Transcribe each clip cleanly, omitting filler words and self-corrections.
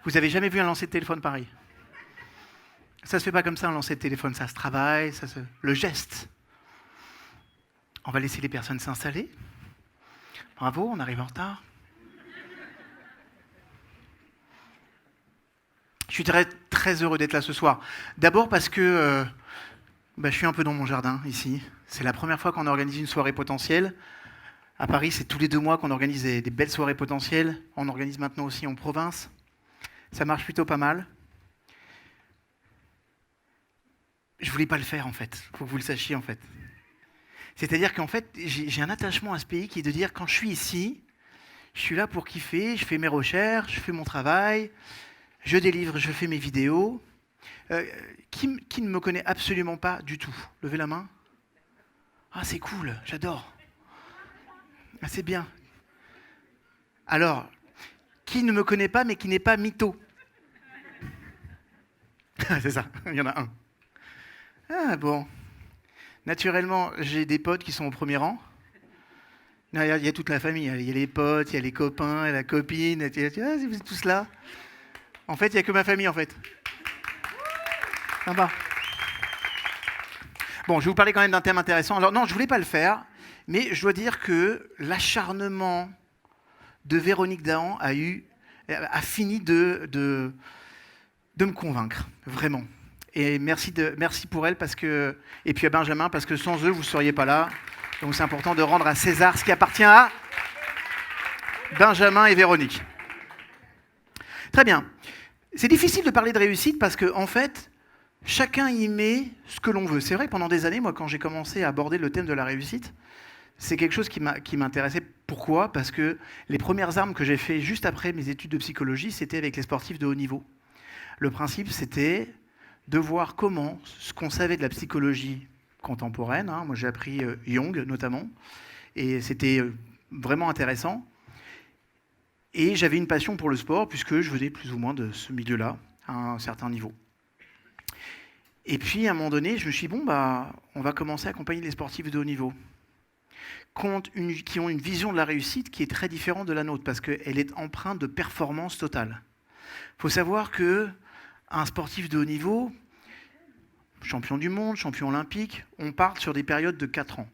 Vous avez jamais vu un lancer de téléphone pareil? Ça se fait pas comme ça, un lancer de téléphone, ça se travaille, le geste. On va laisser les personnes s'installer. Bravo, on arrive en retard. Je suis très, très heureux d'être là ce soir. D'abord parce que je suis un peu dans mon jardin, ici. C'est la première fois qu'on organise une soirée potentielle. À Paris, c'est tous les 2 mois qu'on organise des belles soirées potentielles. On organise maintenant aussi en province. Ça marche plutôt pas mal. Je voulais pas le faire, en fait. Faut que vous le sachiez, en fait. C'est-à-dire qu'en fait, j'ai un attachement à ce pays qui est de dire, quand je suis ici, je suis là pour kiffer, je fais mes recherches, je fais mon travail, je délivre, je fais mes vidéos. Qui ne me connaît absolument pas du tout? Levez la main. Ah, c'est cool, j'adore. Ah, c'est bien. Alors, qui ne me connaît pas mais qui n'est pas mytho? C'est ça, il y en a un. Ah bon. Naturellement, j'ai des potes qui sont au premier rang. Il y a toute la famille, il y a les potes, il y a les copains, il y a la copine, vous êtes tous là. En fait, il n'y a que ma famille, en fait. Sympa. Bon, je vais vous parler quand même d'un thème intéressant. Alors non, je ne voulais pas le faire, mais je dois dire que l'acharnement de Véronique Dahan a fini de me convaincre, vraiment. Et merci pour elle, et puis à Benjamin, parce que sans eux, vous ne seriez pas là. Donc c'est important de rendre à César ce qui appartient à Benjamin et Véronique. Très bien. C'est difficile de parler de réussite parce que, en fait, chacun y met ce que l'on veut. C'est vrai que pendant des années, moi, quand j'ai commencé à aborder le thème de la réussite, c'est quelque chose qui m'intéressait. Pourquoi? Parce que les premières armes que j'ai fait juste après mes études de psychologie, c'était avec les sportifs de haut niveau. Le principe, c'était de voir comment ce qu'on savait de la psychologie contemporaine, moi j'ai appris Jung notamment, et c'était vraiment intéressant. Et j'avais une passion pour le sport, puisque je venais plus ou moins de ce milieu-là, à un certain niveau. Et puis, à un moment donné, je me suis dit, on va commencer à accompagner les sportifs de haut niveau, qui ont une vision de la réussite qui est très différente de la nôtre, parce qu'elle est empreinte de performance totale. Il faut savoir qu'un sportif de haut niveau, champion du monde, champion olympique, on part sur des périodes de 4 ans.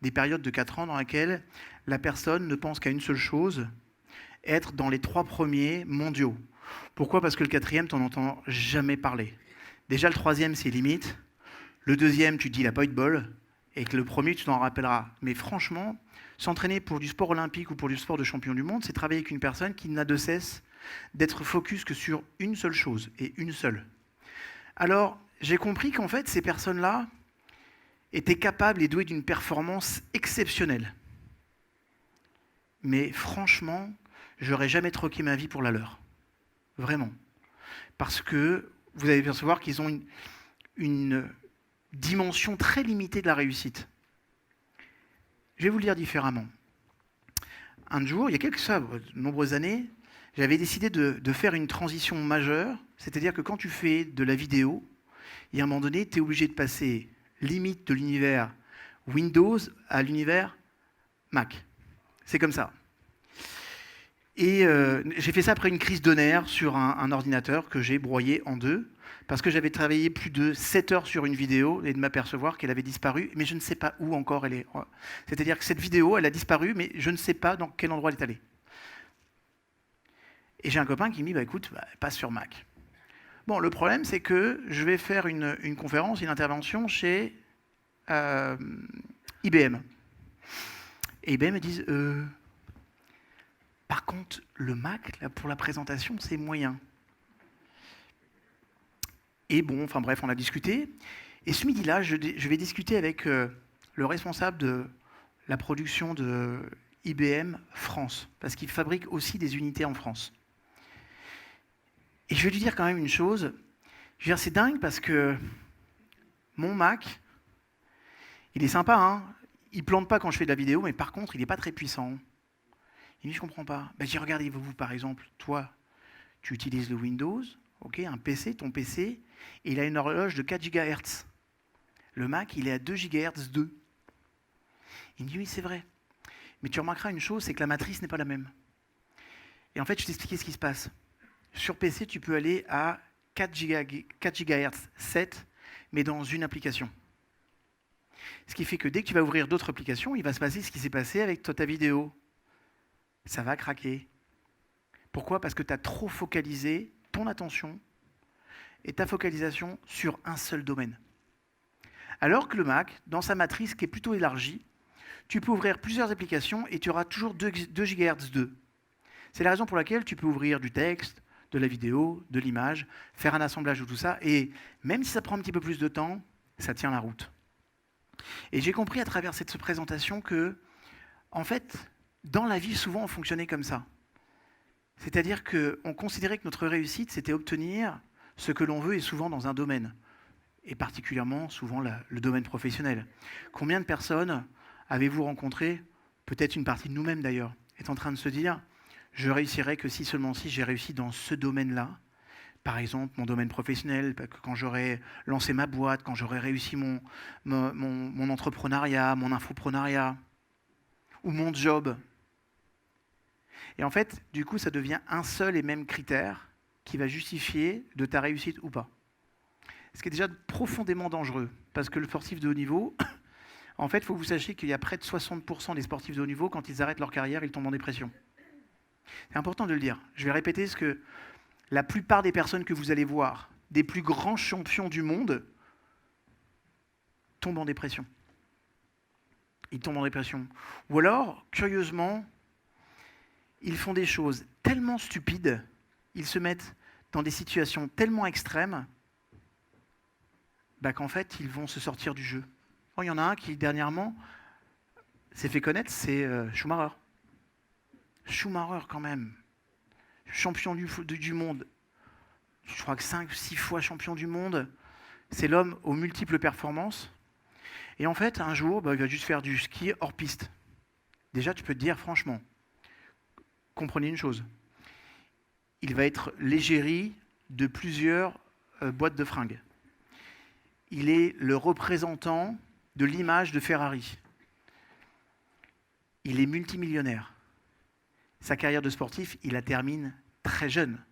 Des périodes de 4 ans dans lesquelles la personne ne pense qu'à une seule chose, être dans les 3 premiers mondiaux. Pourquoi? Parce que le 4e, tu n'en entends jamais parler. Déjà, le 3e, c'est limite. Le 2e, tu te dis, il n'a pas eu de bol. Et que le 1er, tu t'en rappelleras. Mais franchement, s'entraîner pour du sport olympique ou pour du sport de champion du monde, c'est travailler avec une personne qui n'a de cesse d'être focus que sur une seule chose, et une seule. Alors, j'ai compris qu'en fait, ces personnes-là étaient capables et douées d'une performance exceptionnelle. Mais franchement, j'aurais jamais troqué ma vie pour la leur. Vraiment. Parce que vous allez percevoir qu'ils ont une dimension très limitée de la réussite. Je vais vous le dire différemment. Un jour, il y a de nombreuses années, j'avais décidé de faire une transition majeure, c'est-à-dire que quand tu fais de la vidéo, et à un moment donné, tu es obligé de passer limite de l'univers Windows à l'univers Mac. C'est comme ça. Et j'ai fait ça après une crise de nerfs sur un ordinateur que j'ai broyé en 2, parce que j'avais travaillé plus de 7 heures sur une vidéo et de m'apercevoir qu'elle avait disparu, mais je ne sais pas où encore elle est. C'est-à-dire que cette vidéo, elle a disparu, mais je ne sais pas dans quel endroit elle est allée. Et j'ai un copain qui me dit, écoute, passe sur Mac. Bon, le problème, c'est que je vais faire une conférence, une intervention chez IBM. Et IBM me disent, par contre, le Mac, là, pour la présentation, c'est moyen. Et bon, enfin bref, on a discuté. Et ce midi-là, je vais discuter avec le responsable de la production de IBM France, parce qu'il fabrique aussi des unités en France. Et je vais lui dire quand même une chose. Je veux dire, c'est dingue parce que mon Mac, il est sympa, hein. Il plante pas quand je fais de la vidéo, mais par contre, il n'est pas très puissant. Il me dit, je comprends pas. Ben, j'ai regardé, vous, par exemple, toi, tu utilises le Windows, ok, un PC, ton PC, et il a une horloge de 4 GHz. Le Mac, il est à 2 GHz 2. Il me dit, oui, c'est vrai. Mais tu remarqueras une chose, c'est que la matrice n'est pas la même. Et en fait, je vais t'expliquer ce qui se passe. Sur PC, tu peux aller à 4 GHz 7, mais dans une application. Ce qui fait que dès que tu vas ouvrir d'autres applications, il va se passer ce qui s'est passé avec ta vidéo. Ça va craquer. Pourquoi? Parce que tu as trop focalisé ton attention et ta focalisation sur un seul domaine. Alors que le Mac, dans sa matrice qui est plutôt élargie, tu peux ouvrir plusieurs applications et tu auras toujours 2 GHz 2. C'est la raison pour laquelle tu peux ouvrir du texte, de la vidéo, de l'image, faire un assemblage de tout ça, et même si ça prend un petit peu plus de temps, ça tient la route. Et j'ai compris à travers cette présentation que, en fait, dans la vie, souvent, on fonctionnait comme ça. C'est-à-dire qu'on considérait que notre réussite, c'était obtenir ce que l'on veut, et souvent dans un domaine, et particulièrement, souvent, le domaine professionnel. Combien de personnes avez-vous rencontré, peut-être une partie de nous-mêmes d'ailleurs, est en train de se dire « je réussirai que si seulement si j'ai réussi dans ce domaine-là ». Par exemple, mon domaine professionnel, quand j'aurai lancé ma boîte, quand j'aurai réussi mon entrepreneuriat, mon infoprenariat, ou mon job. Et en fait, du coup, ça devient un seul et même critère qui va justifier de ta réussite ou pas. Ce qui est déjà profondément dangereux, parce que le sportif de haut niveau, en fait, il faut que vous sachiez qu'il y a près de 60% des sportifs de haut niveau, quand ils arrêtent leur carrière, ils tombent en dépression. C'est important de le dire. Je vais répéter ce que la plupart des personnes que vous allez voir, des plus grands champions du monde, tombent en dépression. Ils tombent en dépression. Ou alors, curieusement, ils font des choses tellement stupides, ils se mettent dans des situations tellement extrêmes, qu'en fait, ils vont se sortir du jeu. Oh, il y en a un qui, dernièrement, s'est fait connaître, c'est Schumacher. Schumacher, quand même. Champion du monde. Je crois que 5 ou 6 fois champion du monde. C'est l'homme aux multiples performances. Et en fait, un jour, il va juste faire du ski hors piste. Déjà, tu peux te dire, franchement, comprenez une chose. Il va être l'égérie de plusieurs boîtes de fringues. Il est le représentant de l'image de Ferrari. Il est multimillionnaire. Sa carrière de sportif, il la termine très jeune.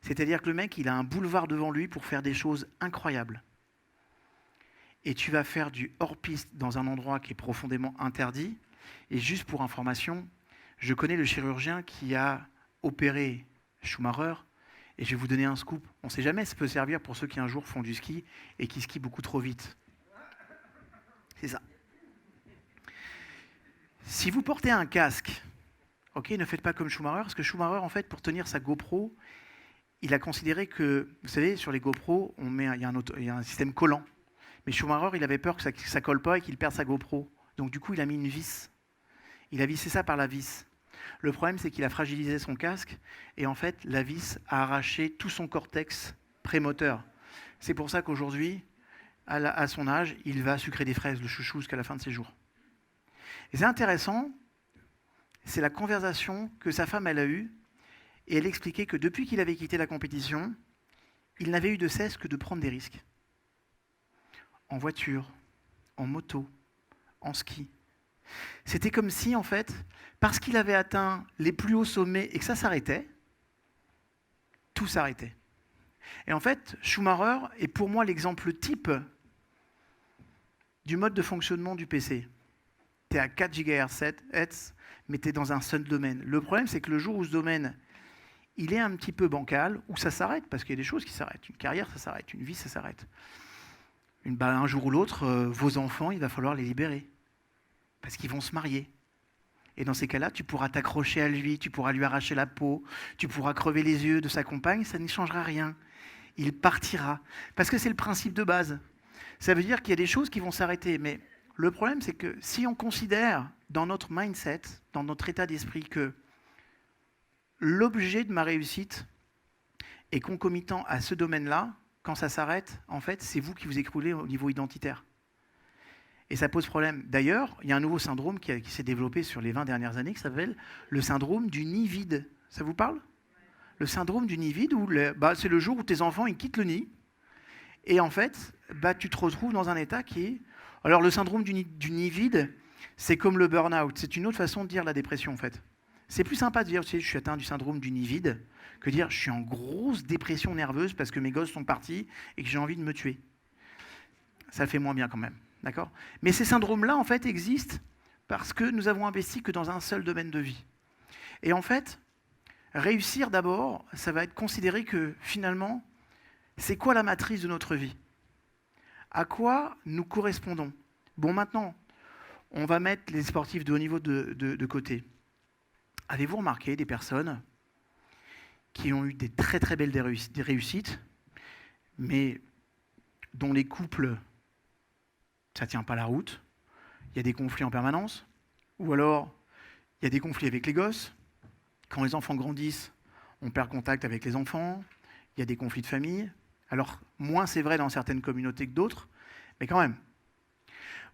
C'est-à-dire que le mec, il a un boulevard devant lui pour faire des choses incroyables. Et tu vas faire du hors-piste dans un endroit qui est profondément interdit. Et juste pour information, je connais le chirurgien qui a opéré Schumacher. Et je vais vous donner un scoop. On ne sait jamais, ça peut servir pour ceux qui un jour font du ski et qui skient beaucoup trop vite. C'est ça. Si vous portez un casque, ok, ne faites pas comme Schumacher, parce que Schumacher, en fait, pour tenir sa GoPro, il a considéré que, vous savez, sur les GoPro, il y a un système collant. Mais Schumacher, il avait peur que ça ne colle pas et qu'il perde sa GoPro. Donc du coup, il a mis une vis. Il a vissé ça par la vis. Le problème, c'est qu'il a fragilisé son casque et en fait, la vis a arraché tout son cortex prémoteur. C'est pour ça qu'aujourd'hui, à son âge, il va sucrer des fraises, le chouchou, jusqu'à la fin de ses jours. Et c'est intéressant, c'est la conversation que sa femme elle a eue et elle expliquait que depuis qu'il avait quitté la compétition, il n'avait eu de cesse que de prendre des risques. En voiture, en moto, en ski. C'était comme si, en fait, parce qu'il avait atteint les plus hauts sommets et que ça s'arrêtait, tout s'arrêtait. Et en fait, Schumacher est pour moi l'exemple type du mode de fonctionnement du PC. Tu es à 4 GHz, mais tu es dans un seul domaine. Le problème, c'est que le jour où ce domaine, il est un petit peu bancal, où ça s'arrête, parce qu'il y a des choses qui s'arrêtent. Une carrière, ça s'arrête. Une vie, ça s'arrête. Un jour ou l'autre, vos enfants, il va falloir les libérer. Parce qu'ils vont se marier. Et dans ces cas-là, tu pourras t'accrocher à lui, tu pourras lui arracher la peau, tu pourras crever les yeux de sa compagne, ça n'y changera rien. Il partira. Parce que c'est le principe de base. Ça veut dire qu'il y a des choses qui vont s'arrêter. Mais le problème, c'est que si on considère dans notre mindset, dans notre état d'esprit, que l'objet de ma réussite est concomitant à ce domaine-là, quand ça s'arrête, en fait, c'est vous qui vous écroulez au niveau identitaire. Et ça pose problème. D'ailleurs, il y a un nouveau syndrome qui s'est développé sur les 20 dernières années qui s'appelle le syndrome du nid vide. Ça vous parle? Le syndrome du nid vide, c'est le jour où tes enfants ils quittent le nid. Et en fait, tu te retrouves dans un état qui est... Alors le syndrome du nid vide, c'est comme le burn-out. C'est une autre façon de dire la dépression en fait. C'est plus sympa de dire, tu sais, je suis atteint du syndrome du nid vide, que de dire, je suis en grosse dépression nerveuse parce que mes gosses sont partis et que j'ai envie de me tuer. Ça le fait moins bien quand même, d'accord? Mais ces syndromes-là, en fait, existent parce que nous avons investi que dans un seul domaine de vie. Et en fait, réussir d'abord, ça va être considéré que finalement, c'est quoi la matrice de notre vie? À quoi nous correspondons? Bon, maintenant, on va mettre les sportifs de haut niveau de côté. Avez-vous remarqué des personnes qui ont eu des très très belles des réussites, mais dont les couples, ça ne tient pas la route, il y a des conflits en permanence, ou alors il y a des conflits avec les gosses, quand les enfants grandissent, on perd contact avec les enfants, il y a des conflits de famille, alors moins c'est vrai dans certaines communautés que d'autres, mais quand même.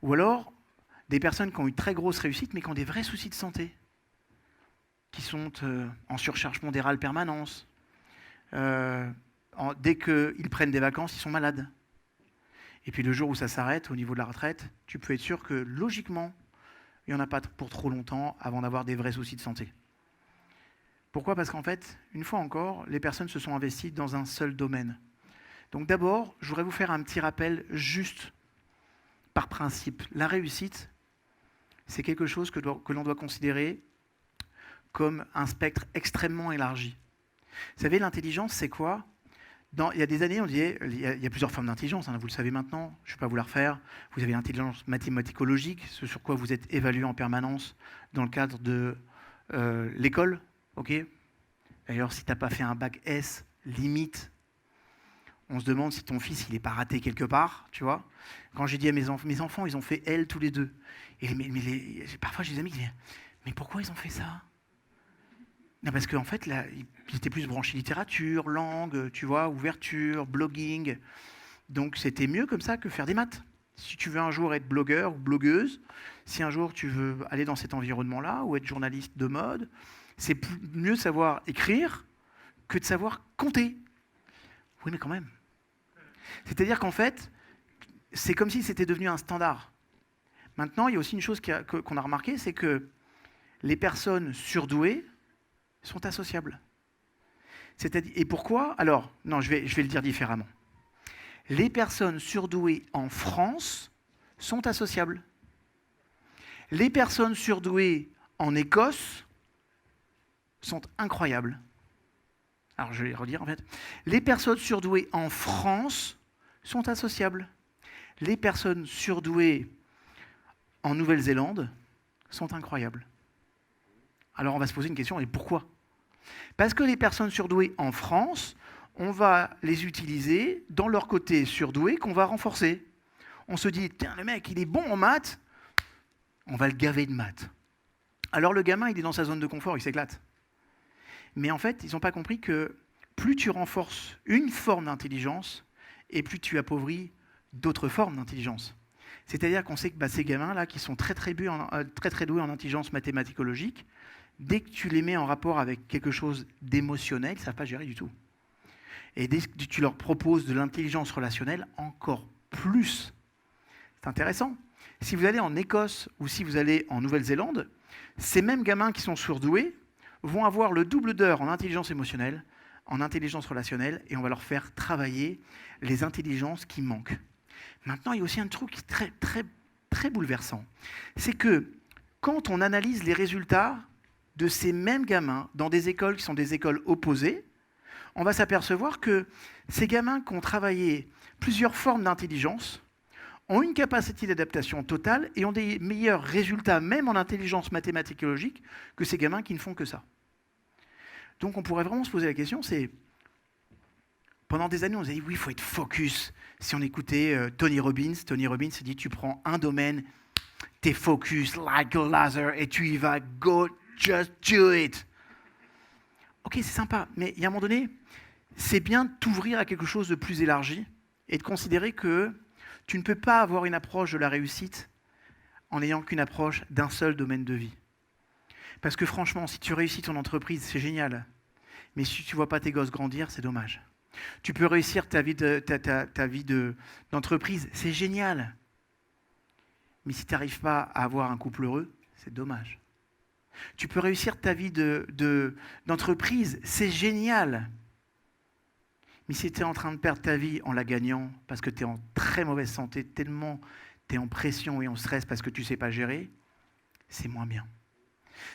Ou alors des personnes qui ont eu de très grosses réussites, mais qui ont des vrais soucis de santé, qui sont en surcharge pondérale permanente. Dès qu'ils prennent des vacances, ils sont malades. Et puis le jour où ça s'arrête, au niveau de la retraite, tu peux être sûr que logiquement, il n'y en a pas pour trop longtemps avant d'avoir des vrais soucis de santé. Pourquoi? Parce qu'en fait, une fois encore, les personnes se sont investies dans un seul domaine. Donc d'abord, je voudrais vous faire un petit rappel juste par principe. La réussite, c'est quelque chose que l'on doit considérer comme un spectre extrêmement élargi. Vous savez, l'intelligence, c'est quoi? Il y a des années, on disait, il y a plusieurs formes d'intelligence, hein, vous le savez maintenant, je ne vais pas vous la refaire. Vous avez l'intelligence mathématicologique, ce sur quoi vous êtes évalué en permanence dans le cadre de l'école. Okay. D'ailleurs, si tu n'as pas fait un bac S, limite, on se demande si ton fils il n'est pas raté quelque part, tu vois. Quand j'ai dit à mes enfants, ils ont fait L tous les deux. Et parfois, j'ai des amis qui disent « Mais pourquoi ils ont fait ça ?» Non, parce qu'en fait, là, ils étaient plus branchés littérature, langue, tu vois, ouverture, blogging. Donc, c'était mieux comme ça que faire des maths. Si tu veux un jour être blogueur ou blogueuse, si un jour tu veux aller dans cet environnement-là ou être journaliste de mode, c'est mieux de savoir écrire que de savoir compter. Oui, mais quand même. C'est-à-dire qu'en fait, c'est comme si c'était devenu un standard. Maintenant, il y a aussi une chose qu'on a remarqué, c'est que les personnes surdouées sont associables. Et pourquoi? Alors, non, je vais le dire différemment. Les personnes surdouées en France sont associables. Les personnes surdouées en Écosse sont incroyables. Alors, je vais redire en fait. Les personnes surdouées en France sont associables. Les personnes surdouées en Nouvelle-Zélande sont incroyables. Alors, on va se poser une question, et pourquoi? Parce que les personnes surdouées en France, on va les utiliser dans leur côté surdoué qu'on va renforcer. On se dit, tiens, le mec, il est bon en maths, on va le gaver de maths. Alors le gamin, il est dans sa zone de confort, il s'éclate. Mais en fait, ils n'ont pas compris que plus tu renforces une forme d'intelligence, et plus tu appauvris d'autres formes d'intelligence. C'est-à-dire qu'on sait que ces gamins-là, qui sont très doués en intelligence mathématicologique, dès que tu les mets en rapport avec quelque chose d'émotionnel, ils ne savent pas gérer du tout. Et dès que tu leur proposes de l'intelligence relationnelle, encore plus. C'est intéressant. Si vous allez en Écosse ou si vous allez en Nouvelle-Zélande, ces mêmes gamins qui sont surdoués vont avoir le double d'heures en intelligence émotionnelle, en intelligence relationnelle, et on va leur faire travailler les intelligences qui manquent. Maintenant, il y a aussi un truc qui est très, très, très bouleversant. C'est que quand on analyse les résultats de ces mêmes gamins dans des écoles qui sont des écoles opposées, on va s'apercevoir que ces gamins qui ont travaillé plusieurs formes d'intelligence ont une capacité d'adaptation totale et ont des meilleurs résultats, même en intelligence mathématicologique, que ces gamins qui ne font que ça. Donc on pourrait vraiment se poser la question, c'est... Pendant des années, on s'est dit, oui, il faut être focus. Si on écoutait Tony Robbins s'est dit, tu prends un domaine, t'es focus like a laser et tu y vas, go, just do it. Ok, c'est sympa, mais il y a un moment donné, c'est bien de t'ouvrir à quelque chose de plus élargi et de considérer que tu ne peux pas avoir une approche de la réussite en n'ayant qu'une approche d'un seul domaine de vie. Parce que franchement, si tu réussis ton entreprise, c'est génial. Mais si tu ne vois pas tes gosses grandir, c'est dommage. Tu peux réussir ta vie d'entreprise, c'est génial. Mais si tu n'arrives pas à avoir un couple heureux, c'est dommage. Tu peux réussir ta vie d'entreprise, c'est génial. Mais si tu es en train de perdre ta vie en la gagnant parce que tu es en très mauvaise santé, tellement tu es en pression et en stress parce que tu ne sais pas gérer, c'est moins bien.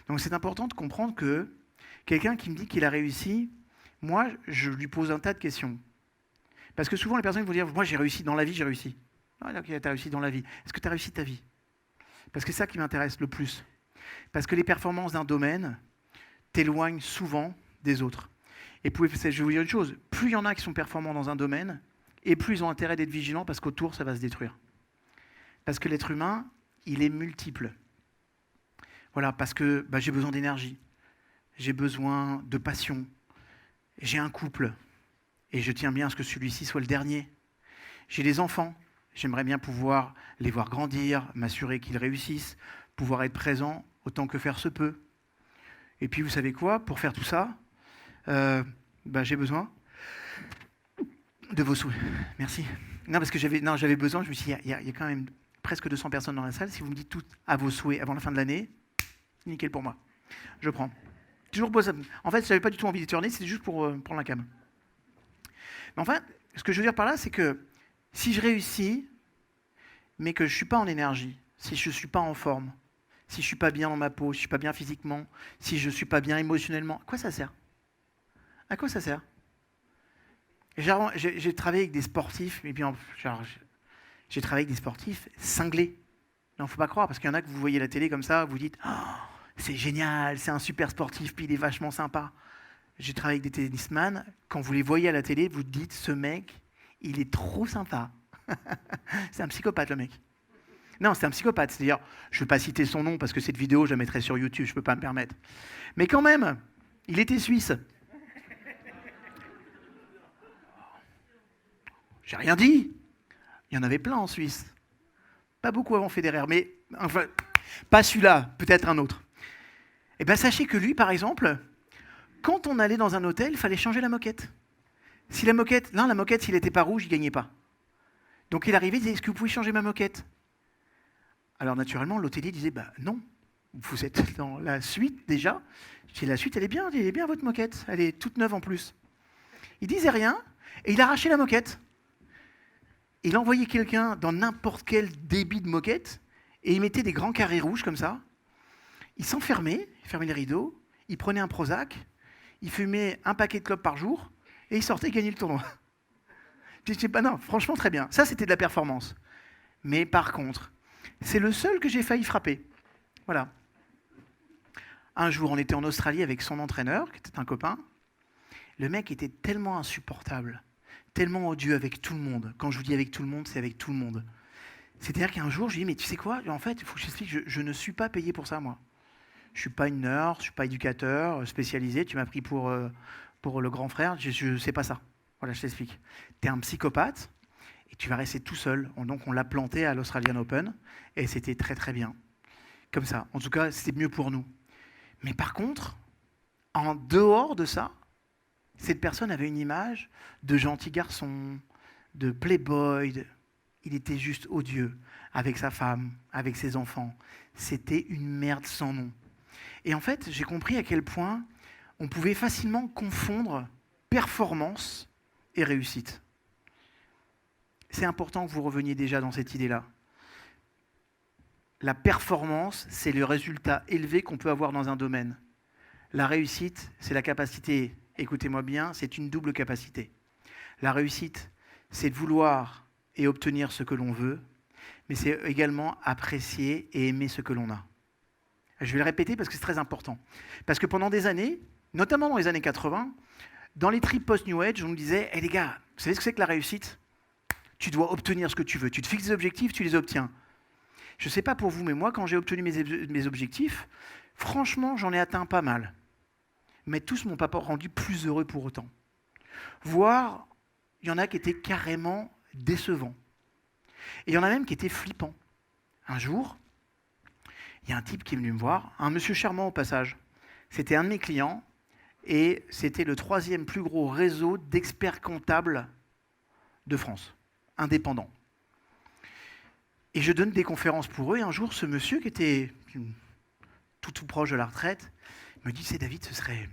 Donc c'est important de comprendre que quelqu'un qui me dit qu'il a réussi, moi, je lui pose un tas de questions. Parce que souvent, les personnes vont dire, moi, j'ai réussi dans la vie, j'ai réussi. Ah, ok, tu as réussi dans la vie. Est-ce que tu as réussi ta vie? Parce que c'est ça qui m'intéresse le plus. Parce que les performances d'un domaine t'éloignent souvent des autres. Et je vais vous dire une chose, plus il y en a qui sont performants dans un domaine, et plus ils ont intérêt d'être vigilants parce qu'autour, ça va se détruire. Parce que l'être humain, il est multiple. Voilà, parce que j'ai besoin d'énergie, j'ai besoin de passion, j'ai un couple, et je tiens bien à ce que celui-ci soit le dernier. J'ai des enfants, j'aimerais bien pouvoir les voir grandir, m'assurer qu'ils réussissent, pouvoir être présent autant que faire se peut. Et puis vous savez quoi, pour faire tout ça, j'ai besoin de vos souhaits. Merci. Non, parce que j'avais besoin, je me suis dit, il y a quand même presque 200 personnes dans la salle, si vous me dites tout à vos souhaits avant la fin de l'année, nickel pour moi. Je prends. Toujours pour ça. En fait, je n'avais pas du tout envie de tourner, c'était juste pour la cam. Mais enfin, ce que je veux dire par là, c'est que si je réussis, mais que je ne suis pas en énergie, si je ne suis pas en forme, si je ne suis pas bien dans ma peau, si je ne suis pas bien physiquement, si je ne suis pas bien émotionnellement, à quoi ça sert? À quoi ça sert? J'ai travaillé avec des sportifs, et puis j'ai travaillé avec des sportifs cinglés. Non, faut pas croire, parce qu'il y en a que vous voyez la télé comme ça, vous dites oh, c'est génial, c'est un super sportif, puis il est vachement sympa. J'ai travaillé avec des tennisman, quand vous les voyez à la télé, vous dites ce mec, il est trop sympa. C'est un psychopathe le mec. Non, c'est un psychopathe, c'est-à-dire, je ne vais pas citer son nom parce que cette vidéo, je la mettrai sur YouTube, je ne peux pas me permettre. Mais quand même, il était suisse. J'ai rien dit. Il y en avait plein en Suisse. Pas beaucoup avant Federer, mais enfin, pas celui-là, peut-être un autre. Eh bien, sachez que lui, par exemple, quand on allait dans un hôtel, il fallait changer la moquette. Si la moquette, s'il n'était pas rouge, il ne gagnait pas. Donc il arrivait, il disait, est-ce que vous pouvez changer ma moquette? Alors naturellement, l'hôtelier disait, non, vous êtes dans la suite déjà. Je dis, la suite, elle est bien votre moquette, elle est toute neuve en plus. Il disait rien, et il arrachait la moquette. Il envoyait quelqu'un dans n'importe quel débit de moquette, et il mettait des grands carrés rouges comme ça. Il s'enfermait, il fermait les rideaux, il prenait un Prozac, il fumait un paquet de clopes par jour, et il sortait gagner le tournoi. Je dis, non, franchement, très bien. Ça, c'était de la performance. Mais par contre, c'est le seul que j'ai failli frapper. Voilà. Un jour, on était en Australie avec son entraîneur, qui était un copain. Le mec était tellement insupportable, tellement odieux avec tout le monde. Quand je vous dis avec tout le monde, c'est avec tout le monde. C'est-à-dire qu'un jour, je lui dis, mais tu sais quoi? En fait, il faut que je t'explique, je ne suis pas payé pour ça, moi. Je ne suis pas une nurse, je ne suis pas éducateur spécialisé. Tu m'as pris pour le grand frère, je ne sais pas ça. Voilà, je t'explique. Tu es un psychopathe et tu vas rester tout seul. Donc, on l'a planté à l'Australian Open et c'était très, très bien. Comme ça. En tout cas, c'était mieux pour nous. Mais par contre, en dehors de ça, cette personne avait une image de gentil garçon, de playboy. Il était juste odieux avec sa femme, avec ses enfants. C'était une merde sans nom. Et en fait, j'ai compris à quel point on pouvait facilement confondre performance et réussite. C'est important que vous reveniez déjà dans cette idée-là. La performance, c'est le résultat élevé qu'on peut avoir dans un domaine. La réussite, c'est la capacité, écoutez-moi bien, c'est une double capacité. La réussite, c'est de vouloir et obtenir ce que l'on veut, mais c'est également apprécier et aimer ce que l'on a. Je vais le répéter parce que c'est très important. Parce que pendant des années, notamment dans les années 80, dans les tripes post-New Age, on nous disait hey, les gars, vous savez ce que c'est que la réussite? Tu dois obtenir ce que tu veux. Tu te fixes des objectifs, tu les obtiens. Je ne sais pas pour vous, mais moi, quand j'ai obtenu mes objectifs, franchement, j'en ai atteint pas mal. Mais tous ne m'ont pas rendu plus heureux pour autant. Voire, il y en a qui étaient carrément décevants. Et il y en a même qui étaient flippants. Un jour, il y a un type qui est venu me voir, un monsieur charmant au passage. C'était un de mes clients et c'était le 3e plus gros réseau d'experts comptables de France, indépendant. Et je donne des conférences pour eux et un jour, ce monsieur qui était tout proche de la retraite, me dit, c'est David, ce serait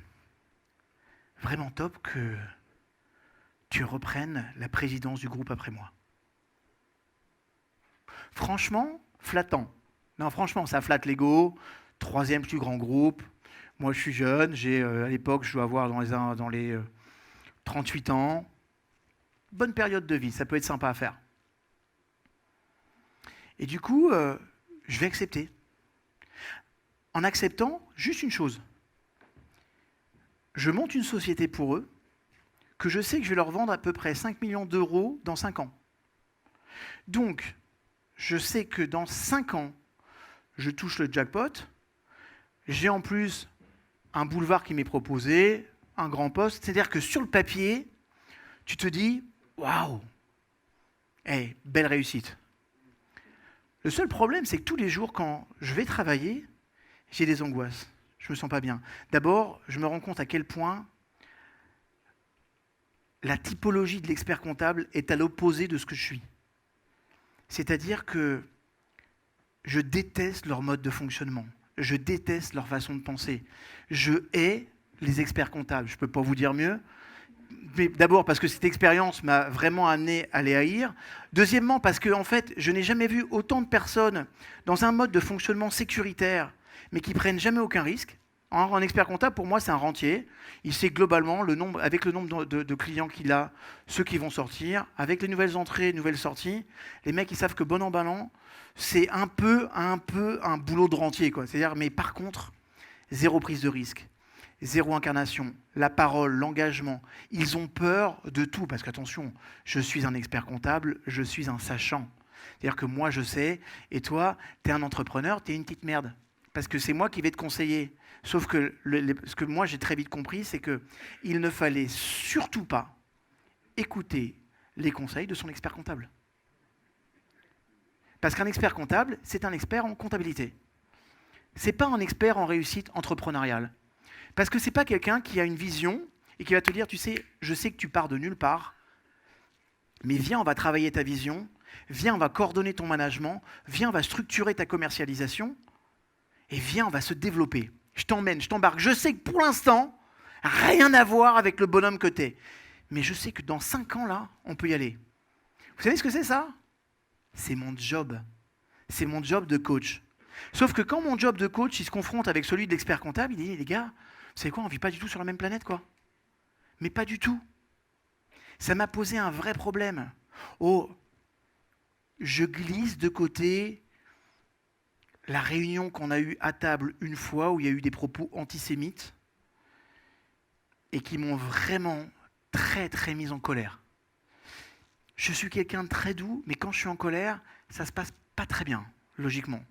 vraiment top que tu reprennes la présidence du groupe après moi. Franchement, flattant. Non, franchement, ça flatte l'ego. 3e plus grand groupe. Moi, je suis jeune. À l'époque, je dois avoir dans les 38 ans. Bonne période de vie. Ça peut être sympa à faire. Et du coup, je vais accepter. En acceptant juste une chose. Je monte une société pour eux que je sais que je vais leur vendre à peu près 5 millions d'euros dans 5 ans. Donc, je sais que dans 5 ans, je touche le jackpot. J'ai en plus un boulevard qui m'est proposé, un grand poste. C'est-à-dire que sur le papier, tu te dis « Waouh, hey, belle réussite ». Le seul problème, c'est que tous les jours, quand je vais travailler, j'ai des angoisses. Je ne me sens pas bien. D'abord, je me rends compte à quel point la typologie de l'expert comptable est à l'opposé de ce que je suis. C'est-à-dire que je déteste leur mode de fonctionnement. Je déteste leur façon de penser. Je hais les experts comptables. Je ne peux pas vous dire mieux. Mais d'abord parce que cette expérience m'a vraiment amené à les haïr. Deuxièmement parce que en fait, je n'ai jamais vu autant de personnes dans un mode de fonctionnement sécuritaire, mais qui prennent jamais aucun risque. Un expert comptable, pour moi, c'est un rentier. Il sait globalement, avec le nombre de clients qu'il a, ceux qui vont sortir, avec les nouvelles entrées, nouvelles sorties, les mecs, ils savent que bon an, mal an, c'est un peu un boulot de rentier, quoi. C'est-à-dire, mais par contre, zéro prise de risque, zéro incarnation, la parole, l'engagement. Ils ont peur de tout, parce qu'attention, je suis un expert comptable, je suis un sachant. C'est-à-dire que moi, je sais, et toi, tu es un entrepreneur, tu es une petite merde. Parce que c'est moi qui vais te conseiller. Sauf que ce que moi j'ai très vite compris, c'est qu'il ne fallait surtout pas écouter les conseils de son expert comptable. Parce qu'un expert comptable, c'est un expert en comptabilité. Ce n'est pas un expert en réussite entrepreneuriale. Parce que ce n'est pas quelqu'un qui a une vision et qui va te dire, tu sais, je sais que tu pars de nulle part, mais viens, on va travailler ta vision, viens, on va coordonner ton management, viens, on va structurer ta commercialisation, et viens, on va se développer. Je t'emmène, je t'embarque. Je sais que pour l'instant, rien à voir avec le bonhomme que t'es. Mais je sais que dans 5 ans, là, on peut y aller. Vous savez ce que c'est ça? C'est mon job. C'est mon job de coach. Sauf que quand mon job de coach, il se confronte avec celui de l'expert comptable, il dit, les gars, vous savez quoi, on ne vit pas du tout sur la même planète, quoi. Mais pas du tout. Ça m'a posé un vrai problème. Oh, je glisse de côté la réunion qu'on a eue à table une fois où il y a eu des propos antisémites et qui m'ont vraiment très très mis en colère. Je suis quelqu'un de très doux, mais quand je suis en colère, ça se passe pas très bien, logiquement.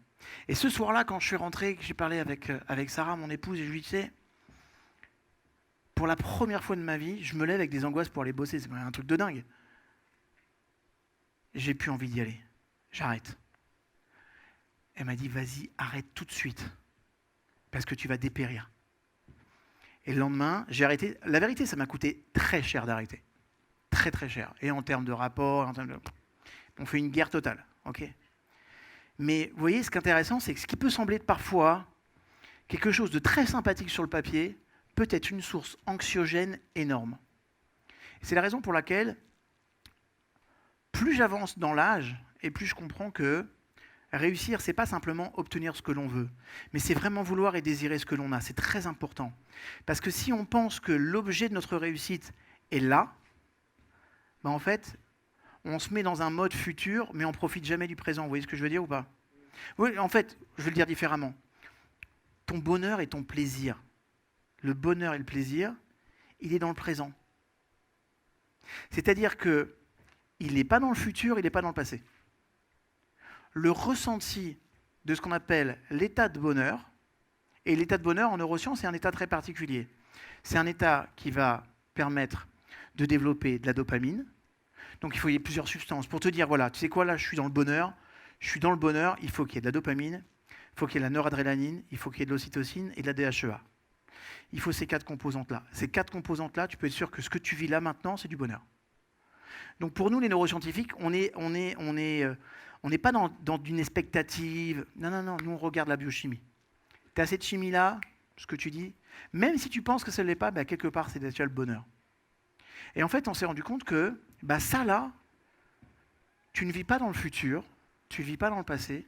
Et ce soir-là, quand je suis rentré, que j'ai parlé avec Sarah, mon épouse, et je lui disais, pour la première fois de ma vie, je me lève avec des angoisses pour aller bosser, c'est un truc de dingue. J'ai plus envie d'y aller, j'arrête. Elle m'a dit, vas-y, arrête tout de suite, parce que tu vas dépérir. Et le lendemain, j'ai arrêté. La vérité, ça m'a coûté très cher d'arrêter. Très, très cher. Et en termes de rapport, on fait une guerre totale. Okay, mais vous voyez, ce qui est intéressant, c'est que ce qui peut sembler parfois quelque chose de très sympathique sur le papier peut être une source anxiogène énorme. C'est la raison pour laquelle, plus j'avance dans l'âge, et plus je comprends que réussir, c'est pas simplement obtenir ce que l'on veut, mais c'est vraiment vouloir et désirer ce que l'on a. C'est très important. Parce que si on pense que l'objet de notre réussite est là, ben en fait, on se met dans un mode futur, mais on ne profite jamais du présent. Vous voyez ce que je veux dire ou pas? Oui, en fait, je vais le dire différemment. Ton bonheur et ton plaisir, le bonheur et le plaisir, il est dans le présent. C'est-à-dire qu'il n'est pas dans le futur, il n'est pas dans le passé. Le ressenti de ce qu'on appelle l'état de bonheur, et l'état de bonheur en neurosciences, c'est un état très particulier. C'est un état qui va permettre de développer de la dopamine. Donc il faut y ait plusieurs substances. Pour te dire, voilà, tu sais quoi, là je suis dans le bonheur, il faut qu'il y ait de la dopamine, il faut qu'il y ait de la noradrénaline, il faut qu'il y ait de l'ocytocine et de la DHEA. Il faut ces 4 composantes-là. Ces 4 composantes-là, tu peux être sûr que ce que tu vis là maintenant, c'est du bonheur. Donc pour nous, les neuroscientifiques, on n'est pas dans une expectative. Non, nous on regarde la biochimie. Tu as cette chimie-là, ce que tu dis, même si tu penses que ça ne l'est pas, quelque part, c'est déjà le bonheur. Et en fait, on s'est rendu compte que ça, là, tu ne vis pas dans le futur, tu ne vis pas dans le passé,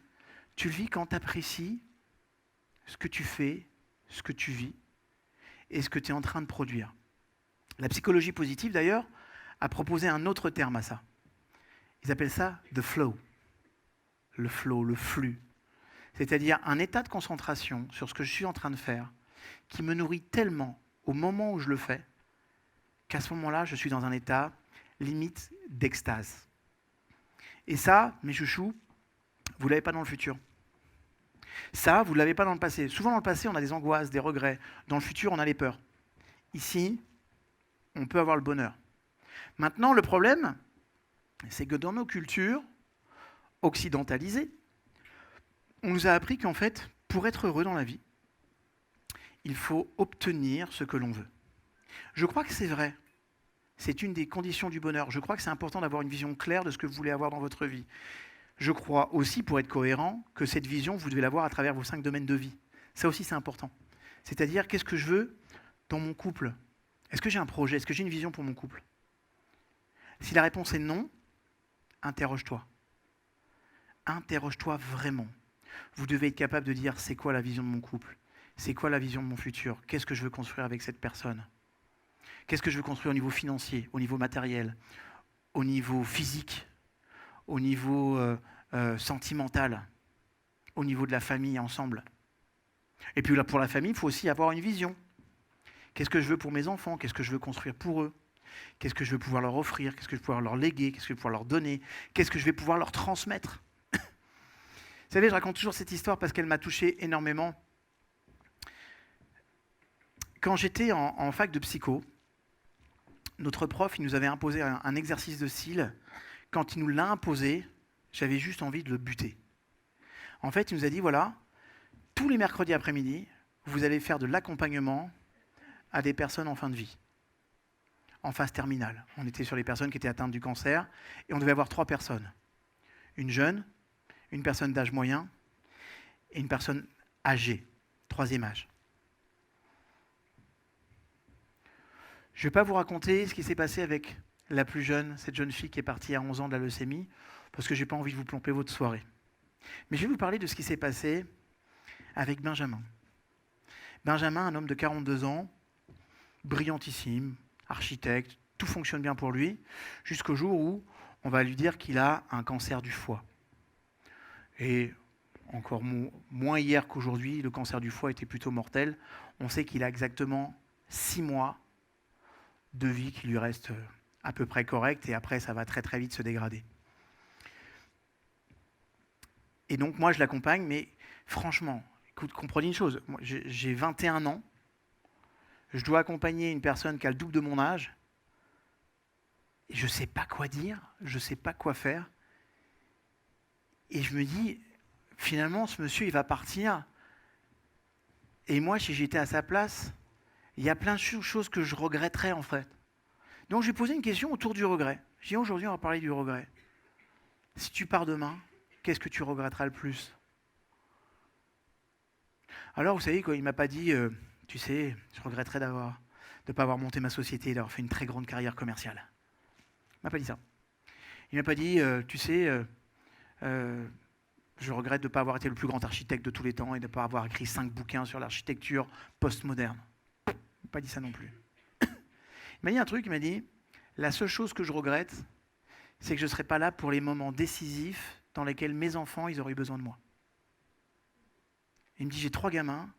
tu le vis quand tu apprécies ce que tu fais, ce que tu vis et ce que tu es en train de produire. La psychologie positive, d'ailleurs, a proposé un autre terme à ça. Ils appellent ça « the flow ». Le flow, le flux. C'est-à-dire un état de concentration sur ce que je suis en train de faire qui me nourrit tellement au moment où je le fais qu'à ce moment-là, je suis dans un état limite d'extase. Et ça, mes chouchous, vous ne l'avez pas dans le futur. Ça, vous ne l'avez pas dans le passé. Souvent dans le passé, on a des angoisses, des regrets. Dans le futur, on a les peurs. Ici, on peut avoir le bonheur. Maintenant, le problème, c'est que dans nos cultures occidentalisées, on nous a appris qu'en fait, pour être heureux dans la vie, il faut obtenir ce que l'on veut. Je crois que c'est vrai. C'est une des conditions du bonheur. Je crois que c'est important d'avoir une vision claire de ce que vous voulez avoir dans votre vie. Je crois aussi, pour être cohérent, que cette vision, vous devez l'avoir à travers vos 5 domaines de vie. Ça aussi, c'est important. C'est-à-dire, qu'est-ce que je veux dans mon couple? Est-ce que j'ai un projet? Est-ce que j'ai une vision pour mon couple? Si la réponse est non, interroge-toi. Interroge-toi vraiment. Vous devez être capable de dire, c'est quoi la vision de mon couple? C'est quoi la vision de mon futur? Qu'est-ce que je veux construire avec cette personne? Qu'est-ce que je veux construire au niveau financier, au niveau matériel, au niveau physique, au niveau sentimental, au niveau de la famille ensemble? Et puis là, pour la famille, il faut aussi avoir une vision. Qu'est-ce que je veux pour mes enfants? Qu'est-ce que je veux construire pour eux? Qu'est-ce que je veux pouvoir leur offrir? Qu'est-ce que je vais pouvoir leur léguer? Qu'est-ce que je vais pouvoir leur donner? Qu'est-ce que je vais pouvoir leur transmettre? Vous savez, je raconte toujours cette histoire parce qu'elle m'a touché énormément. Quand j'étais en fac de psycho, notre prof, il nous avait imposé un exercice de style. Quand il nous l'a imposé, j'avais juste envie de le buter. En fait, il nous a dit, voilà, tous les mercredis après-midi, vous allez faire de l'accompagnement à des personnes en fin de vie, en phase terminale. On était sur les personnes qui étaient atteintes du cancer et on devait avoir 3 personnes. Une jeune, une personne d'âge moyen et une personne âgée, 3e âge. Je ne vais pas vous raconter ce qui s'est passé avec la plus jeune, cette jeune fille qui est partie à 11 ans de la leucémie, parce que je n'ai pas envie de vous plomber votre soirée. Mais je vais vous parler de ce qui s'est passé avec Benjamin. Benjamin, un homme de 42 ans, brillantissime, architecte, tout fonctionne bien pour lui, jusqu'au jour où on va lui dire qu'il a un cancer du foie. Et encore moins hier qu'aujourd'hui, le cancer du foie était plutôt mortel. On sait qu'il a exactement 6 mois de vie qui lui reste à peu près correcte et après ça va très très vite se dégrader. Et donc moi je l'accompagne, mais franchement, écoute, comprenez une chose, moi, j'ai 21 ans, je dois accompagner une personne qui a le double de mon âge, et je ne sais pas quoi dire, je ne sais pas quoi faire, et je me dis, finalement ce monsieur il va partir, et moi si j'étais à sa place, il y a plein de choses que je regretterais en fait. Donc j'ai posé une question autour du regret. J'ai dit aujourd'hui on va parler du regret. Si tu pars demain, qu'est-ce que tu regretteras le plus? Alors vous savez, quand il ne m'a pas dit, tu sais, je regretterais de ne pas avoir monté ma société, d'avoir fait une très grande carrière commerciale. Il ne m'a pas dit ça. Il ne m'a pas dit, tu sais, je regrette de ne pas avoir été le plus grand architecte de tous les temps et de ne pas avoir écrit 5 bouquins sur l'architecture postmoderne. Il ne m'a pas dit ça non plus. Il m'a dit un truc, il m'a dit, la seule chose que je regrette, c'est que je ne serai pas là pour les moments décisifs dans lesquels mes enfants, ils auraient eu besoin de moi. Il me dit, j'ai 3 gamins.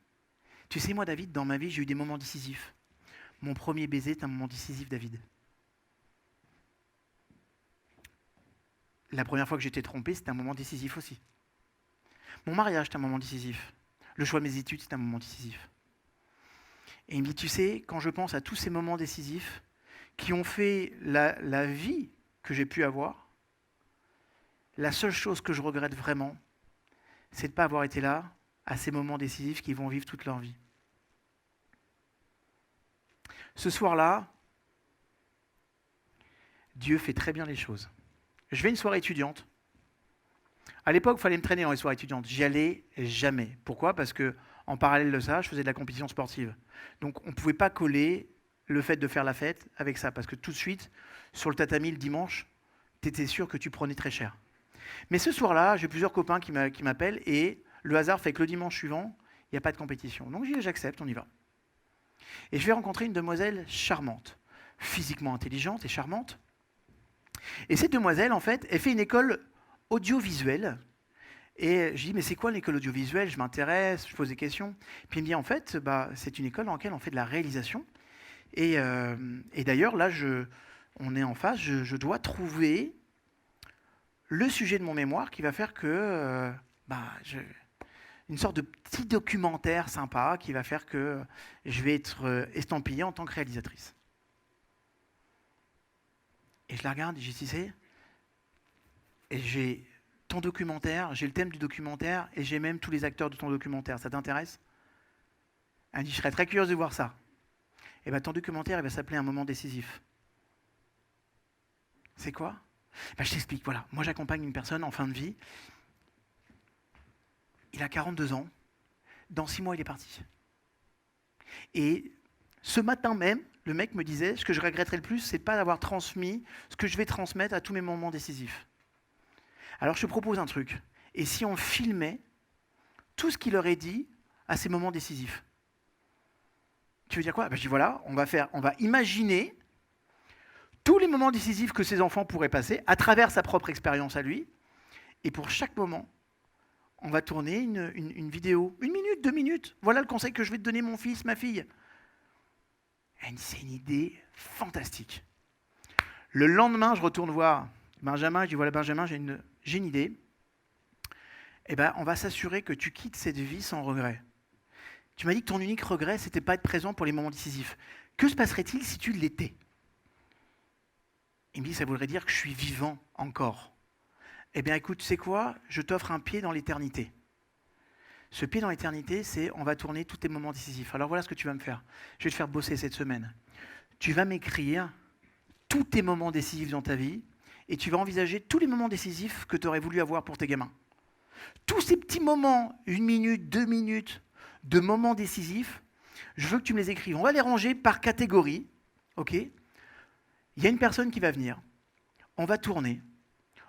Tu sais, moi, David, dans ma vie, j'ai eu des moments décisifs. Mon premier baiser est un moment décisif, David. La première fois que j'étais trompé, c'était un moment décisif aussi. Mon mariage, c'était un moment décisif. Le choix de mes études, c'était un moment décisif. Et il me dit, tu sais, quand je pense à tous ces moments décisifs qui ont fait la vie que j'ai pu avoir, la seule chose que je regrette vraiment, c'est de ne pas avoir été là à ces moments décisifs qu'ils vont vivre toute leur vie. Ce soir-là, Dieu fait très bien les choses. Je vais à une soirée étudiante. À l'époque, il fallait me traîner dans les soirées étudiantes. J'y allais jamais. Pourquoi? Parce que en parallèle de ça, je faisais de la compétition sportive. Donc on ne pouvait pas coller le fait de faire la fête avec ça, parce que tout de suite, sur le tatami le dimanche, tu étais sûr que tu prenais très cher. Mais ce soir-là, j'ai plusieurs copains qui m'appellent, et le hasard fait que le dimanche suivant, il n'y a pas de compétition. Donc j'accepte, on y va. Et je vais rencontrer une demoiselle charmante, physiquement intelligente et charmante. Et cette demoiselle, en fait, elle fait une école audiovisuelle. Et je dis, mais c'est quoi l'école audiovisuelle? Je m'intéresse, je pose des questions. Puis elle me dit, en fait, c'est une école dans laquelle on fait de la réalisation. Et d'ailleurs, là, on est en face, je dois trouver le sujet de mon mémoire qui va faire que une sorte de petit documentaire sympa qui va faire que je vais être estampillée en tant que réalisatrice. Et je la regarde et je dis, tu sais, et j'ai ton documentaire, j'ai le thème du documentaire et j'ai même tous les acteurs de ton documentaire. Ça t'intéresse? Elle me dit, je serais très curieuse de voir ça. Et bien ton documentaire, il va s'appeler Un moment décisif. C'est quoi? Je t'explique, voilà. Moi, j'accompagne une personne en fin de vie. Il a 42 ans. Dans 6 mois, il est parti. Et ce matin même, le mec me disait, ce que je regretterais le plus, c'est de ne pas avoir transmis ce que je vais transmettre à tous mes moments décisifs. Alors, je te propose un truc. Et si on filmait tout ce qu'il aurait dit à ces moments décisifs? Tu veux dire quoi? Je dis, voilà, on va imaginer tous les moments décisifs que ses enfants pourraient passer à travers sa propre expérience à lui. Et pour chaque moment, on va tourner une vidéo. 1 minute, 2 minutes. Voilà le conseil que je vais te donner, mon fils, ma fille. C'est une idée fantastique. Le lendemain, je retourne voir Benjamin. Je dis, voilà Benjamin, j'ai une idée. On va s'assurer que tu quittes cette vie sans regret. Tu m'as dit que ton unique regret, c'était pas être présent pour les moments décisifs. Que se passerait-il si tu l'étais? Il me dit, ça voudrait dire que je suis vivant encore. Écoute, tu sais quoi? Je t'offre un pied dans l'éternité. Ce pied dans l'éternité, c'est on va tourner tous tes moments décisifs. Alors voilà ce que tu vas me faire. Je vais te faire bosser cette semaine. Tu vas m'écrire tous tes moments décisifs dans ta vie et tu vas envisager tous les moments décisifs que tu aurais voulu avoir pour tes gamins. Tous ces petits moments, 1 minute, 2 minutes, de moments décisifs, je veux que tu me les écrives. On va les ranger par catégorie. Ok? Il y a une personne qui va venir. On va tourner.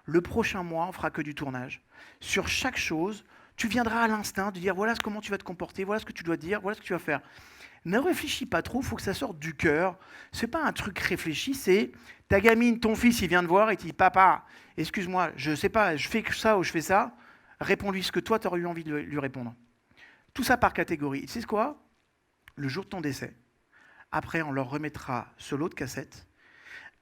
Le prochain mois, on fera que du tournage. Sur chaque chose, tu viendras à l'instinct de dire voilà comment tu vas te comporter, voilà ce que tu dois dire, voilà ce que tu vas faire. Ne réfléchis pas trop, il faut que ça sorte du cœur. Ce n'est pas un truc réfléchi, c'est ta gamine, ton fils, il vient te voir et il te dit papa, excuse-moi, je ne sais pas, je fais ça ou je fais ça. Réponds-lui ce que toi, tu aurais eu envie de lui répondre. Tout ça par catégorie. Tu sais quoi? Le jour de ton décès, après, on leur remettra ce lot de cassettes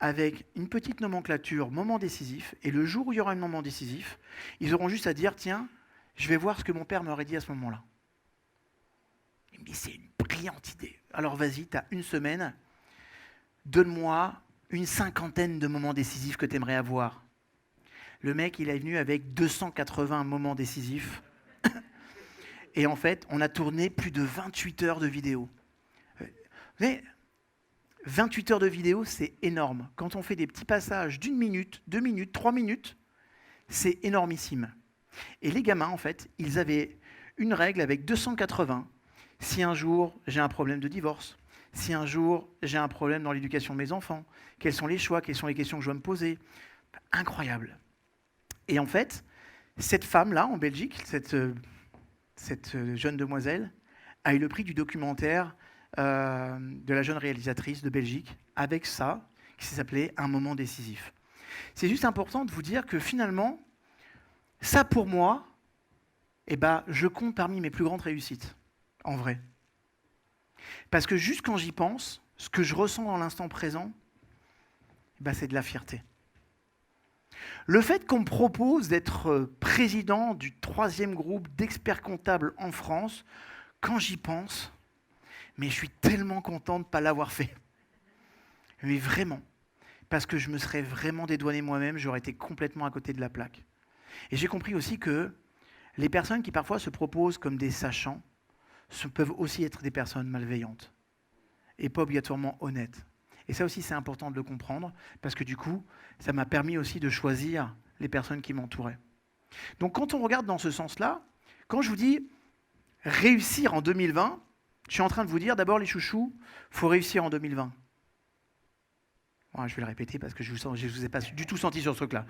avec une petite nomenclature moment décisif. Et le jour où il y aura un moment décisif, ils auront juste à dire tiens, je vais voir ce que mon père m'aurait dit à ce moment-là. Il me dit c'est une brillante idée. Alors vas-y, tu as 1 semaine. Donne-moi une 50aine de moments décisifs que tu aimerais avoir. Le mec, il est venu avec 280 moments décisifs. Et en fait, on a tourné plus de 28 heures de vidéo. Mais 28 heures de vidéo, c'est énorme. Quand on fait des petits passages d'1 minute, 2 minutes, 3 minutes, c'est énormissime. Et les gamins, en fait, ils avaient une règle avec 280. Si un jour, j'ai un problème de divorce, si un jour, j'ai un problème dans l'éducation de mes enfants, quels sont les choix, quelles sont les questions que je dois me poser? Incroyable. Et en fait, cette femme-là, en Belgique, cette jeune demoiselle, a eu le prix du documentaire de la jeune réalisatrice de Belgique, avec ça, qui s'appelait Un moment décisif. C'est juste important de vous dire que finalement, ça pour moi, je compte parmi mes plus grandes réussites, en vrai. Parce que juste quand j'y pense, ce que je ressens dans l'instant présent, c'est de la fierté. Le fait qu'on me propose d'être président du 3e groupe d'experts comptables en France, quand j'y pense, mais je suis tellement content de ne pas l'avoir fait. Mais vraiment. Parce que je me serais vraiment dédouané moi-même, j'aurais été complètement à côté de la plaque. Et j'ai compris aussi que les personnes qui parfois se proposent comme des sachants peuvent aussi être des personnes malveillantes et pas obligatoirement honnêtes. Et ça aussi, c'est important de le comprendre parce que du coup, ça m'a permis aussi de choisir les personnes qui m'entouraient. Donc quand on regarde dans ce sens-là, quand je vous dis réussir en 2020, je suis en train de vous dire, d'abord les chouchous, il faut réussir en 2020. Bon, je vais le répéter parce que je ne vous ai pas du tout senti sur ce truc-là.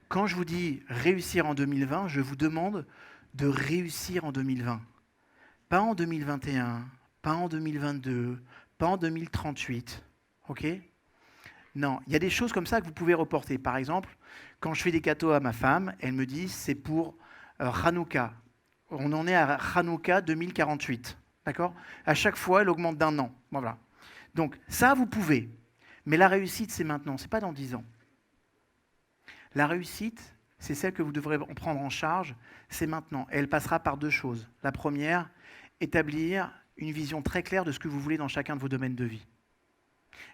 Quand je vous dis réussir en 2020, je vous demande de réussir en 2020. Pas en 2021, pas en 2022, pas en 2038. OK ? Non, il y a des choses comme ça que vous pouvez reporter. Par exemple, quand je fais des gâteaux à ma femme, elle me dit c'est pour Hanouka. On en est à Hanouka 2048. D'accord ? À chaque fois, elle augmente d'un an. Voilà. Donc ça, vous pouvez. Mais la réussite, c'est maintenant, c'est pas dans 10 ans. La réussite, c'est celle que vous devrez prendre en charge, c'est maintenant. Et elle passera par deux choses. La première, établir une vision très claire de ce que vous voulez dans chacun de vos domaines de vie.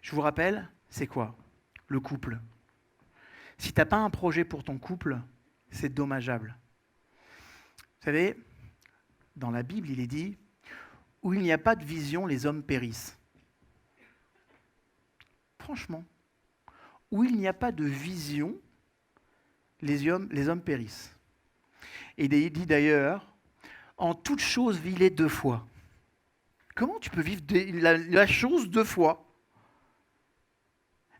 Je vous rappelle, c'est quoi ? Le couple. Si tu n'as pas un projet pour ton couple, c'est dommageable. Vous savez, dans la Bible, il est dit « Où il n'y a pas de vision, les hommes périssent ». Franchement, où il n'y a pas de vision, les hommes périssent. Et il dit d'ailleurs, en toute chose, vivez 2 fois. Comment tu peux vivre la chose 2 fois ?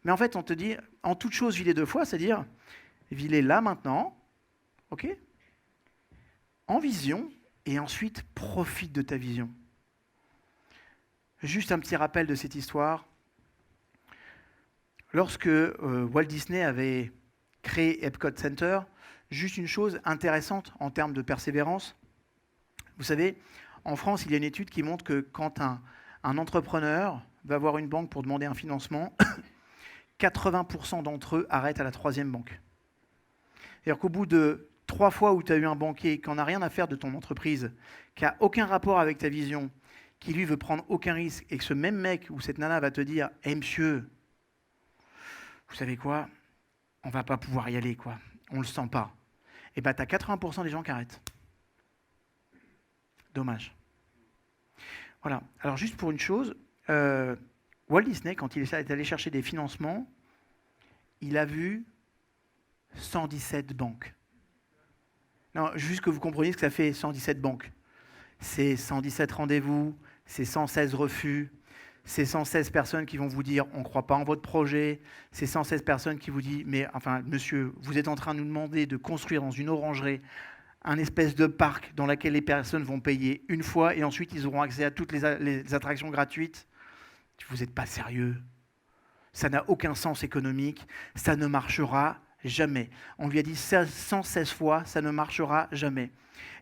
Mais en fait, on te dit, en toute chose, vivez 2 fois, c'est-à-dire, vivez là maintenant, ok ? En vision, et ensuite, profite de ta vision. Juste un petit rappel de cette histoire. Lorsque Walt Disney avait créé Epcot Center, juste une chose intéressante en termes de persévérance. Vous savez, en France, il y a une étude qui montre que quand un entrepreneur va voir une banque pour demander un financement, 80% d'entre eux arrêtent à la 3e banque. C'est-à-dire qu'au bout de 3 fois où tu as eu un banquier qui n'en a rien à faire de ton entreprise, qui n'a aucun rapport avec ta vision, qui lui veut prendre aucun risque, et que ce même mec ou cette nana va te dire « Hey monsieur, vous savez quoi ? On ne va pas pouvoir y aller, quoi. On ne le sent pas. » Et bien, tu as 80% des gens qui arrêtent. Dommage. Voilà. Alors, juste pour une chose, Walt Disney, quand il est allé chercher des financements, il a vu 117 banques. Non, juste que vous compreniez ce que ça fait 117 banques. C'est 117 rendez-vous, c'est 116 refus, c'est 116 personnes qui vont vous dire « on ne croit pas en votre projet », c'est 116 personnes qui vous disent « mais enfin, monsieur, vous êtes en train de nous demander de construire dans une orangerie un espèce de parc dans lequel les personnes vont payer une fois et ensuite ils auront accès à toutes les attractions gratuites. Vous n'êtes pas sérieux. Ça n'a aucun sens économique, ça ne marchera jamais. » On lui a dit 116 fois, ça ne marchera jamais.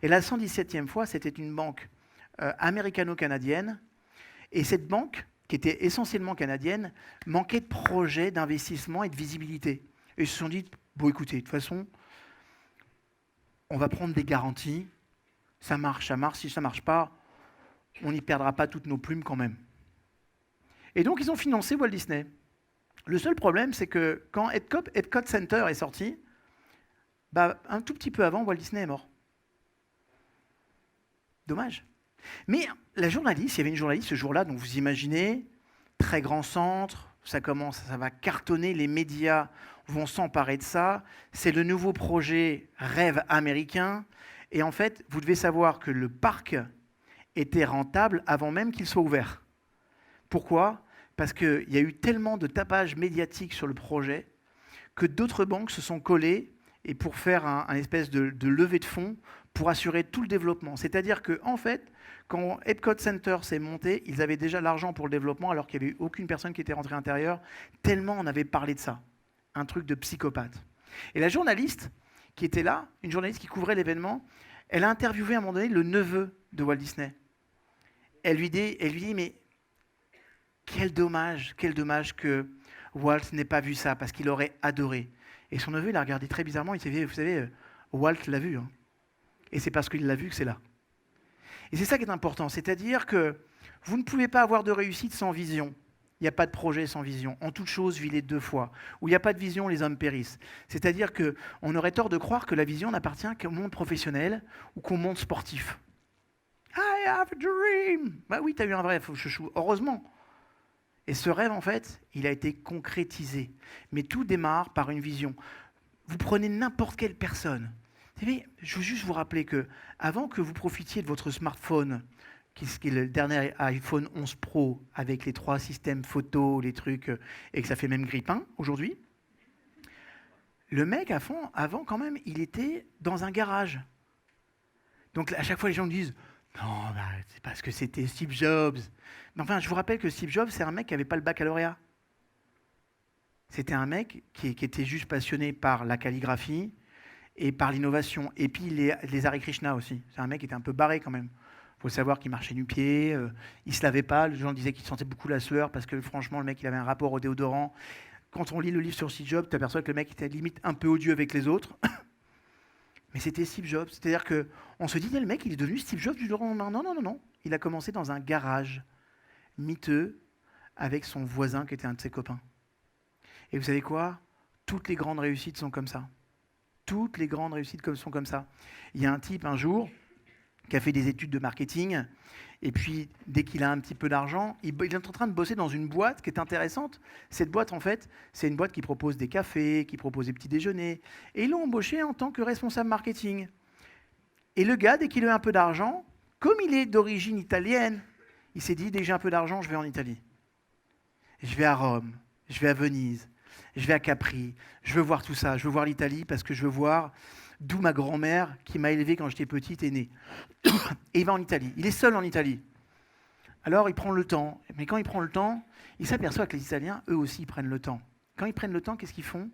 Et la 117e fois, c'était une banque américano-canadienne. Et cette banque, qui était essentiellement canadienne, manquait de projets d'investissement et de visibilité. Et ils se sont dit, bon écoutez, de toute façon, on va prendre des garanties, ça marche, si ça ne marche pas, on n'y perdra pas toutes nos plumes quand même. Et donc ils ont financé Walt Disney. Le seul problème, c'est que quand Epcot Center est sorti, un tout petit peu avant, Walt Disney est mort. Dommage. Mais la journaliste, il y avait une journaliste ce jour-là, donc vous imaginez, très grand centre, ça va cartonner, les médias vont s'emparer de ça, c'est le nouveau projet rêve américain, et en fait, vous devez savoir que le parc était rentable avant même qu'il soit ouvert. Pourquoi ? Parce qu'il y a eu tellement de tapage médiatique sur le projet que d'autres banques se sont collées et pour faire un espèce de levée de fonds pour assurer tout le développement. C'est-à-dire qu'en fait, quand Epcot Center s'est monté, ils avaient déjà l'argent pour le développement alors qu'il n'y avait eu aucune personne qui était rentrée à l'intérieur, tellement on avait parlé de ça. Un truc de psychopathe. Et la journaliste qui était là, une journaliste qui couvrait l'événement, elle a interviewé à un moment donné le neveu de Walt Disney. Elle lui dit mais quel dommage que Walt n'ait pas vu ça, parce qu'il aurait adoré. Et son neveu, il a regardé très bizarrement, il s'est dit, vous savez, Walt l'a vu, hein. Et c'est parce qu'il l'a vu que c'est là. Et c'est ça qui est important, c'est-à-dire que vous ne pouvez pas avoir de réussite sans vision. Il n'y a pas de projet sans vision. En toute chose, vivez 2 fois. Où il n'y a pas de vision, les hommes périssent. C'est-à-dire qu'on aurait tort de croire que la vision n'appartient qu'au monde professionnel ou qu'au monde sportif. I have a dream. Bah oui, tu as eu un rêve, chouchou. Heureusement. Et ce rêve, en fait, il a été concrétisé. Mais tout démarre par une vision. Vous prenez n'importe quelle personne. Vous savez, je veux juste vous rappeler que avant que vous profitiez de votre smartphone, qui est le dernier iPhone 11 Pro, avec les 3 systèmes photo, les trucs, et que ça fait même grippin aujourd'hui, le mec, avant quand même, il était dans un garage. Donc à chaque fois, les gens me disent non, bah, c'est parce que c'était Steve Jobs. Mais enfin, je vous rappelle que Steve Jobs, c'est un mec qui n'avait pas le baccalauréat. C'était un mec qui était juste passionné par la calligraphie et par l'innovation. Et puis les Hare Krishna aussi. C'est un mec qui était un peu barré quand même. Il faut savoir qu'il marchait nu pied, il se lavait pas. Les gens disaient qu'il sentait beaucoup la sueur parce que franchement, le mec, il avait un rapport au déodorant. Quand on lit le livre sur Steve Jobs, tu aperçois que le mec était limite un peu odieux avec les autres. Mais c'était Steve Jobs. C'est-à-dire qu'on se dit, le mec, il est devenu Steve Jobs du jour au lendemain. Non, non, non, non. Il a commencé dans un garage miteux avec son voisin qui était un de ses copains. Et vous savez quoi? Toutes les grandes réussites sont comme ça. Toutes les grandes réussites sont comme ça. Il y a un type, un jour, qui a fait des études de marketing, et puis, dès qu'il a un petit peu d'argent, il est en train de bosser dans une boîte qui est intéressante. Cette boîte, en fait, c'est une boîte qui propose des cafés, qui propose des petits déjeuners. Et ils l'ont embauché en tant que responsable marketing. Et le gars, dès qu'il a eu un peu d'argent, comme il est d'origine italienne, il s'est dit, dès que j'ai un peu d'argent, je vais en Italie. Je vais à Rome, je vais à Venise, je vais à Capri, je veux voir tout ça, je veux voir l'Italie parce que je veux voir d'où ma grand-mère, qui m'a élevé quand j'étais petite, est née. Et il va en Italie. Il est seul en Italie. Alors il prend le temps. Mais quand il prend le temps, il s'aperçoit que les Italiens, eux aussi, prennent le temps. Quand ils prennent le temps, qu'est-ce qu'ils font?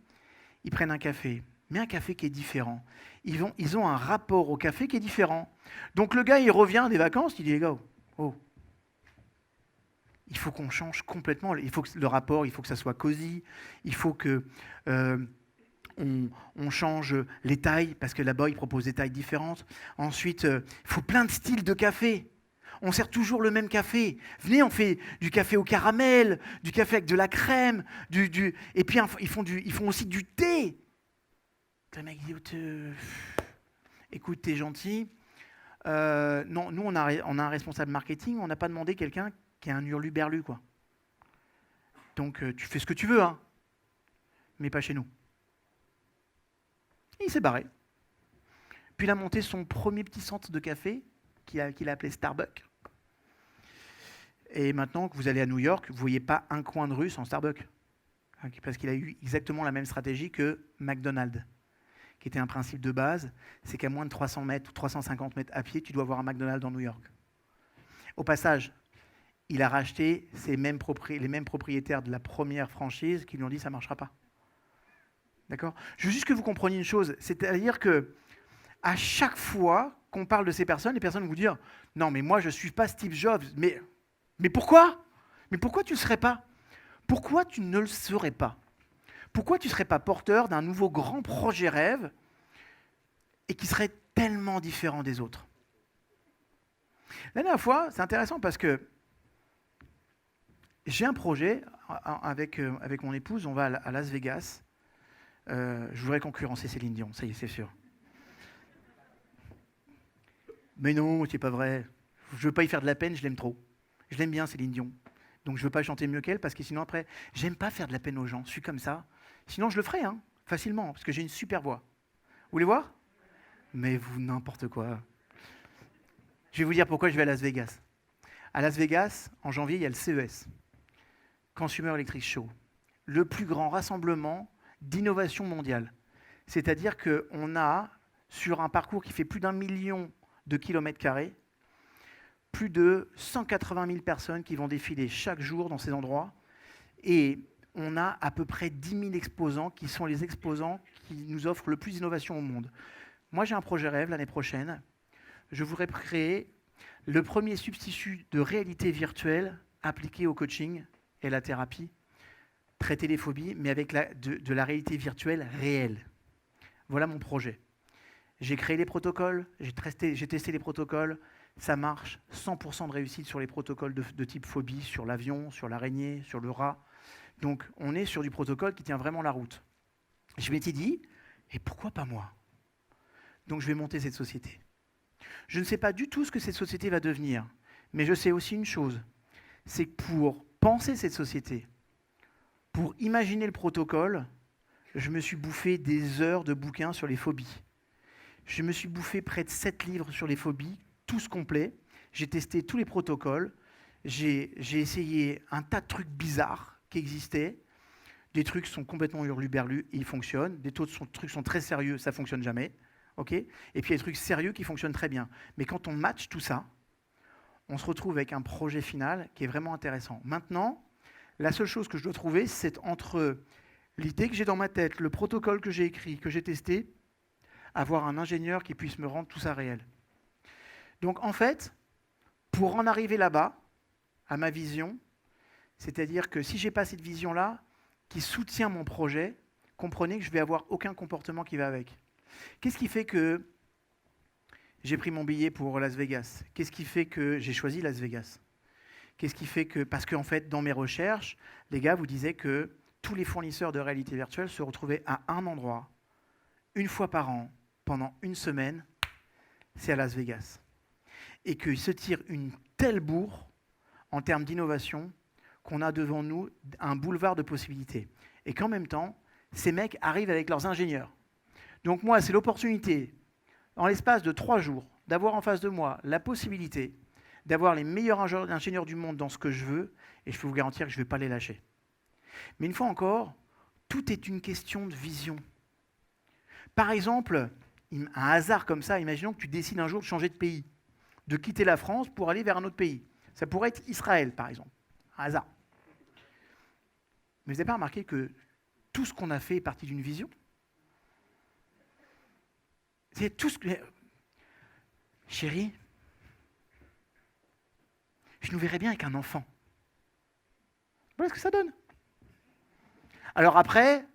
Ils prennent un café. Mais un café qui est différent. Ils ont un rapport au café qui est différent. Donc le gars, il revient des vacances, il dit, les gars, oh, il faut qu'on change complètement. Il faut que le rapport, il faut que ça soit cosy. Il faut que on change les tailles, parce que là-bas, ils proposent des tailles différentes. Ensuite, il faut plein de styles de café. On sert toujours le même café. Venez, on fait du café au caramel, du café avec de la crème, et puis ils font aussi du thé. Le mec dit, écoute, t'es gentil. Non, nous, on a un responsable marketing, on n'a pas demandé quelqu'un qui a un hurluberlu, quoi. Donc, tu fais ce que tu veux, hein, mais pas chez nous. Et il s'est barré. Puis il a monté son premier petit centre de café qu'il a appelé Starbucks. Et maintenant que vous allez à New York, vous ne voyez pas un coin de rue sans Starbucks. Parce qu'il a eu exactement la même stratégie que McDonald's, qui était un principe de base, c'est qu'à moins de 300 mètres ou 350 mètres à pied, tu dois avoir un McDonald's dans New York. Au passage, il a racheté les mêmes propriétaires de la première franchise qui lui ont dit ça ne marchera pas. D'accord? Je veux juste que vous compreniez une chose, c'est-à-dire que à chaque fois qu'on parle de ces personnes, les personnes vont vous dire « Non, mais moi, je ne suis pas Steve Jobs. » Mais pourquoi? Mais pourquoi tu ne le serais pas? Pourquoi tu ne le serais pas? Pourquoi tu ne serais pas porteur d'un nouveau grand projet rêve et qui serait tellement différent des autres? La dernière fois, c'est intéressant parce que j'ai un projet avec mon épouse, on va à Las Vegas. Je voudrais concurrencer Céline Dion, ça y est, c'est sûr. Mais non, c'est pas vrai. Je ne veux pas y faire de la peine, je l'aime trop. Je l'aime bien, Céline Dion. Donc je ne veux pas chanter mieux qu'elle, parce que sinon après, j'aime pas faire de la peine aux gens. Je suis comme ça. Sinon, je le ferais, hein, facilement, parce que j'ai une super voix. Vous voulez voir? Mais vous, n'importe quoi. Je vais vous dire pourquoi je vais à Las Vegas. À Las Vegas, en janvier, il y a le CES, Consumer Electric Show, le plus grand rassemblement d'innovation mondiale. C'est-à-dire qu'on a, sur un parcours qui fait plus d'1 million de kilomètres carrés, plus de 180 000 personnes qui vont défiler chaque jour dans ces endroits. Et on a à peu près 10 000 exposants qui sont les exposants qui nous offrent le plus d'innovation au monde. Moi, j'ai un projet rêve l'année prochaine. Je voudrais créer le premier substitut de réalité virtuelle appliqué au coaching et la thérapie, traiter les phobies, mais avec de la réalité virtuelle réelle. Voilà mon projet. J'ai créé les protocoles, j'ai testé les protocoles, ça marche, 100% de réussite sur les protocoles de type phobie, sur l'avion, sur l'araignée, sur le rat. Donc on est sur du protocole qui tient vraiment la route. Je m'étais dit, et pourquoi pas moi? Donc je vais monter cette société. Je ne sais pas du tout ce que cette société va devenir, mais je sais aussi une chose, c'est que pour penser cette société, pour imaginer le protocole, je me suis bouffé des heures de bouquins sur les phobies. Je me suis bouffé près de 7 livres sur les phobies, tous complets. J'ai testé tous les protocoles. J'ai essayé un tas de trucs bizarres qui existaient. Des trucs sont complètement hurluberlus et ils fonctionnent. Des trucs sont très sérieux, ça ne fonctionne jamais. Okay, et puis il y a des trucs sérieux qui fonctionnent très bien. Mais quand on match tout ça, on se retrouve avec un projet final qui est vraiment intéressant. Maintenant, la seule chose que je dois trouver, c'est entre l'idée que j'ai dans ma tête, le protocole que j'ai écrit, que j'ai testé, avoir un ingénieur qui puisse me rendre tout ça réel. Donc en fait, pour en arriver là-bas, à ma vision, c'est-à-dire que si je n'ai pas cette vision-là, qui soutient mon projet, comprenez que je ne vais avoir aucun comportement qui va avec. Qu'est-ce qui fait que j'ai pris mon billet pour Las Vegas? Qu'est-ce qui fait que j'ai choisi Las Vegas? Qu'est-ce qui fait que... Parce qu'en fait, dans mes recherches, les gars vous disaient que tous les fournisseurs de réalité virtuelle se retrouvaient à un endroit, une fois par an, pendant une semaine, c'est à Las Vegas. Et qu'ils se tirent une telle bourre en termes d'innovation qu'on a devant nous un boulevard de possibilités. Et qu'en même temps, ces mecs arrivent avec leurs ingénieurs. Donc moi, c'est l'opportunité, en l'espace de 3 jours, d'avoir en face de moi la possibilité d'avoir les meilleurs ingénieurs du monde dans ce que je veux, et je peux vous garantir que je ne vais pas les lâcher. Mais une fois encore, tout est une question de vision. Par exemple, un hasard comme ça, imaginons que tu décides un jour de changer de pays, de quitter la France pour aller vers un autre pays. Ça pourrait être Israël, par exemple. Un hasard. Mais vous n'avez pas remarqué que tout ce qu'on a fait est parti d'une vision? C'est tout ce que... Chérie, je nous verrais bien avec un enfant. Voilà ce que ça donne. Alors après,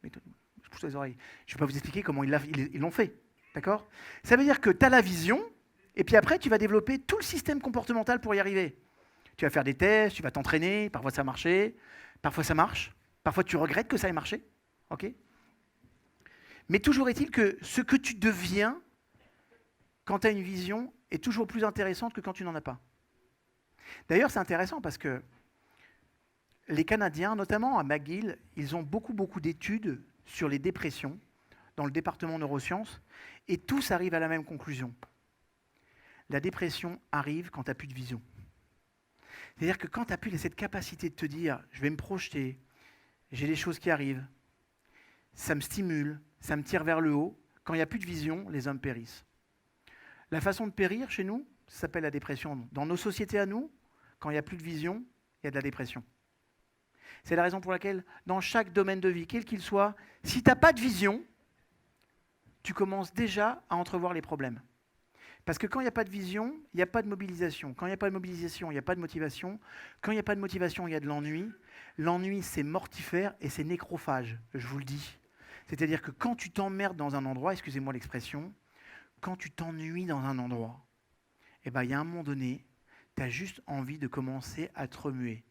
je pousse les oreilles. Je ne vais pas vous expliquer comment ils l'ont fait. D'accord? Ça veut dire que tu as la vision, et puis après, tu vas développer tout le système comportemental pour y arriver. Tu vas faire des tests, tu vas t'entraîner, parfois ça a marché, parfois ça marche, parfois tu regrettes que ça ait marché. Okay? Mais toujours est-il que ce que tu deviens quand tu as une vision est toujours plus intéressante que quand tu n'en as pas. D'ailleurs, c'est intéressant parce que les Canadiens, notamment à McGill, ils ont beaucoup d'études sur les dépressions dans le département neurosciences et tous arrivent à la même conclusion. La dépression arrive quand tu n'as plus de vision. C'est-à-dire que quand tu n'as plus cette capacité de te dire « je vais me projeter, j'ai des choses qui arrivent », ça me stimule, ça me tire vers le haut. Quand il n'y a plus de vision, les hommes périssent. La façon de périr chez nous, ça s'appelle la dépression. Dans nos sociétés à nous, quand il n'y a plus de vision, il y a de la dépression. C'est la raison pour laquelle, dans chaque domaine de vie, quel qu'il soit, si tu n'as pas de vision, tu commences déjà à entrevoir les problèmes. Parce que quand il n'y a pas de vision, il n'y a pas de mobilisation. Quand il n'y a pas de mobilisation, il n'y a pas de motivation. Quand il n'y a pas de motivation, il y a de l'ennui. L'ennui, c'est mortifère et c'est nécrophage, je vous le dis. C'est-à-dire que quand tu t'emmerdes dans un endroit, excusez-moi l'expression, quand tu t'ennuies dans un endroit, eh ben, il y a un moment donné, tu as juste envie de commencer à te remuer.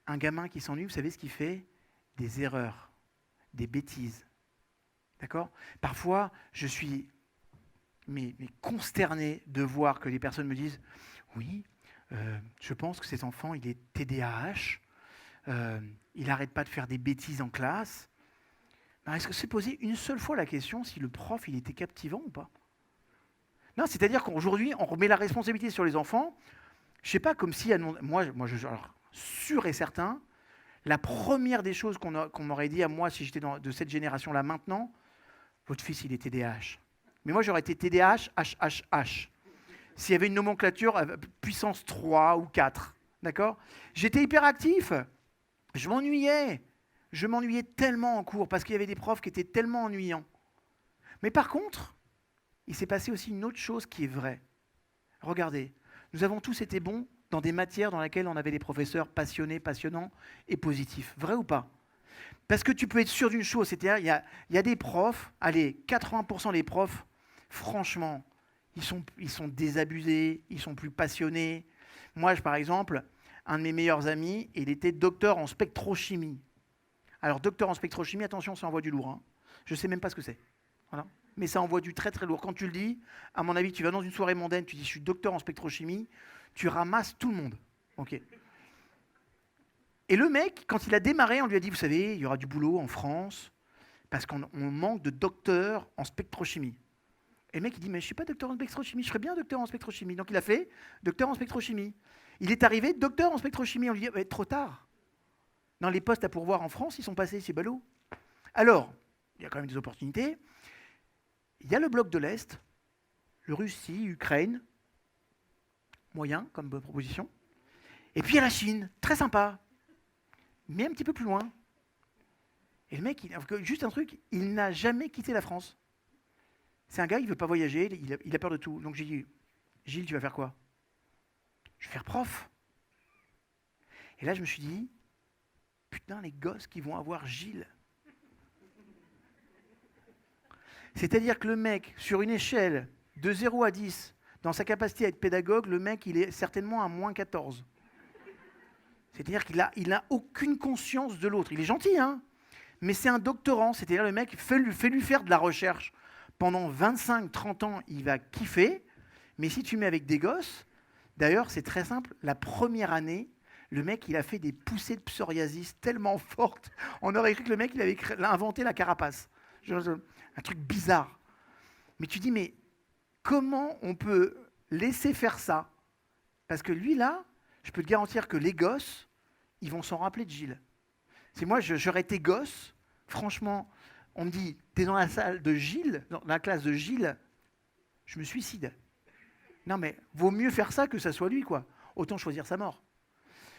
Un gamin qui s'ennuie, vous savez ce qu'il fait? Des erreurs, des bêtises. D'accord? Parfois, je suis mais consterné de voir que les personnes me disent « Oui, je pense que cet enfant, il est TDAH, il n'arrête pas de faire des bêtises en classe. » Ben, est-ce que c'est posé une seule fois la question si le prof, il était captivant ou pas? Non, c'est-à-dire qu'aujourd'hui, on remet la responsabilité sur les enfants. Je ne sais pas, comme si... Moi alors, sûr et certain, la première des choses qu'on m'aurait dit à moi si j'étais de cette génération-là maintenant, votre fils, il est TDAH. Mais moi, j'aurais été TDAH, HHH. S'il y avait une nomenclature, puissance 3 ou 4. D'accord? J'étais hyperactif. Je m'ennuyais. Je m'ennuyais tellement en cours parce qu'il y avait des profs qui étaient tellement ennuyants. Mais par contre, il s'est passé aussi une autre chose qui est vraie. Regardez, nous avons tous été bons dans des matières dans lesquelles on avait des professeurs passionnés, passionnants et positifs. Vrai ou pas? Parce que tu peux être sûr d'une chose, c'est-à-dire il y a des profs, allez, 80% des profs, franchement, ils sont désabusés, ils sont plus passionnés. Moi, par exemple, un de mes meilleurs amis, il était docteur en spectrochimie. Alors, docteur en spectrochimie, attention, ça envoie du lourd. Hein. Je ne sais même pas ce que c'est. Voilà. Mais ça envoie du très très lourd. Quand tu le dis, à mon avis, tu vas dans une soirée mondaine, tu dis « je suis docteur en spectrochimie », tu ramasses tout le monde. Ok. Et le mec, quand il a démarré, on lui a dit « vous savez, il y aura du boulot en France, parce qu'on manque de docteurs en spectrochimie ». Et le mec, il dit, mais je ne suis pas docteur en spectrochimie, je serais bien docteur en spectrochimie. Donc il a fait docteur en spectrochimie. Il est arrivé docteur en spectrochimie. On lui dit, trop tard. Dans les postes à pourvoir en France, ils sont passés, c'est ballot. Alors, il y a quand même des opportunités. Il y a le bloc de l'Est, le Russie, Ukraine, moyen comme proposition. Et puis il y a la Chine, très sympa, mais un petit peu plus loin. Et le mec, juste un truc, il n'a jamais quitté la France. C'est un gars, il ne veut pas voyager, il a peur de tout. Donc j'ai dit, Gilles, tu vas faire quoi? Je vais faire prof. Et là, je me suis dit, putain, les gosses qui vont avoir Gilles. C'est-à-dire que le mec, sur une échelle de 0 à 10, dans sa capacité à être pédagogue, le mec, il est certainement à moins 14. C'est-à-dire qu'il n'a aucune conscience de l'autre. Il est gentil, hein, mais c'est un doctorant. C'est-à-dire le mec, fais-lui faire de la recherche. Pendant 25-30 ans, il va kiffer. Mais si tu mets avec des gosses, d'ailleurs, c'est très simple. La première année, le mec, il a fait des poussées de psoriasis tellement fortes. On aurait cru que le mec, il avait inventé la carapace. Un truc bizarre. Mais tu dis, mais comment on peut laisser faire ça? Parce que lui, là, je peux te garantir que les gosses, ils vont s'en rappeler de Gilles. C'est moi, j'aurais été gosse, franchement, on me dit, t'es dans la salle de Gilles, dans la classe de Gilles, je me suicide. Non mais, vaut mieux faire ça que ça soit lui, quoi. Autant choisir sa mort.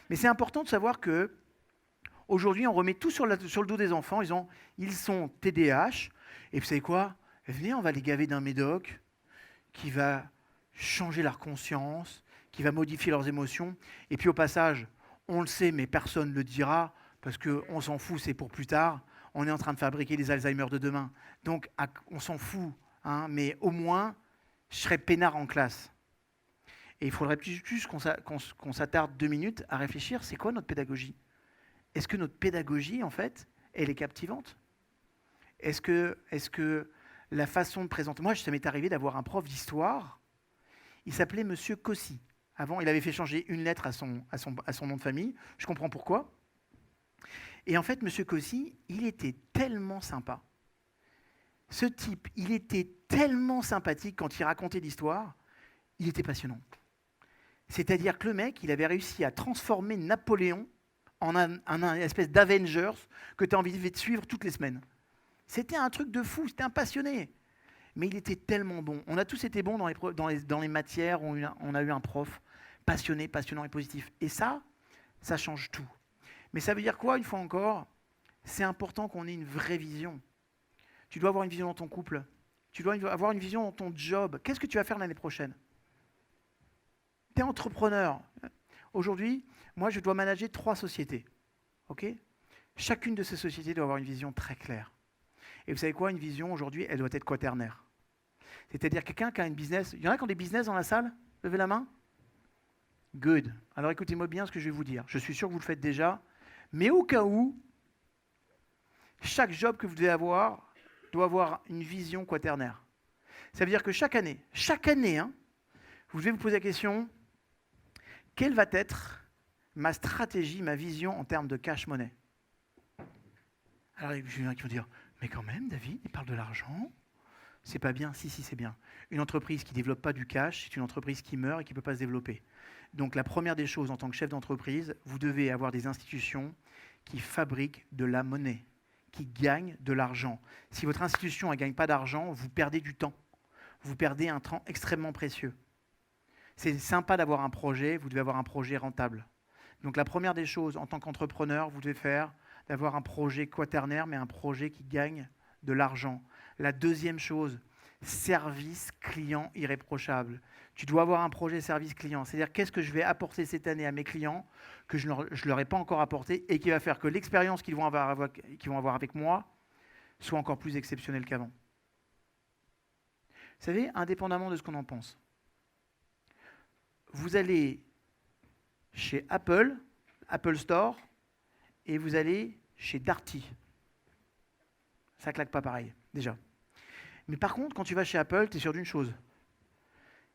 Mais c'est important de savoir que, aujourd'hui, on remet tout sur le dos des enfants, ils sont TDAH, et vous savez quoi? Venez, on va les gaver d'un médoc qui va changer leur conscience, qui va modifier leurs émotions. Et puis au passage, on le sait, mais personne ne le dira, parce qu'on s'en fout, c'est pour plus tard. On est en train de fabriquer les Alzheimer de demain. Donc on s'en fout, hein, mais au moins, je serai peinard en classe. Et il faudrait juste qu'on s'attarde 2 minutes à réfléchir, c'est quoi notre pédagogie? Est-ce que notre pédagogie, en fait, elle est captivante? Est-ce que la façon de présenter... Moi, ça m'est arrivé d'avoir un prof d'histoire, il s'appelait Monsieur Cossy. Avant, il avait fait changer une lettre à son nom de famille. Je comprends pourquoi. Et en fait, Monsieur Cossy, il était tellement sympa. Ce type, il était tellement sympathique quand il racontait l'histoire, il était passionnant. C'est-à-dire que le mec, il avait réussi à transformer Napoléon en un espèce d'Avengers que tu as envie de suivre toutes les semaines. C'était un truc de fou, c'était un passionné. Mais il était tellement bon. On a tous été bons dans les matières où on a eu un prof passionné, passionnant et positif. Et ça change tout. Mais ça veut dire quoi, une fois encore? C'est important qu'on ait une vraie vision. Tu dois avoir une vision dans ton couple. Tu dois avoir une vision dans ton job. Qu'est-ce que tu vas faire l'année prochaine? Tu es entrepreneur. Aujourd'hui, moi, je dois manager 3 sociétés. Okay? Chacune de ces sociétés doit avoir une vision très claire. Et vous savez quoi, une vision, aujourd'hui, elle doit être quaternaire. C'est-à-dire quelqu'un qui a une business... Il y en a qui ont des business dans la salle? Levez la main. Good. Alors écoutez-moi bien ce que je vais vous dire. Je suis sûr que vous le faites déjà. Mais au cas où, chaque job que vous devez avoir doit avoir une vision quaternaire. Ça veut dire que chaque année, hein, vous devez vous poser la question, quelle va être ma stratégie, ma vision en termes de cash money? Alors il y en a qui vont dire, mais quand même, David, il parle de l'argent. C'est pas bien. Si, c'est bien. Une entreprise qui ne développe pas du cash, c'est une entreprise qui meurt et qui ne peut pas se développer. Donc la première des choses, en tant que chef d'entreprise, vous devez avoir des institutions qui fabriquent de la monnaie, qui gagnent de l'argent. Si votre institution ne gagne pas d'argent, vous perdez du temps. Vous perdez un temps extrêmement précieux. C'est sympa d'avoir un projet, vous devez avoir un projet rentable. Donc la première des choses, en tant qu'entrepreneur, vous devez faire d'avoir un projet quaternaire, mais un projet qui gagne de l'argent. La deuxième chose, service client irréprochable. Tu dois avoir un projet service client. C'est-à-dire, qu'est-ce que je vais apporter cette année à mes clients que je ne leur ai pas encore apporté et qui va faire que l'expérience qu'ils vont avoir avec moi soit encore plus exceptionnelle qu'avant. Vous savez, indépendamment de ce qu'on en pense, vous allez chez Apple Store, et vous allez chez Darty. Ça claque pas pareil, déjà. Mais par contre, quand tu vas chez Apple, tu es sûr d'une chose.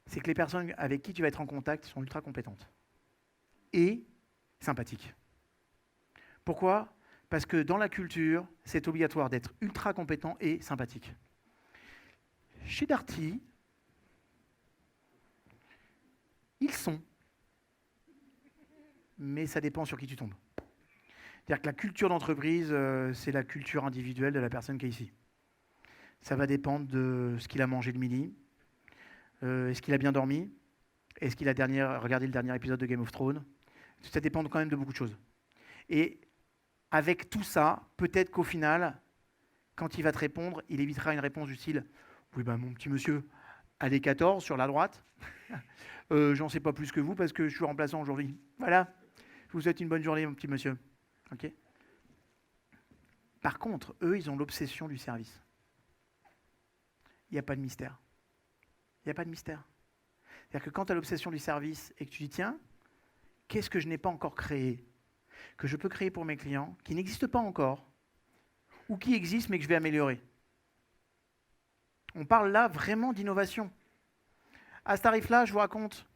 C'est que les personnes avec qui tu vas être en contact sont ultra compétentes. Et sympathiques. Pourquoi? Parce que dans la culture, c'est obligatoire d'être ultra compétent et sympathique. Chez Darty, ils sont. Mais ça dépend sur qui tu tombes. C'est-à-dire que la culture d'entreprise, c'est la culture individuelle de la personne qui est ici. Ça va dépendre de ce qu'il a mangé le midi, est-ce qu'il a bien dormi, est-ce qu'il a regardé le dernier épisode de Game of Thrones. Ça dépend quand même de beaucoup de choses. Et avec tout ça, peut-être qu'au final, quand il va te répondre, il évitera une réponse du style « Oui, mon petit monsieur, allez 14 sur la droite. J'en sais pas plus que vous parce que je suis remplaçant aujourd'hui. Voilà. Je vous souhaite une bonne journée, mon petit monsieur. » Okay. Par contre, eux, ils ont l'obsession du service. Il n'y a pas de mystère. Il n'y a pas de mystère. C'est-à-dire que quand tu as l'obsession du service et que tu dis, tiens, qu'est-ce que je n'ai pas encore créé, que je peux créer pour mes clients, qui n'existe pas encore, ou qui existe mais que je vais améliorer. On parle là vraiment d'innovation. À ce tarif-là, je vous raconte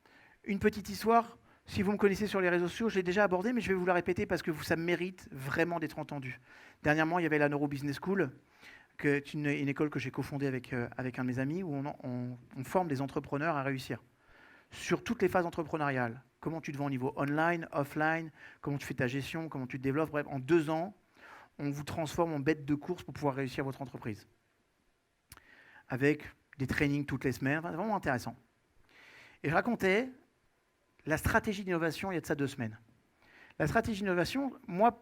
une petite histoire. Si vous me connaissez sur les réseaux sociaux, je l'ai déjà abordé, mais je vais vous la répéter parce que ça mérite vraiment d'être entendu. Dernièrement, il y avait la Neuro Business School, qui est une école que j'ai cofondée avec un de mes amis, où on forme des entrepreneurs à réussir sur toutes les phases entrepreneuriales. Comment tu te vends au niveau online, offline, comment tu fais ta gestion, comment tu te développes. Bref, en 2 ans, on vous transforme en bête de course pour pouvoir réussir votre entreprise. Avec des trainings toutes les semaines, vraiment intéressant. Et je racontais la stratégie d'innovation il y a de ça 2 semaines. La stratégie d'innovation,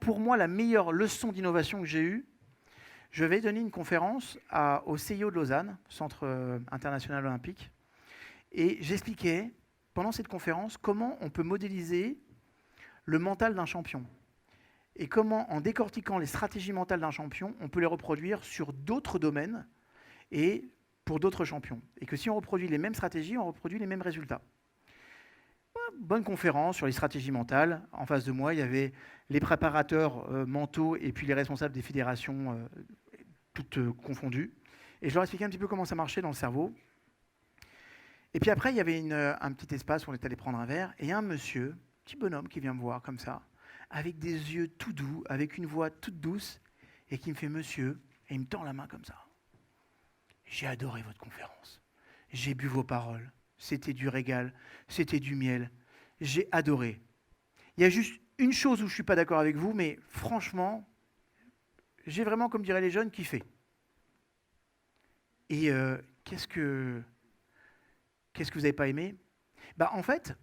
pour moi, la meilleure leçon d'innovation que j'ai eue, je vais donner une conférence au CIO de Lausanne, Centre international olympique, et j'expliquais pendant cette conférence comment on peut modéliser le mental d'un champion et comment, en décortiquant les stratégies mentales d'un champion, on peut les reproduire sur d'autres domaines et pour d'autres champions. Et que si on reproduit les mêmes stratégies, on reproduit les mêmes résultats. Bonne conférence sur les stratégies mentales. En face de moi, il y avait les préparateurs mentaux et puis les responsables des fédérations, toutes confondues. Et je leur expliquais un petit peu comment ça marchait dans le cerveau. Et puis après, il y avait un petit espace où on est allé prendre un verre. Et un monsieur, petit bonhomme qui vient me voir comme ça, avec des yeux tout doux, avec une voix toute douce, et qui me fait « Monsieur », et il me tend la main comme ça. « J'ai adoré votre conférence. J'ai bu vos paroles. C'était du régal. C'était du miel. J'ai adoré. Il y a juste une chose où je ne suis pas d'accord avec vous, mais franchement, j'ai vraiment, comme diraient les jeunes, kiffé. Et qu'est-ce que vous n'avez pas aimé ? En fait,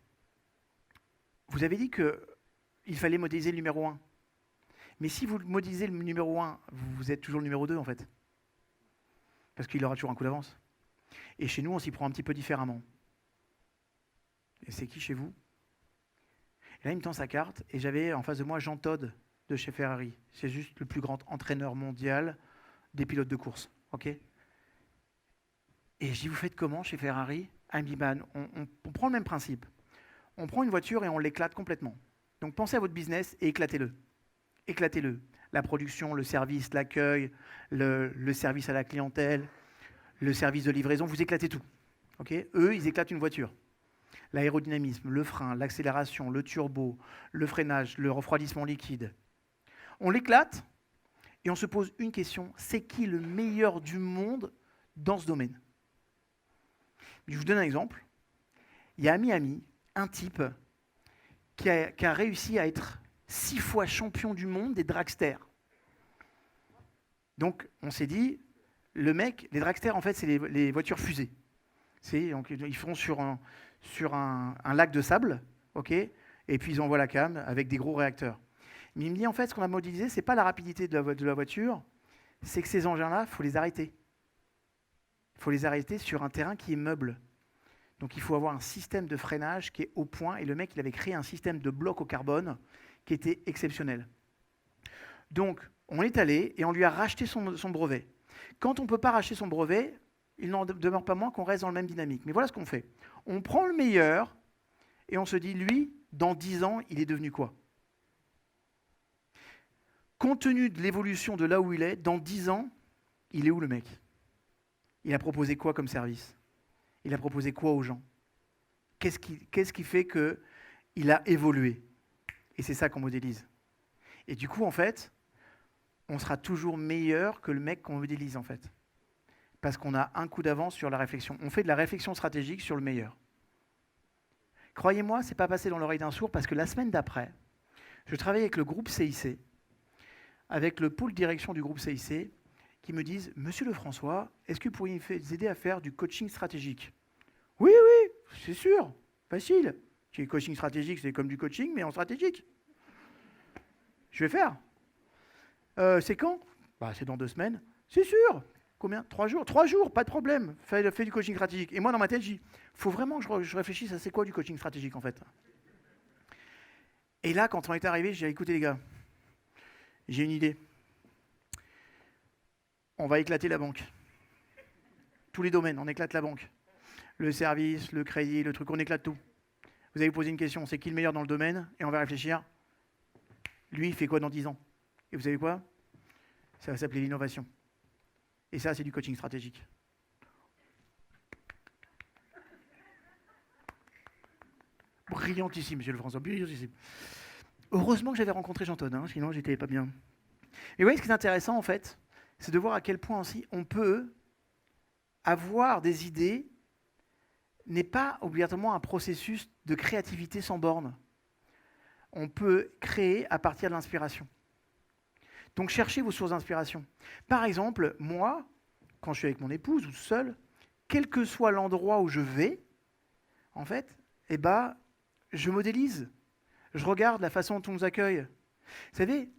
vous avez dit qu'il fallait modéliser le numéro 1. Mais si vous modélisez le numéro 1, vous êtes toujours le numéro 2, en fait. Parce qu'il aura toujours un coup d'avance. Et chez nous, on s'y prend un petit peu différemment. Et c'est qui chez vous ? Et là, il me tend sa carte, et j'avais en face de moi Jean Todt de chez Ferrari. C'est juste le plus grand entraîneur mondial des pilotes de course. Okay ? Et je dis, vous faites comment chez Ferrari ? Ah, il me dit, on prend le même principe. On prend une voiture et on l'éclate complètement. Donc pensez à votre business et éclatez-le. Éclatez-le. La production, le service, l'accueil, le service à la clientèle, le service de livraison, vous éclatez tout. Okay ? Eux, ils éclatent une voiture. L'aérodynamisme, le frein, l'accélération, le turbo, le freinage, le refroidissement liquide. On l'éclate et on se pose une question, c'est qui le meilleur du monde dans ce domaine ? Je vous donne un exemple. Il y a à Miami un type qui a réussi à être 6 fois champion du monde des dragsters. Donc on s'est dit, le mec, les dragsters en fait c'est les voitures fusées. Donc, ils font sur un lac de sable, okay, et puis ils envoient la cam avec des gros réacteurs. Mais il me dit en fait ce qu'on a modélisé, c'est pas la rapidité de la voiture, c'est que ces engins-là, il faut les arrêter. Il faut les arrêter sur un terrain qui est meuble. Donc il faut avoir un système de freinage qui est au point, et le mec il avait créé un système de blocs au carbone qui était exceptionnel. Donc on est allé et on lui a racheté son brevet. Quand on ne peut pas racheter son brevet, il n'en demeure pas moins qu'on reste dans la même dynamique. Mais voilà ce qu'on fait. On prend le meilleur et on se dit, lui, dans 10 ans, il est devenu quoi ? Compte tenu de l'évolution de là où il est, dans 10 ans, il est où le mec ? Il a proposé quoi comme service ? Il a proposé quoi aux gens ? Qu'est-ce qui fait qu'il a évolué ? Et c'est ça qu'on modélise. Et du coup, en fait, on sera toujours meilleur que le mec qu'on modélise, en fait. parce qu'on a un coup d'avance sur la réflexion. On fait de la réflexion stratégique sur le meilleur. Croyez-moi, ce n'est pas passé dans l'oreille d'un sourd parce que la semaine d'après, je travaillais avec le groupe CIC, avec le pôle direction du groupe CIC, qui me disent « Monsieur Lefrançois, est-ce que vous pourriez nous aider à faire du coaching stratégique ?» Oui, oui, c'est sûr, facile. Du coaching stratégique, c'est comme du coaching, mais en stratégique. Je vais faire. C'est quand? Bah, c'est dans 2 semaines. C'est sûr. Combien? 3 jours. 3 jours, pas de problème. Fais du coaching stratégique. Et moi, dans ma tête, je dis, faut vraiment que je réfléchisse à c'est quoi du coaching stratégique, en fait. Et là, quand on est arrivé, j'ai dit, écoutez les gars, j'ai une idée. On va éclater la banque. Tous les domaines, on éclate la banque. Le service, le crédit, le truc, on éclate tout. Vous allez vous poser une question, c'est qui le meilleur dans le domaine? Et on va réfléchir. Lui, il fait quoi dans 10 ans? Et vous savez quoi? Ça va s'appeler l'innovation. Et ça, c'est du coaching stratégique. Brillantissime, monsieur Lefrançois, brillantissime. Heureusement que j'avais rencontré Jean-Todt, hein, sinon j'étais pas bien. Et vous voyez, ce qui est intéressant, en fait, c'est de voir à quel point aussi on peut avoir des idées n'est pas obligatoirement un processus de créativité sans borne. On peut créer à partir de l'inspiration. Donc cherchez vos sources d'inspiration. Par exemple, moi, quand je suis avec mon épouse ou seul, quel que soit l'endroit où je vais, en fait, eh ben, je modélise. Je regarde la façon dont on nous accueille. Vous savez,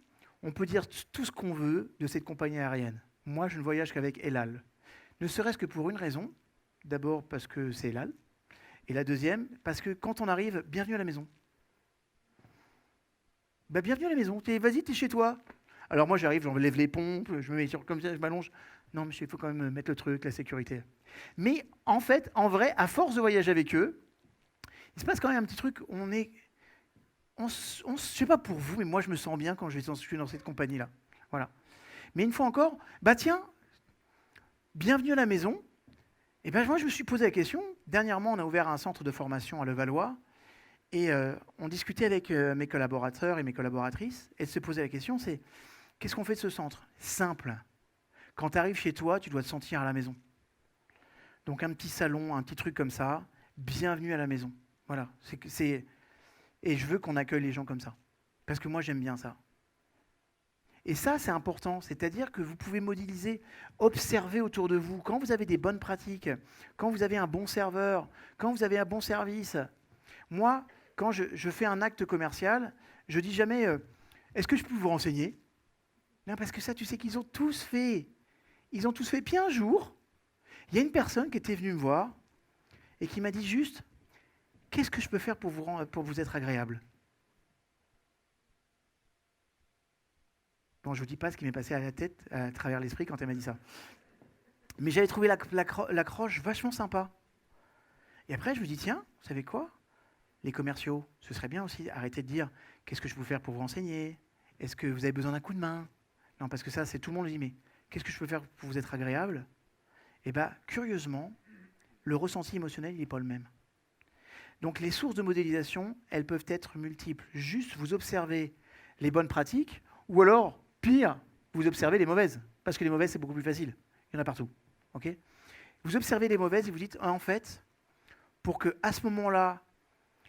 on peut dire tout ce qu'on veut de cette compagnie aérienne. Moi, je ne voyage qu'avec El Al. Ne serait-ce que pour une raison. D'abord parce que c'est El Al. Et la deuxième, parce que quand on arrive, bienvenue à la maison. Bah, bienvenue à la maison. Vas-y, t'es chez toi. Alors moi, j'arrive, j'enlève les pompes, je me mets sur comme ça, je m'allonge. Non, monsieur, il faut quand même mettre le truc, la sécurité. Mais en fait, en vrai, à force de voyager avec eux, il se passe quand même un petit truc. Je ne sais pas pour vous, mais moi, je me sens bien quand je suis dans cette compagnie-là. Voilà. Mais une fois encore, bah tiens, bienvenue à la maison. Et ben moi, je me suis posé la question. Dernièrement, on a ouvert un centre de formation à Levallois. Et on discutait avec mes collaborateurs et mes collaboratrices, et de se poser la question, c'est qu'est-ce qu'on fait de ce centre? Simple. Quand tu arrives chez toi, tu dois te sentir à la maison. Donc un petit salon, un petit truc comme ça, bienvenue à la maison. Voilà. Et je veux qu'on accueille les gens comme ça. Parce que moi, j'aime bien ça. Et ça, c'est important. C'est-à-dire que vous pouvez modéliser, observer autour de vous. Quand vous avez des bonnes pratiques, quand vous avez un bon serveur, quand vous avez un bon service. Moi, quand je fais un acte commercial, je dis jamais est-ce que je peux vous renseigner? Non, parce que ça, tu sais qu'ils ont tous fait. Ils ont tous fait. Puis un jour, il y a une personne qui était venue me voir et qui m'a dit juste qu'est-ce que je peux faire pour vous être agréable? Bon, je ne vous dis pas ce qui m'est passé à la tête, à travers l'esprit quand elle m'a dit ça. Mais j'avais trouvé l'accroche vachement sympa. Et après, je me dis tiens, vous savez quoi? Les commerciaux, ce serait bien aussi arrêter de dire qu'est-ce que je peux faire pour vous renseigner? Est-ce que vous avez besoin d'un coup de main? Non, parce que ça, c'est tout le monde le dit, mais qu'est-ce que je peux faire pour vous être agréable? Et bien, curieusement, le ressenti émotionnel, il n'est pas le même. Donc les sources de modélisation, elles peuvent être multiples. Juste, vous observez les bonnes pratiques, ou alors, pire, vous observez les mauvaises. Parce que les mauvaises, c'est beaucoup plus facile. Il y en a partout. Okay, vous observez les mauvaises et vous dites, ah, en fait, pour qu'à ce moment-là,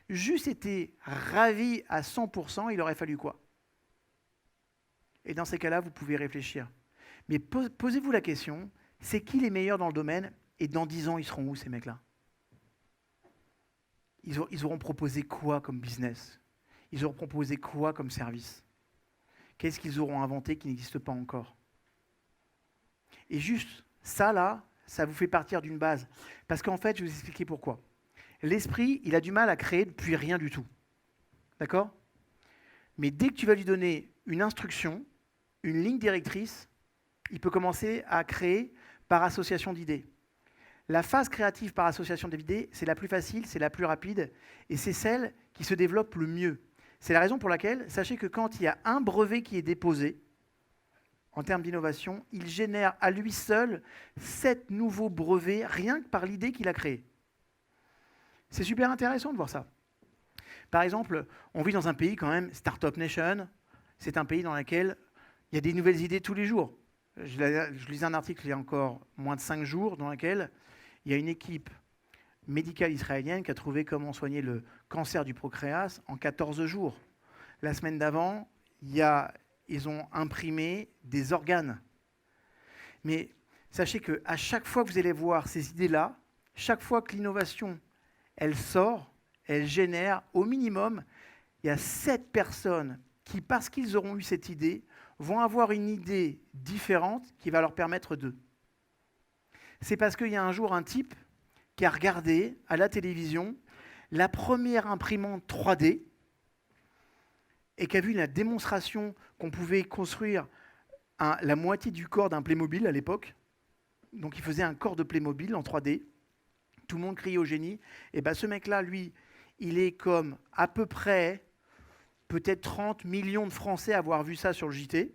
juste été ravi à 100%, il aurait fallu quoi? Et dans ces cas-là, vous pouvez réfléchir. Mais posez-vous la question, c'est qui les meilleurs dans le domaine? Et dans 10 ans, ils seront où, ces mecs-là? Ils auront proposé quoi comme business? Ils auront proposé quoi comme service? Qu'est-ce qu'ils auront inventé qui n'existe pas encore? Et juste, ça là, ça vous fait partir d'une base. Parce qu'en fait, je vais vous expliquer pourquoi. L'esprit, il a du mal à créer depuis rien du tout. D'accord? Mais dès que tu vas lui donner une instruction, une ligne directrice, il peut commencer à créer par association d'idées. La phase créative par association d'idées, c'est la plus facile, c'est la plus rapide, et c'est celle qui se développe le mieux. C'est la raison pour laquelle, sachez que quand il y a un brevet qui est déposé, en termes d'innovation, il génère à lui seul 7 nouveaux brevets, rien que par l'idée qu'il a créée. C'est super intéressant de voir ça. Par exemple, on vit dans un pays quand même, Startup Nation, c'est un pays dans lequel il y a des nouvelles idées tous les jours. Je lisais un article il y a encore moins de 5 jours dans lequel il y a une équipe médicale israélienne qui a trouvé comment soigner le cancer du pancréas en 14 jours. La semaine d'avant, ils ont imprimé des organes. Mais sachez qu'à chaque fois que vous allez voir ces idées-là, chaque fois que l'innovation, elle sort, elle génère au minimum, il y a 7 personnes qui, parce qu'ils auront eu cette idée, vont avoir une idée différente qui va leur permettre de. C'est parce qu'il y a un jour un type qui a regardé à la télévision la première imprimante 3D et qui a vu la démonstration qu'on pouvait construire la moitié du corps d'un Playmobil à l'époque. Donc il faisait un corps de Playmobil en 3D. Tout le monde criait au génie. Et bien ce mec-là, lui, il est comme à peu près peut-être 30 millions de Français à avoir vu ça sur le JT.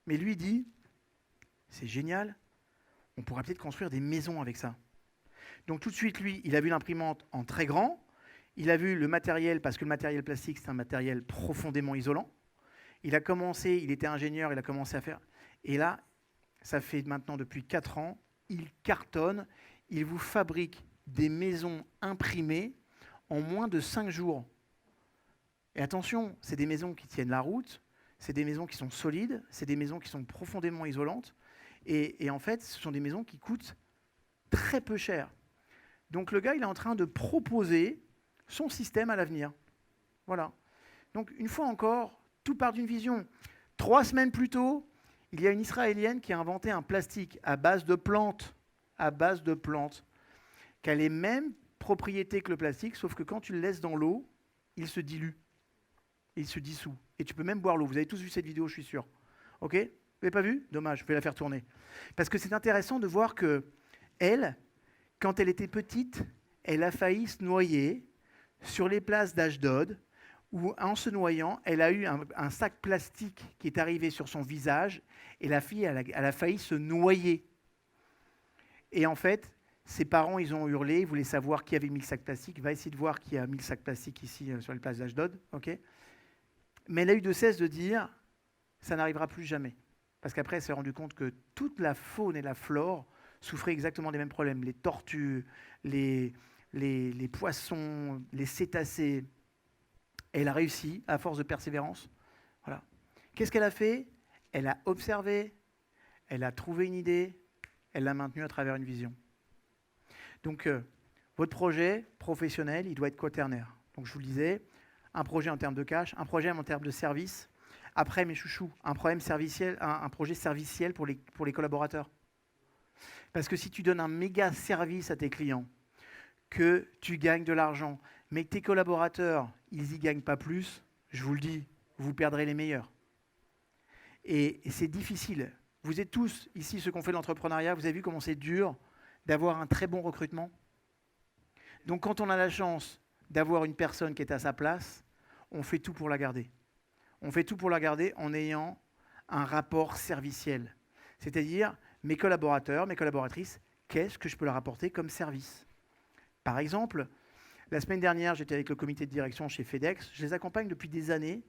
Mais lui dit, c'est génial, on pourra peut-être construire des maisons avec ça. Donc tout de suite, lui, il a vu l'imprimante en très grand. Il a vu le matériel, parce que le matériel plastique, c'est un matériel profondément isolant. Il a commencé, il était ingénieur, il a commencé à faire. Et là, ça fait maintenant depuis 4 ans, il cartonne, il vous fabrique des maisons imprimées en moins de 5 jours. Et attention, c'est des maisons qui tiennent la route, c'est des maisons qui sont solides, c'est des maisons qui sont profondément isolantes. Et en fait, ce sont des maisons qui coûtent très peu cher. Donc le gars, il est en train de proposer son système à l'avenir. Voilà. Donc une fois encore, tout part d'une vision. 3 semaines plus tôt, il y a une Israélienne qui a inventé un plastique à base de plantes, qui a les mêmes propriétés que le plastique, sauf que quand tu le laisses dans l'eau, il se dilue. Il se dissout. Et tu peux même boire l'eau. Vous avez tous vu cette vidéo, je suis sûr. Ok? Vous l'avez pas vu? Dommage, je vais la faire tourner. Parce que c'est intéressant de voir que elle, quand elle était petite, elle a failli se noyer sur les places d'Ashdod, où en se noyant, elle a eu un sac plastique qui est arrivé sur son visage, et la fille, elle a failli se noyer. Et en fait, ses parents, ils ont hurlé, ils voulaient savoir qui avait mis le sac plastique. Va essayer de voir qui a mis le sac plastique ici sur les places d'Ashdod. Okay, mais elle a eu de cesse de dire, ça n'arrivera plus jamais. Parce qu'après, elle s'est rendue compte que toute la faune et la flore souffraient exactement des mêmes problèmes. Les tortues, les poissons, les cétacés. Et elle a réussi, à force de persévérance. Voilà. Qu'est-ce qu'elle a fait? Elle a observé, elle a trouvé une idée, elle l'a maintenue à travers une vision. Donc, votre projet professionnel, il doit être quaternaire. Donc, je vous le disais, un projet en termes de cash, un projet en termes de service. Après, mes chouchous, un projet serviciel pour les collaborateurs. Parce que si tu donnes un méga service à tes clients, que tu gagnes de l'argent, mais que tes collaborateurs, ils n'y gagnent pas plus, je vous le dis, vous perdrez les meilleurs. Et c'est difficile. Vous êtes tous, ici, ceux qui ont fait de l'entrepreneuriat, vous avez vu comment c'est dur d'avoir un très bon recrutement. Donc quand on a la chance d'avoir une personne qui est à sa place, on fait tout pour la garder. On fait tout pour la garder en ayant un rapport serviciel. C'est-à-dire, mes collaborateurs, mes collaboratrices, qu'est-ce que je peux leur apporter comme service? Par exemple, la semaine dernière, j'étais avec le comité de direction chez FedEx. Je les accompagne depuis des années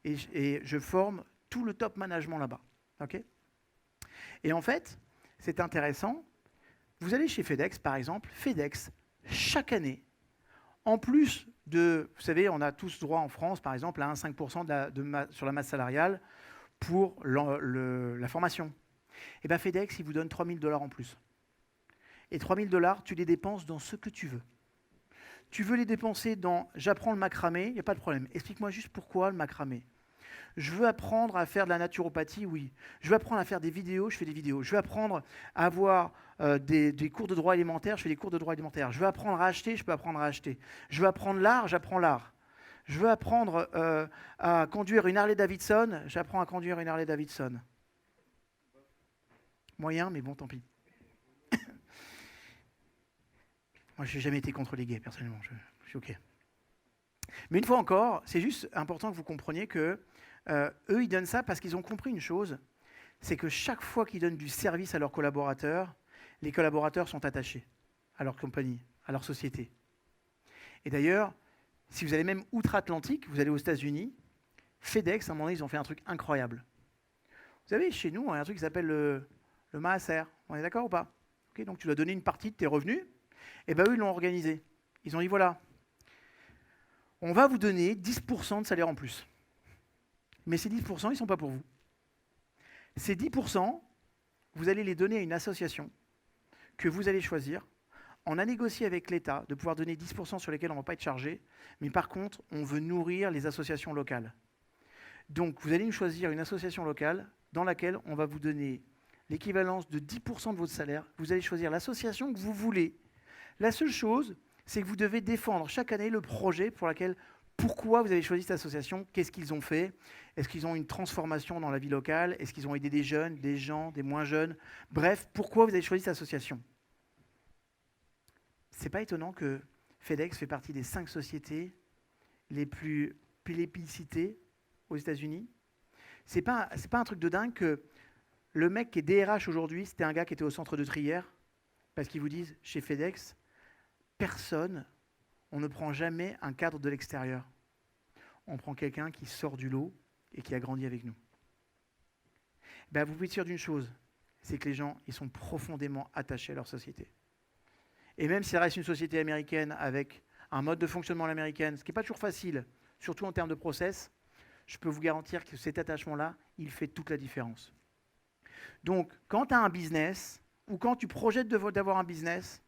et je forme tout le top management là-bas. Okay, et en fait, c'est intéressant. Vous allez chez FedEx, par exemple. FedEx, chaque année, en plus de... Vous savez, on a tous droit en France, par exemple, à 1,5% sur la masse salariale pour la formation. Et bien FedEx, il vous donne 3 000 $ en plus. Et 3 000 $, tu les dépenses dans ce que tu veux. Tu veux les dépenser dans « j'apprends le macramé », il n'y a pas de problème. Explique-moi juste pourquoi le macramé. Je veux apprendre à faire de la naturopathie, oui. Je veux apprendre à faire des vidéos, je fais des vidéos. Je veux apprendre à avoir des cours de droit alimentaire, je fais des cours de droit alimentaire. Je veux apprendre à acheter, je peux apprendre à acheter. Je veux apprendre l'art, j'apprends l'art. Je veux apprendre à conduire une Harley Davidson, j'apprends à conduire une Harley Davidson. Moyen, mais bon, tant pis. Moi, je n'ai jamais été contre les gays, personnellement. Je suis OK. Mais une fois encore, c'est juste important que vous compreniez que eux, ils donnent ça parce qu'ils ont compris une chose, c'est que chaque fois qu'ils donnent du service à leurs collaborateurs, les collaborateurs sont attachés à leur compagnie, à leur société. Et d'ailleurs, si vous allez même outre-Atlantique, vous allez aux États-Unis, FedEx, à un moment donné, ils ont fait un truc incroyable. Vous savez, chez nous, il y a un truc qui s'appelle le maaser. On est d'accord ou pas? Ok, donc tu dois donner une partie de tes revenus. Et bien eux, ils l'ont organisé. Ils ont dit, voilà, on va vous donner 10% de salaire en plus. Mais ces 10%, ils ne sont pas pour vous. Ces 10%, vous allez les donner à une association que vous allez choisir. On a négocié avec l'État de pouvoir donner 10% sur lesquels on ne va pas être chargé, mais par contre, on veut nourrir les associations locales. Donc, vous allez choisir une association locale dans laquelle on va vous donner l'équivalence de 10% de votre salaire. Vous allez choisir l'association que vous voulez. La seule chose, c'est que vous devez défendre chaque année le projet pour lequel, pourquoi vous avez choisi cette association, qu'est-ce qu'ils ont fait, est-ce qu'ils ont une transformation dans la vie locale, est-ce qu'ils ont aidé des jeunes, des gens, des moins jeunes, bref, pourquoi vous avez choisi cette association. C'est pas étonnant que FedEx fait partie des 5 sociétés les plus plébiscitées aux États-Unis. C'est pas un truc de dingue que le mec qui est DRH aujourd'hui, c'était un gars qui était au centre de Trier, parce qu'ils vous disent, chez FedEx, personne, on ne prend jamais un cadre de l'extérieur. On prend quelqu'un qui sort du lot et qui a grandi avec nous. Ben, vous pouvez être sûr d'une chose, c'est que les gens, ils sont profondément attachés à leur société. Et même si ça reste une société américaine avec un mode de fonctionnement à l'américaine, ce qui n'est pas toujours facile, surtout en termes de process, je peux vous garantir que cet attachement-là, il fait toute la différence. Donc, quand tu as un business, ou quand tu projettes d'avoir un business,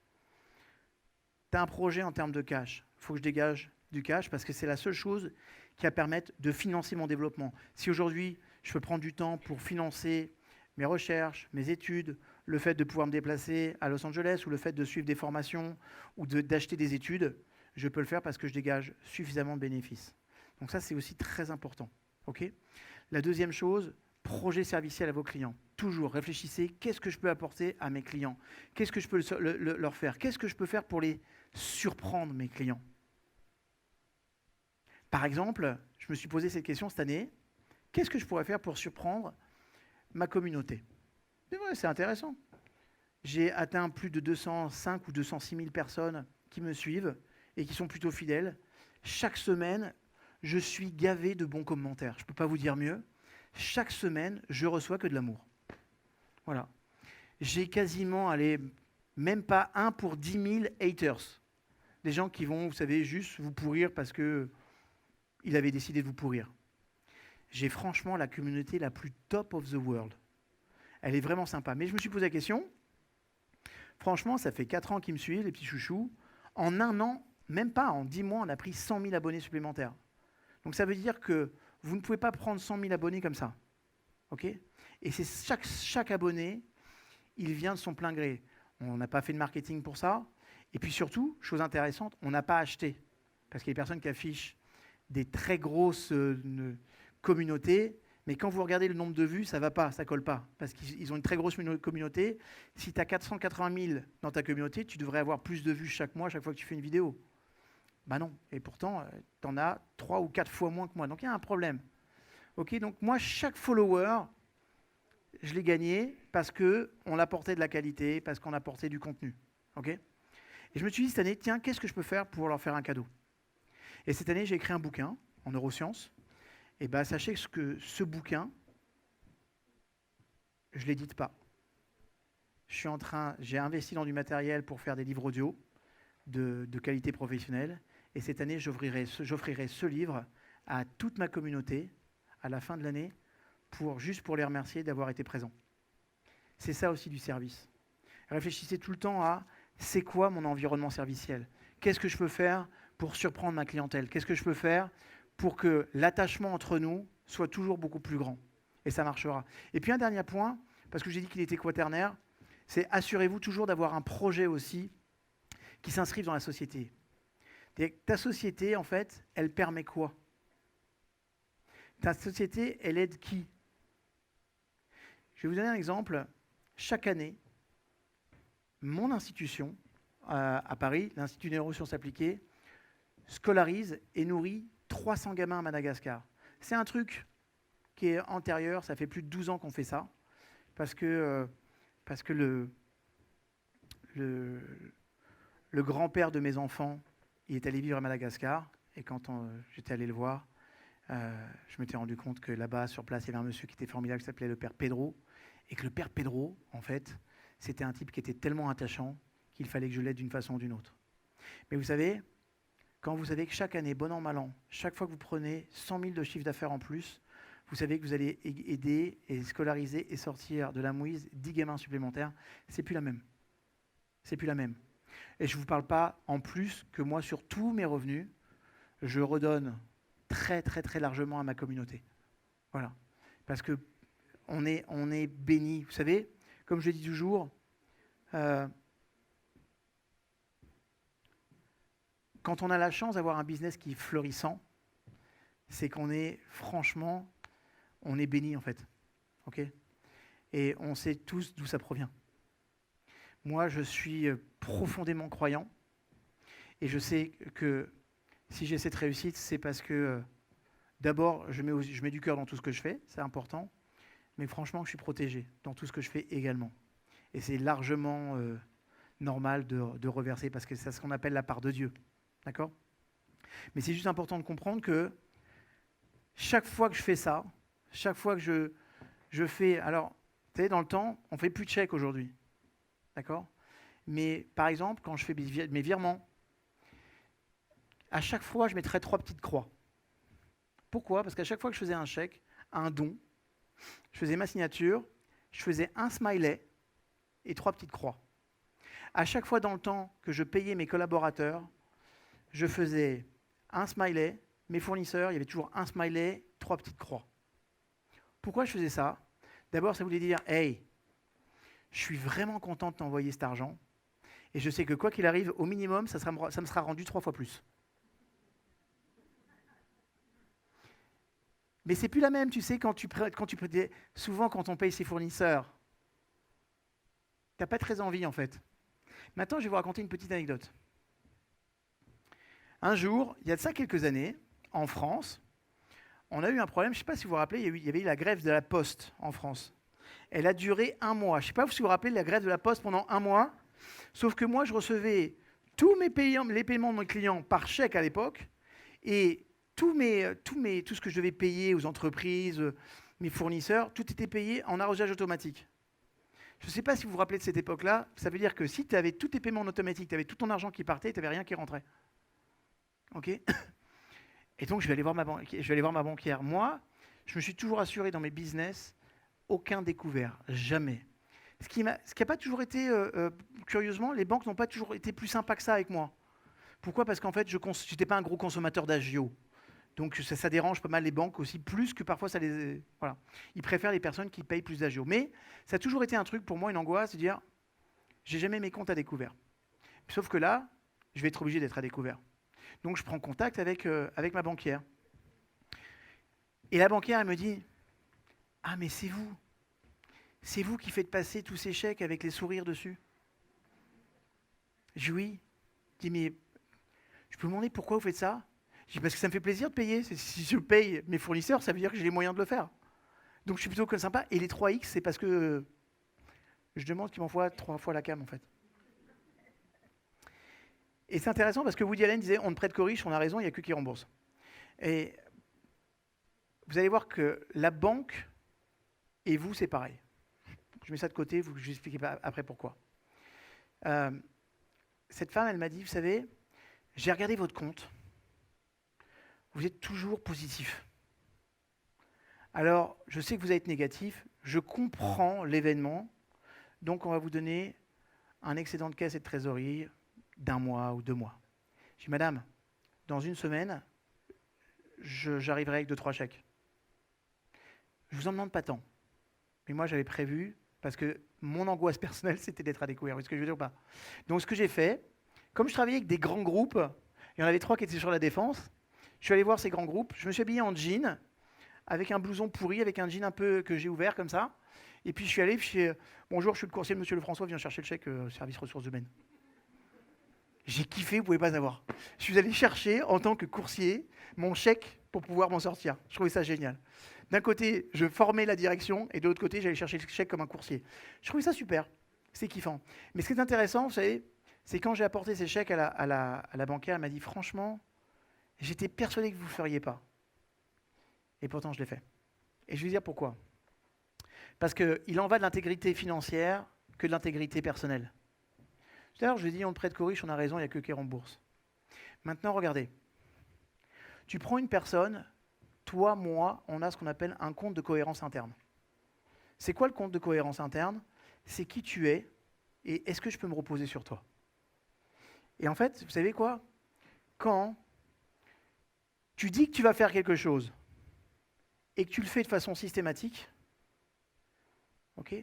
tu as un projet en termes de cash. Il faut que je dégage du cash parce que c'est la seule chose qui va permettre de financer mon développement. Si aujourd'hui, je peux prendre du temps pour financer mes recherches, mes études, le fait de pouvoir me déplacer à Los Angeles ou le fait de suivre des formations ou d'acheter des études, je peux le faire parce que je dégage suffisamment de bénéfices. Donc ça, c'est aussi très important. Okay. La deuxième chose, projet serviciel à vos clients. Toujours réfléchissez, qu'est-ce que je peux apporter à mes clients? Qu'est-ce que je peux leur faire? Qu'est-ce que je peux faire pour les surprendre, mes clients? Par exemple, je me suis posé cette question cette année, qu'est-ce que je pourrais faire pour surprendre ma communauté? C'est vrai, c'est intéressant. J'ai atteint plus de 205 ou 206 000 personnes qui me suivent et qui sont plutôt fidèles. Chaque semaine, je suis gavé de bons commentaires. Je ne peux pas vous dire mieux. Chaque semaine, je reçois que de l'amour. Voilà. J'ai quasiment, même pas 1 pour 10 000 haters. Des gens qui vont, vous savez, juste vous pourrir parce qu'ils avaient décidé de vous pourrir. J'ai franchement la communauté la plus top of the world. Elle est vraiment sympa. Mais je me suis posé la question. Franchement, ça fait 4 ans qu'ils me suivent, les petits chouchous. En 1 an, même pas, en 10 mois, on a pris 100 000 abonnés supplémentaires. Donc ça veut dire que vous ne pouvez pas prendre 100 000 abonnés comme ça. Okay, et c'est chaque abonné, il vient de son plein gré. On n'a pas fait de marketing pour ça. Et puis surtout, chose intéressante, on n'a pas acheté. Parce qu'il y a des personnes qui affichent des très grosses communautés, mais quand vous regardez le nombre de vues, ça ne va pas, ça ne colle pas. Parce qu'ils ont une très grosse communauté. Si tu as 480 000 dans ta communauté, tu devrais avoir plus de vues chaque mois, chaque fois que tu fais une vidéo. Ben non. Et pourtant, tu en as 3 ou 4 fois moins que moi. Donc il y a un problème. Okay, donc moi, chaque follower, je l'ai gagné parce qu'on apportait de la qualité, parce qu'on apportait du contenu. Okay, et je me suis dit cette année, tiens, qu'est-ce que je peux faire pour leur faire un cadeau? Et cette année, j'ai écrit un bouquin en neurosciences. Et bien, sachez que ce bouquin, je ne l'édite pas. J'ai investi dans du matériel pour faire des livres audio de qualité professionnelle. Et cette année, j'offrirai ce livre à toute ma communauté à la fin de l'année, juste pour les remercier d'avoir été présents. C'est ça aussi du service. Réfléchissez tout le temps à c'est quoi mon environnement serviciel? Qu'est-ce que je peux faire pour surprendre ma clientèle? Qu'est-ce que je peux faire pour que l'attachement entre nous soit toujours beaucoup plus grand? Et ça marchera. Et puis un dernier point, parce que j'ai dit qu'il était quaternaire, c'est assurez-vous toujours d'avoir un projet aussi qui s'inscrive dans la société. Ta société, en fait, elle permet quoi? Ta société, elle aide qui? Je vais vous donner un exemple. Chaque année, mon institution à Paris, l'Institut des neurosciences appliquées, scolarise et nourrit 300 gamins à Madagascar. C'est un truc qui est antérieur, ça fait plus de 12 ans qu'on fait ça, parce que le grand-père de mes enfants, il est allé vivre à Madagascar, et quand j'étais allé le voir, Je m'étais rendu compte que là-bas, sur place, il y avait un monsieur qui était formidable, qui s'appelait le père Pedro, et que le père Pedro, en fait, c'était un type qui était tellement attachant qu'il fallait que je l'aide d'une façon ou d'une autre. Mais vous savez, quand vous savez que chaque année, bon an, mal an, chaque fois que vous prenez 100 000 de chiffre d'affaires en plus, vous savez que vous allez aider et scolariser et sortir de la mouise 10 gamins supplémentaires, c'est plus la même. C'est plus la même. Et je ne vous parle pas en plus que moi, sur tous mes revenus, je redonne très très très largement à ma communauté. Voilà. Parce que on est béni. Vous savez, comme je dis toujours, quand on a la chance d'avoir un business qui est florissant, c'est qu'on est franchement, on est béni en fait. Ok ? Et on sait tous d'où ça provient. Moi, je suis profondément croyant et je sais que si j'ai cette réussite, c'est parce que d'abord, je mets du cœur dans tout ce que je fais, c'est important, mais franchement, je suis protégé dans tout ce que je fais également. Et c'est largement normal de reverser parce que c'est ce qu'on appelle la part de Dieu. D'accord ? Mais c'est juste important de comprendre que chaque fois que je fais ça, chaque fois que je fais... Alors, vous savez, dans le temps, on ne fait plus de chèques aujourd'hui. D'accord ? Mais par exemple, quand je fais mes virements, à chaque fois, je mettrais 3 petites croix. Pourquoi ? Parce qu'à chaque fois que je faisais un chèque, un don, je faisais ma signature, je faisais un smiley et 3 petites croix. À chaque fois dans le temps que je payais mes collaborateurs, je faisais un smiley, mes fournisseurs, il y avait toujours un smiley, 3 petites croix. Pourquoi je faisais ça ? D'abord, ça voulait dire « Hey, je suis vraiment content de t'envoyer cet argent et je sais que quoi qu'il arrive, au minimum, ça me sera rendu 3 fois plus. » Mais c'est plus la même, tu sais, souvent quand on paye ses fournisseurs, t'as pas très envie en fait. Maintenant, je vais vous raconter une petite anecdote. Un jour, il y a de ça quelques années, en France, on a eu un problème, je ne sais pas si vous vous rappelez, il y avait eu la grève de la Poste en France. Elle a duré 1 mois. Je ne sais pas si vous vous rappelez la grève de la Poste pendant 1 mois, sauf que moi, je recevais tous les paiements de mes clients par chèque à l'époque, et tout ce que je devais payer aux entreprises, mes fournisseurs, tout était payé en arrosage automatique. Je ne sais pas si vous vous rappelez de cette époque-là, ça veut dire que si tu avais tous tes paiements en automatique, tu avais tout ton argent qui partait, tu n'avais rien qui rentrait. Ok ? Et donc, je vais aller voir ma banquière. Moi, je me suis toujours assuré dans mes business, aucun découvert, jamais. Ce qui n'a pas toujours été, curieusement, les banques n'ont pas toujours été plus sympas que ça avec moi. Pourquoi ? Parce qu'en fait, je n'étais pas un gros consommateur d'agio. Donc, ça dérange pas mal les banques aussi, plus que parfois ça les... Voilà. Ils préfèrent les personnes qui payent plus d'agio. Mais ça a toujours été un truc pour moi, une angoisse, de dire, j'ai jamais mes comptes à découvert. Sauf que là, je vais être obligé d'être à découvert. Donc, je prends contact avec ma banquière. Et la banquière, elle me dit, « Ah, mais c'est vous. C'est vous qui faites passer tous ces chèques avec les sourires dessus. » Je dis, « Oui. » Je dis, « Mais je peux vous demander pourquoi vous faites ça ?» Je dis, « Parce que ça me fait plaisir de payer. Si je paye mes fournisseurs, ça veut dire que j'ai les moyens de le faire. » Donc, je suis plutôt que sympa. Et les 3X, c'est parce que je demande qu'ils m'envoient 3 fois la cam, en fait. Et c'est intéressant parce que Woody Allen disait « On ne prête qu'aux riches, on a raison, il n'y a que qui rembourse. » Et vous allez voir que la banque et vous, c'est pareil. Je mets ça de côté, je vous expliquer après pourquoi. Cette femme, elle m'a dit « Vous savez, j'ai regardé votre compte. Vous êtes toujours positif. Alors, je sais que vous allez être négatif, je comprends l'événement, donc on va vous donner un excédent de caisse et de trésorerie d'1 mois ou 2 mois. » Je dis, « Madame, dans 1 semaine, j'arriverai avec 2-3 chèques. Je vous en demande pas tant. Mais moi, j'avais prévu, parce que mon angoisse personnelle, c'était d'être à découvert. Vous voyez ce que je veux dire ou pas ? Donc, ce que j'ai fait, comme je travaillais avec des grands groupes, il y en avait 3 qui étaient sur la défense, je suis allé voir ces grands groupes, je me suis habillé en jean, avec un blouson pourri, avec un jean un peu que j'ai ouvert comme ça, et puis je suis allé, bonjour, je suis le coursier de Monsieur Lefrançois, viens chercher le chèque service ressources humaines. J'ai kiffé, vous ne pouvez pas savoir. Je suis allé chercher, en tant que coursier, mon chèque pour pouvoir m'en sortir. Je trouvais ça génial. D'un côté, je formais la direction, et de l'autre côté, j'allais chercher le chèque comme un coursier. Je trouvais ça super. C'est kiffant. Mais ce qui est intéressant, vous savez, c'est quand j'ai apporté ces chèques à la banquière, elle m'a dit, franchement, j'étais persuadé que vous ne le feriez pas. Et pourtant, je l'ai fait. Et je vais vous dire pourquoi. Parce qu'il en va de l'intégrité financière que de l'intégrité personnelle. D'ailleurs, je vous ai dit, on le prête qu'aux riches, on a raison, il n'y a que qui rembourse. Maintenant, regardez. Tu prends une personne, toi, moi, on a ce qu'on appelle un compte de cohérence interne. C'est quoi le compte de cohérence interne? C'est qui tu es et est-ce que je peux me reposer sur toi? Et en fait, vous savez quoi? Quand tu dis que tu vas faire quelque chose et que tu le fais de façon systématique, ok?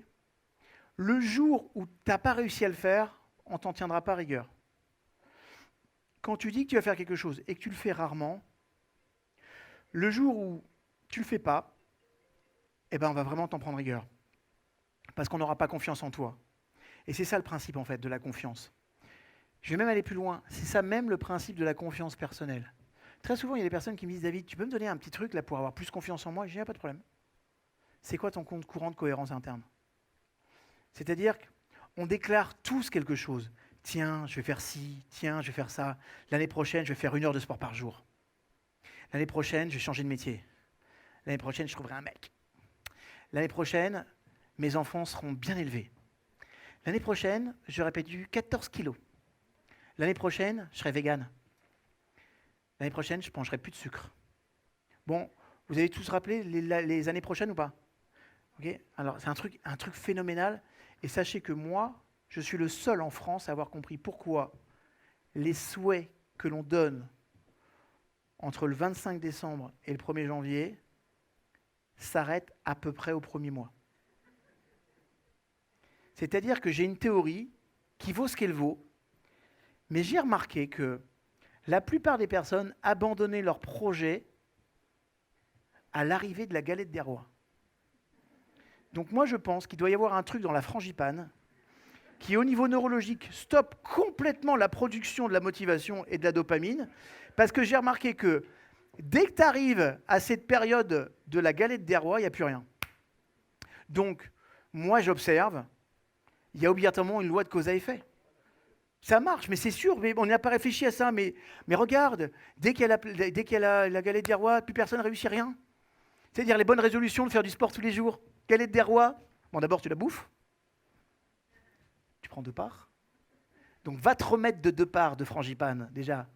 Le jour où tu n'as pas réussi à le faire, on ne t'en tiendra pas rigueur. Quand tu dis que tu vas faire quelque chose et que tu le fais rarement, le jour où tu ne le fais pas, eh ben on va vraiment t'en prendre rigueur. Parce qu'on n'aura pas confiance en toi. Et c'est ça le principe en fait de la confiance. Je vais même aller plus loin. C'est ça même le principe de la confiance personnelle. Très souvent, il y a des personnes qui me disent « David, tu peux me donner un petit truc là pour avoir plus confiance en moi ?» Je dis « pas de problème. » C'est quoi ton compte courant de cohérence interne? C'est-à-dire qu'on déclare tous quelque chose. Tiens, je vais faire ci, tiens, je vais faire ça. L'année prochaine, je vais faire 1 heure de sport par jour. L'année prochaine, je vais changer de métier. L'année prochaine, je trouverai un mec. L'année prochaine, mes enfants seront bien élevés. L'année prochaine, j'aurai perdu 14 kilos. L'année prochaine, je serai végane. L'année prochaine, je ne mangerai plus de sucre. Bon, vous avez tous rappelé les années prochaines ou pas? Okay. Alors, c'est un truc phénoménal. Et sachez que moi, je suis le seul en France à avoir compris pourquoi les souhaits que l'on donne entre le 25 décembre et le 1er janvier s'arrêtent à peu près au premier mois. C'est-à-dire que j'ai une théorie qui vaut ce qu'elle vaut, mais j'ai remarqué que la plupart des personnes abandonnaient leur projet à l'arrivée de la galette des rois. Donc moi, je pense qu'il doit y avoir un truc dans la frangipane qui, au niveau neurologique, stoppe complètement la production de la motivation et de la dopamine, parce que j'ai remarqué que dès que tu arrives à cette période de la galette des rois, il n'y a plus rien. Donc, moi, j'observe, il y a obligatoirement une loi de cause à effet. Ça marche, mais c'est sûr, mais on n'a pas réfléchi à ça. Mais regarde, dès qu'il y a la galette des rois, plus personne ne réussit rien. C'est-à-dire les bonnes résolutions de faire du sport tous les jours. Galette des rois, bon d'abord tu la bouffes. Tu prends 2 parts. Donc va te remettre de 2 parts de frangipane, déjà,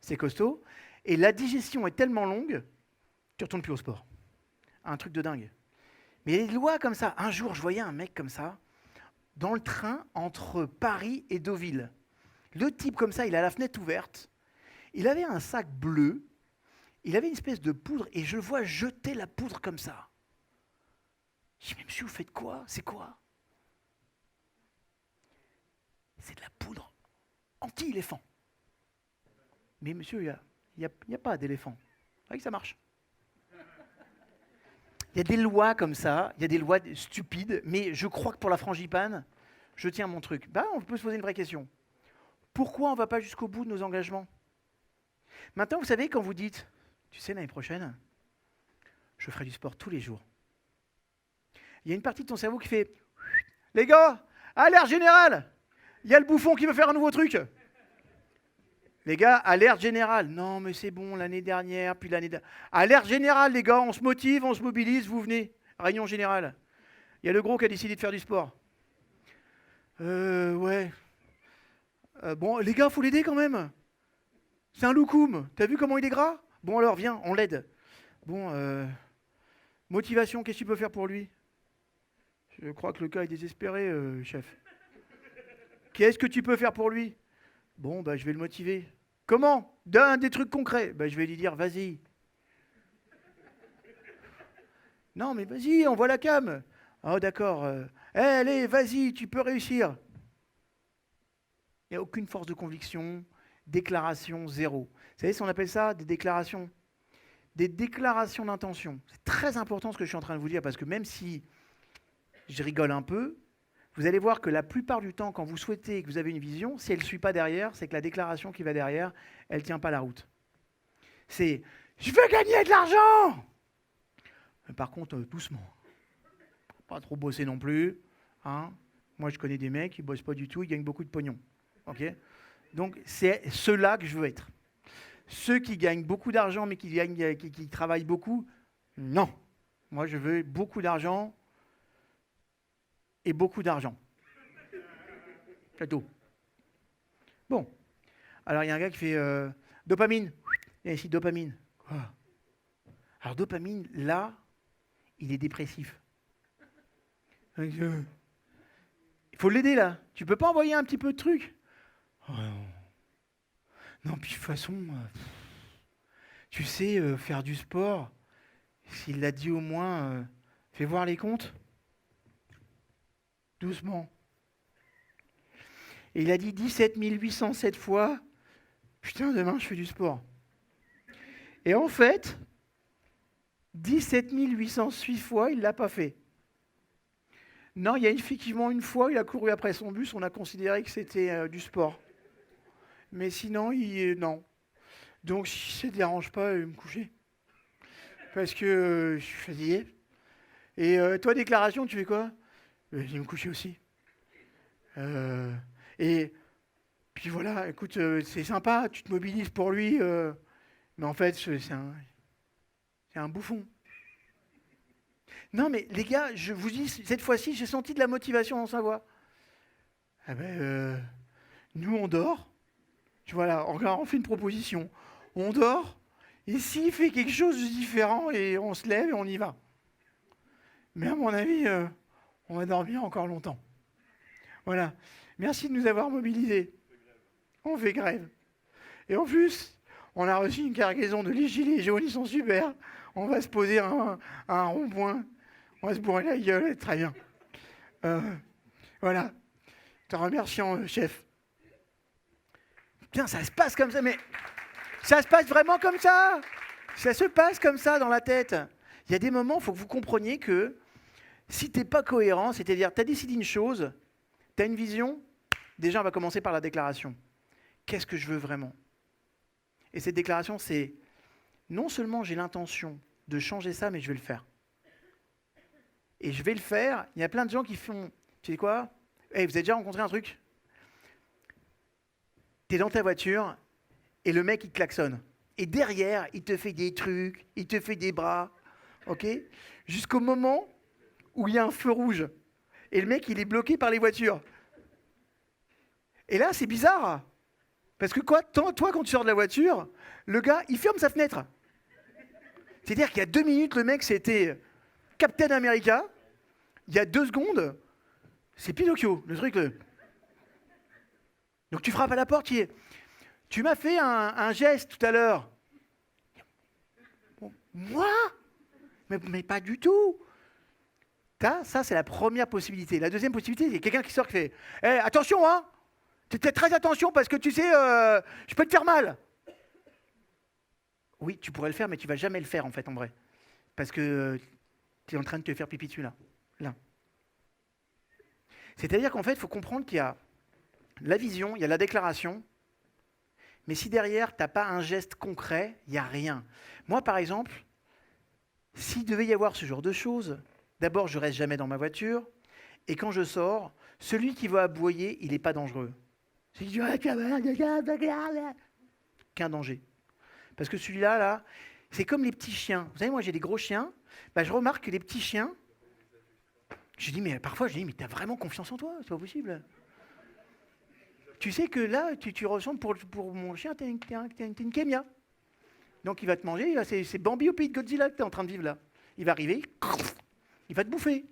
c'est costaud. Et la digestion est tellement longue, tu ne retournes plus au sport. Un truc de dingue. Mais il y a des lois comme ça. Un jour, je voyais un mec comme ça, dans le train entre Paris et Deauville. Le type comme ça, il a la fenêtre ouverte, il avait un sac bleu, il avait une espèce de poudre, et je le vois jeter la poudre comme ça. Je dis, mais monsieur, vous faites quoi? C'est quoi? C'est de la poudre anti-éléphant. Mais monsieur, il n'y a pas d'éléphant. Vous voyez que ça marche. Il y a des lois comme ça, il y a des lois stupides, mais je crois que pour la frangipane, je tiens mon truc. Ben, on peut se poser une vraie question. Pourquoi on ne va pas jusqu'au bout de nos engagements? Maintenant, vous savez, quand vous dites, tu sais, l'année prochaine, je ferai du sport tous les jours. Il y a une partie de ton cerveau qui fait, les gars, alerte générale, il y a le bouffon qui veut faire un nouveau truc. Les gars, alerte générale. Non, mais c'est bon, l'année dernière, puis l'année dernière. Alerte générale, les gars, on se motive, on se mobilise, vous venez. Réunion générale. Il y a le gros qui a décidé de faire du sport. Ouais. Bon, les gars, faut l'aider quand même. C'est un loukoum. T'as vu comment il est gras? Bon, alors, viens, on l'aide. Bon, motivation, qu'est-ce que tu peux faire pour lui? Je crois que le cas est désespéré, chef. Qu'est-ce que tu peux faire pour lui? Bon, bah, je vais le motiver. Comment? Donne des trucs concrets. Bah, je vais lui dire, vas-y. Non, mais vas-y, envoie la cam. Oh, d'accord. Allez, vas-y, tu peux réussir. Il n'y a aucune force de conviction. Déclaration zéro. Vous savez ce qu'on appelle ça? Des déclarations. Des déclarations d'intention. C'est très important ce que je suis en train de vous dire, parce que même si je rigole un peu, vous allez voir que la plupart du temps, quand vous souhaitez et que vous avez une vision, si elle ne suit pas derrière, c'est que la déclaration qui va derrière, elle ne tient pas la route. C'est « je veux gagner de l'argent !» Par contre, doucement. Pas trop bosser non plus. Hein. Moi, je connais des mecs qui ne bossent pas du tout, ils gagnent beaucoup de pognon. Okay. Donc, c'est ceux-là que je veux être. Ceux qui gagnent beaucoup d'argent, mais qui travaillent beaucoup, Non. Moi, je veux beaucoup d'argent et beaucoup d'argent. C'est tout. Bon. Alors, il y a un gars qui fait dopamine. Il y a ici dopamine. Quoi? Alors, dopamine, là, il est dépressif. Il faut l'aider, là. Tu peux pas envoyer un petit peu de trucs? Oh, non. Non, puis de toute façon, tu sais, faire du sport, s'il l'a dit au moins, fais voir les comptes. Doucement. Et il a dit 17 807 fois, putain, demain je fais du sport. Et en fait, 17 806 fois, il ne l'a pas fait. Non, il y a effectivement une fois, il a couru après son bus, on a considéré que c'était du sport. Mais sinon, non. Donc, si ça ne te dérange pas, me coucher. Parce que je suis fatigué. Et toi, déclaration, tu fais quoi? Je vais me coucher aussi. Et puis voilà, écoute, c'est sympa, tu te mobilises pour lui, mais en fait, c'est un bouffon. Non, mais les gars, je vous dis, cette fois-ci, j'ai senti de la motivation dans sa voix. Ah ben, nous, on dort. Voilà, on fait une proposition. On dort, et s'il fait quelque chose de différent, et on se lève et on y va. Mais à mon avis, on va dormir encore longtemps. Voilà. Merci de nous avoir mobilisés. On fait grève. Et en plus, on a reçu une cargaison de les gilets jaunes, ils sont super. On va se poser à un rond-point. On va se bourrer la gueule, très bien. Voilà. Te remercions, chef. Putain, ça se passe comme ça, mais ça se passe vraiment comme ça. Ça se passe comme ça dans la tête. Il y a des moments, il faut que vous compreniez que si tu n'es pas cohérent, c'est-à-dire tu as décidé une chose, tu as une vision, déjà on va commencer par la déclaration. Qu'est-ce que je veux vraiment? Et cette déclaration, c'est non seulement j'ai l'intention de changer ça, mais je vais le faire. Et je vais le faire. Il y a plein de gens qui font, tu sais quoi? Hey, vous avez déjà rencontré un truc? Tu es dans ta voiture et le mec, il te klaxonne. Et derrière, il te fait des trucs, il te fait des bras, ok? Jusqu'au moment où il y a un feu rouge. Et le mec, il est bloqué par les voitures. Et là, c'est bizarre. Parce que quoi, toi, quand tu sors de la voiture, le gars, il ferme sa fenêtre. C'est-à-dire qu'il y a 2 minutes, le mec, c'était Captain America. Il y a 2 secondes, c'est Pinocchio, le truc. Donc tu frappes à la porte, tu m'as fait un geste tout à l'heure. Bon, moi? Mais pas du tout. Ça, c'est la première possibilité. La deuxième possibilité, il y a quelqu'un qui sort qui fait attention, hein! Fais très attention parce que tu sais, je peux te faire mal. Oui, tu pourrais le faire, mais tu vas jamais le faire en fait, en vrai. Parce que tu es en train de te faire pipi dessus là. C'est-à-dire qu'en fait, il faut comprendre qu'il y a la vision, il y a la déclaration, mais si derrière, tu n'as pas un geste concret, il n'y a rien. Moi, par exemple, s'il devait y avoir ce genre de choses, d'abord, je ne reste jamais dans ma voiture, et quand je sors, celui qui va aboyer, il n'est pas dangereux. Qu'un danger. Parce que celui-là, là, c'est comme les petits chiens. Vous savez, moi, j'ai des gros chiens. Bah, je remarque que les petits chiens, parfois, mais t'as vraiment confiance en toi, c'est pas possible. Tu sais que là, tu ressembles pour mon chien, t'es une kémia. Donc il va te manger, c'est Bambi au pays de Godzilla que t'es en train de vivre là. Il va arriver, il va te bouffer.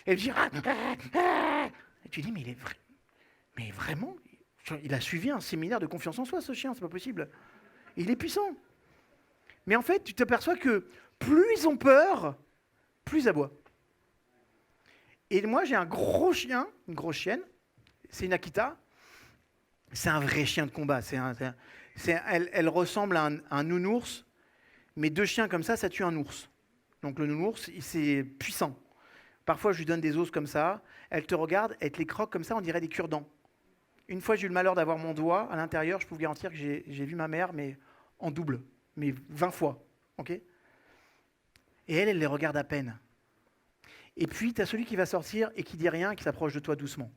Et il va dire, et tu dis, mais il est vrai. Mais vraiment, il a suivi un séminaire de confiance en soi, ce chien, c'est pas possible. Et il est puissant. Mais en fait, tu t'aperçois que plus ils ont peur, plus ils aboient. Et moi, j'ai un gros chien, une grosse chienne, c'est une Akita. C'est un vrai chien de combat. Elle ressemble à un nounours, mais 2 chiens comme ça tue un ours. Donc le nounours, c'est puissant. Parfois, je lui donne des os comme ça, elle te regarde, elle te les croque comme ça, on dirait des cure-dents. Une fois, j'ai eu le malheur d'avoir mon doigt à l'intérieur, je peux vous garantir que j'ai vu ma mère, mais en double, mais 20 fois. Okay, et elle les regarde à peine. Et puis, tu as celui qui va sortir et qui dit rien, qui s'approche de toi doucement.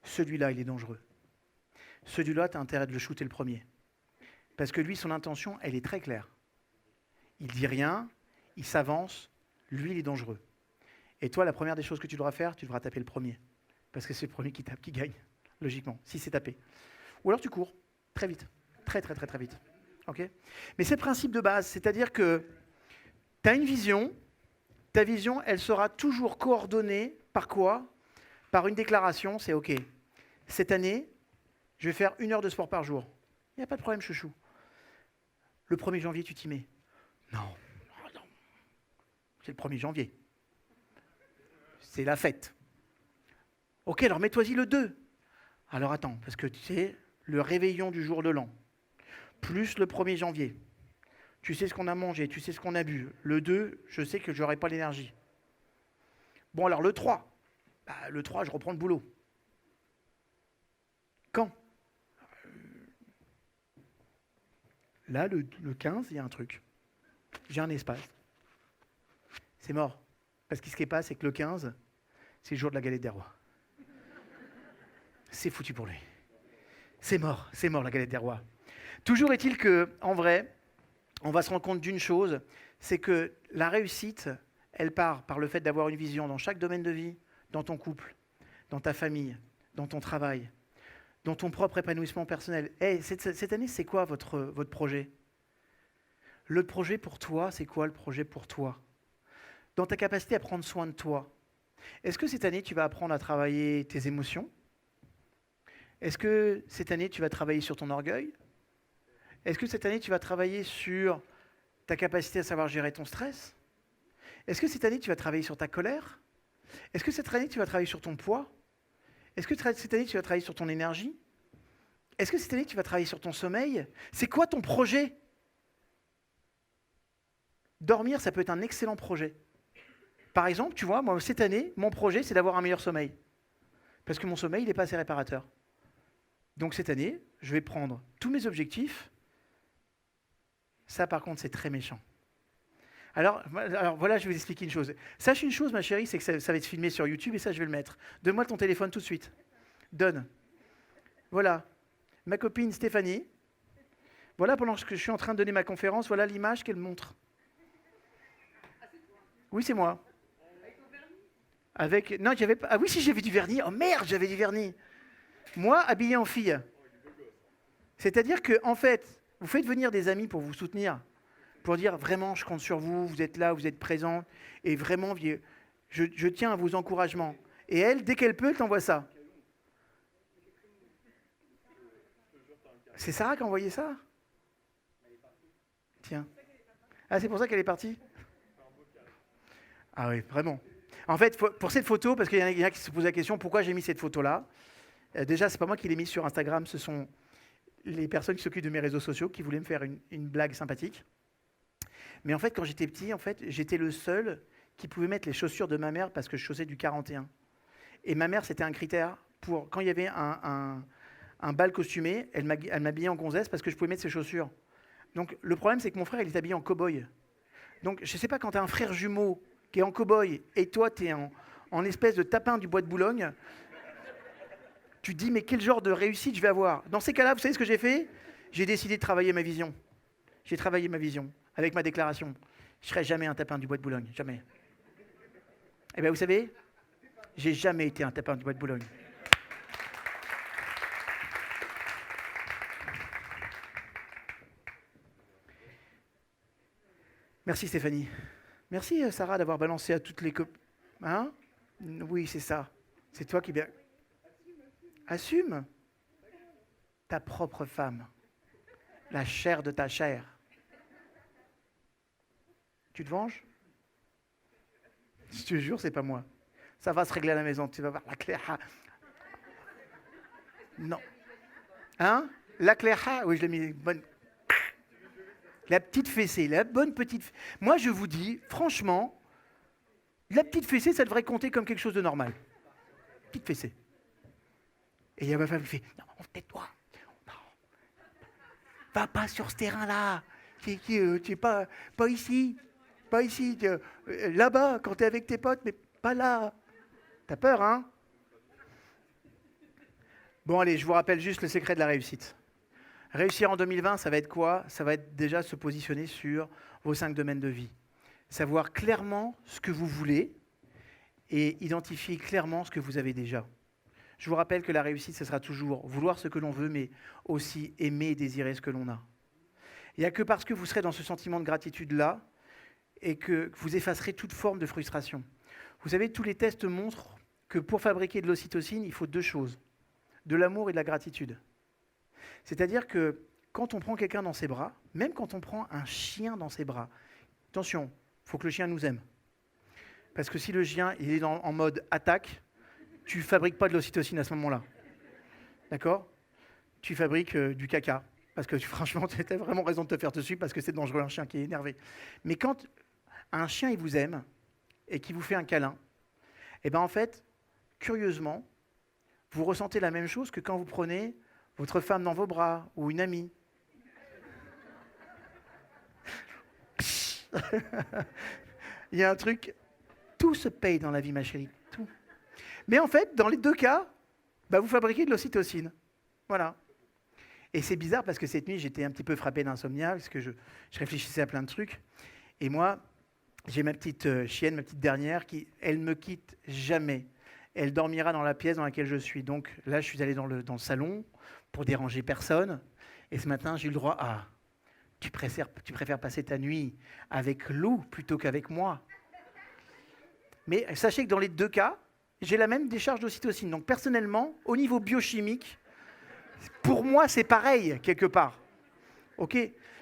Celui-là, il est dangereux. Celui-là, tu as intérêt de le shooter le premier. Parce que lui, son intention, elle est très claire. Il dit rien, il s'avance, lui, il est dangereux. Et toi, la première des choses que tu devras faire, tu devras taper le premier. Parce que c'est le premier qui tape qui gagne, logiquement, si c'est tapé. Ou alors tu cours, très vite, très très très très vite. Okay, mais c'est le principe de base, c'est-à-dire que tu as une vision, ta vision, elle sera toujours coordonnée par quoi? Par une déclaration, c'est OK. Cette année, je vais faire 1 heure de sport par jour. Il n'y a pas de problème, chouchou. Le 1er janvier, tu t'y mets. Non, non. C'est le 1er janvier. C'est la fête. OK, alors mets-toi-y le 2. Alors attends, parce que tu sais, le réveillon du jour de l'an, plus le 1er janvier, tu sais ce qu'on a mangé, tu sais ce qu'on a bu. Le 2, je sais que je n'aurai pas l'énergie. Bon, alors le 3. Le 3, je reprends le boulot. Quand? Là, le 15, il y a un truc. J'ai un espace. C'est mort. Parce que ce qui se passe, c'est que le 15, c'est le jour de la galette des rois. C'est foutu pour lui. C'est mort la galette des rois. Toujours est-il que, en vrai, on va se rendre compte d'une chose, c'est que la réussite, elle part par le fait d'avoir une vision dans chaque domaine de vie, dans ton couple, dans ta famille, dans ton travail, dans ton propre épanouissement personnel. Hey, cette année, c'est quoi votre projet? Le projet pour toi, c'est quoi le projet pour toi? Dans ta capacité à prendre soin de toi. Est-ce que cette année, tu vas apprendre à travailler tes émotions? Est-ce que cette année, tu vas travailler sur ton orgueil? Est-ce que cette année, tu vas travailler sur ta capacité à savoir gérer ton stress? Est-ce que cette année, tu vas travailler sur ta colère? Est-ce que cette année, tu vas travailler sur ton poids? Est-ce que cette année, tu vas travailler sur ton énergie? Est-ce que cette année, tu vas travailler sur ton sommeil? C'est quoi ton projet? Dormir, ça peut être un excellent projet. Par exemple, tu vois, moi, cette année, mon projet, c'est d'avoir un meilleur sommeil. Parce que mon sommeil, il n'est pas assez réparateur. Donc cette année, je vais prendre tous mes objectifs. Ça, par contre, c'est très méchant. Alors voilà, je vais vous expliquer une chose. Sache une chose, ma chérie, c'est que ça va être filmé sur YouTube et ça, je vais le mettre. Donne-moi ton téléphone tout de suite. Donne. Voilà. Ma copine Stéphanie. Voilà, pendant que je suis en train de donner ma conférence, voilà l'image qu'elle montre. Oui, c'est moi. Avec... Non, j'avais pas... Ah oui, si, j'avais du vernis. Oh merde, j'avais du vernis. Moi, habillé en fille. C'est-à-dire que, en fait, vous faites venir des amis pour vous soutenir, pour dire vraiment, je compte sur vous, vous êtes là, vous êtes présents, et vraiment, je tiens à vos encouragements. Et elle, dès qu'elle peut, elle t'envoie ça. C'est Sarah qui a envoyé ça? Tiens. Ah, c'est pour ça qu'elle est partie? Ah oui, vraiment. En fait, pour cette photo, parce qu'il y en a qui se posent la question, pourquoi j'ai mis cette photo-là? Déjà, c'est pas moi qui l'ai mise sur Instagram, ce sont les personnes qui s'occupent de mes réseaux sociaux qui voulaient me faire une blague sympathique. Mais en fait, quand j'étais petit, j'étais le seul qui pouvait mettre les chaussures de ma mère parce que je chaussais du 41. Et ma mère, c'était un critère pour... Quand il y avait un bal costumé, elle m'habillait en gonzesse parce que je pouvais mettre ses chaussures. Donc, le problème, c'est que mon frère, il est habillé en cow-boy. Donc, je ne sais pas, quand tu as un frère jumeau qui est en cow-boy et toi, tu es en espèce de tapin du bois de Boulogne, tu te dis, mais quel genre de réussite je vais avoir? Dans ces cas-là, vous savez ce que j'ai fait? J'ai décidé de travailler ma vision. J'ai travaillé ma vision avec ma déclaration. Je ne serai jamais un tapin du bois de Boulogne, jamais. Eh bien, vous savez, j'ai jamais été un tapin du bois de Boulogne. Merci Stéphanie. Merci Sarah d'avoir balancé à toutes les copines. Hein? Oui, c'est ça. C'est toi qui... Assume ta propre femme, la chair de ta chair. Tu te venges? Je te jure, c'est pas moi. Ça va se régler à la maison, tu vas voir la cléha. Non. Hein? La cléha, oui, je l'ai mis bonne. La petite fessée, la bonne petite... Moi, je vous dis, franchement, la petite fessée, ça devrait compter comme quelque chose de normal. Petite fessée. Et il y a ma femme qui fait, non, tais-toi. Non. Va pas sur ce terrain-là. Tu n'es pas ici. Pas ici. Là-bas, quand tu es avec tes potes, mais pas là. T'as peur, hein? Bon, allez, je vous rappelle juste le secret de la réussite. Réussir en 2020, ça va être quoi? Ça va être déjà se positionner sur vos 5 domaines de vie. savoir clairement ce que vous voulez et identifier clairement ce que vous avez déjà. Je vous rappelle que la réussite, ce sera toujours vouloir ce que l'on veut, mais aussi aimer et désirer ce que l'on a. Il n'y a que parce que vous serez dans ce sentiment de gratitude-là et que vous effacerez toute forme de frustration. Vous savez, tous les tests montrent que pour fabriquer de l'ocytocine, il faut deux choses, de l'amour et de la gratitude. C'est-à-dire que quand on prend quelqu'un dans ses bras, même quand on prend un chien dans ses bras, attention, il faut que le chien nous aime. Parce que si le chien il est en mode attaque, tu ne fabriques pas de l'ocytocine à ce moment-là. D'accord? Tu fabriques du caca. Parce que franchement, tu as vraiment raison de te faire dessus parce que c'est dangereux un chien qui est énervé. Mais quand un chien il vous aime et qu'il vous fait un câlin, et bien en fait, curieusement, vous ressentez la même chose que quand vous prenez votre femme dans vos bras ou une amie. Il y a un truc, tout se paye dans la vie, ma chérie, tout. Mais en fait, dans les deux cas, bah, vous fabriquez de l'ocytocine. Voilà. Et c'est bizarre parce que cette nuit, j'étais un petit peu frappé d'insomnia parce que je réfléchissais à plein de trucs. Et moi, j'ai ma petite chienne, ma petite dernière, elle ne me quitte jamais. Elle dormira dans la pièce dans laquelle je suis. Donc là, je suis allé dans le salon pour déranger personne. Et ce matin, j'ai eu le droit à... Tu préfères passer ta nuit avec Lou plutôt qu'avec moi. Mais sachez que dans les deux cas, j'ai la même décharge d'ocytocine. Donc personnellement, au niveau biochimique, pour moi, c'est pareil, quelque part. Ok ?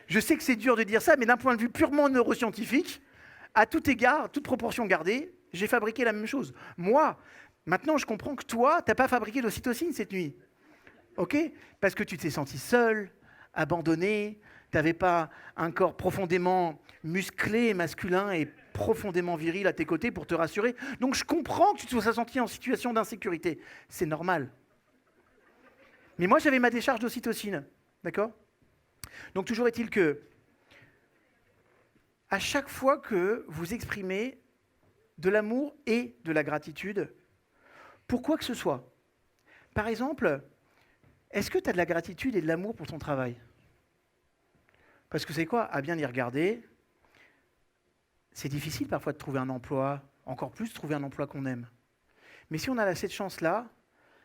Je sais que c'est dur de dire ça, mais d'un point de vue purement neuroscientifique, à tout égard, toute proportion gardée, j'ai fabriqué la même chose. Moi, maintenant, je comprends que toi, tu n'as pas fabriqué d'ocytocine cette nuit. Ok ? Parce que tu t'es senti seul, abandonné, tu n'avais pas un corps profondément musclé, masculin et profondément viril à tes côtés pour te rassurer. Donc je comprends que tu te sois senti en situation d'insécurité. C'est normal. Mais moi, j'avais ma décharge d'ocytocine. D'accord ? Donc toujours est-il que, à chaque fois que vous exprimez de l'amour et de la gratitude, pour quoi que ce soit, par exemple, est-ce que tu as de la gratitude et de l'amour pour ton travail ? Parce que c'est quoi ? À bien y regarder, c'est difficile parfois de trouver un emploi, encore plus de trouver un emploi qu'on aime. Mais si on a cette chance-là,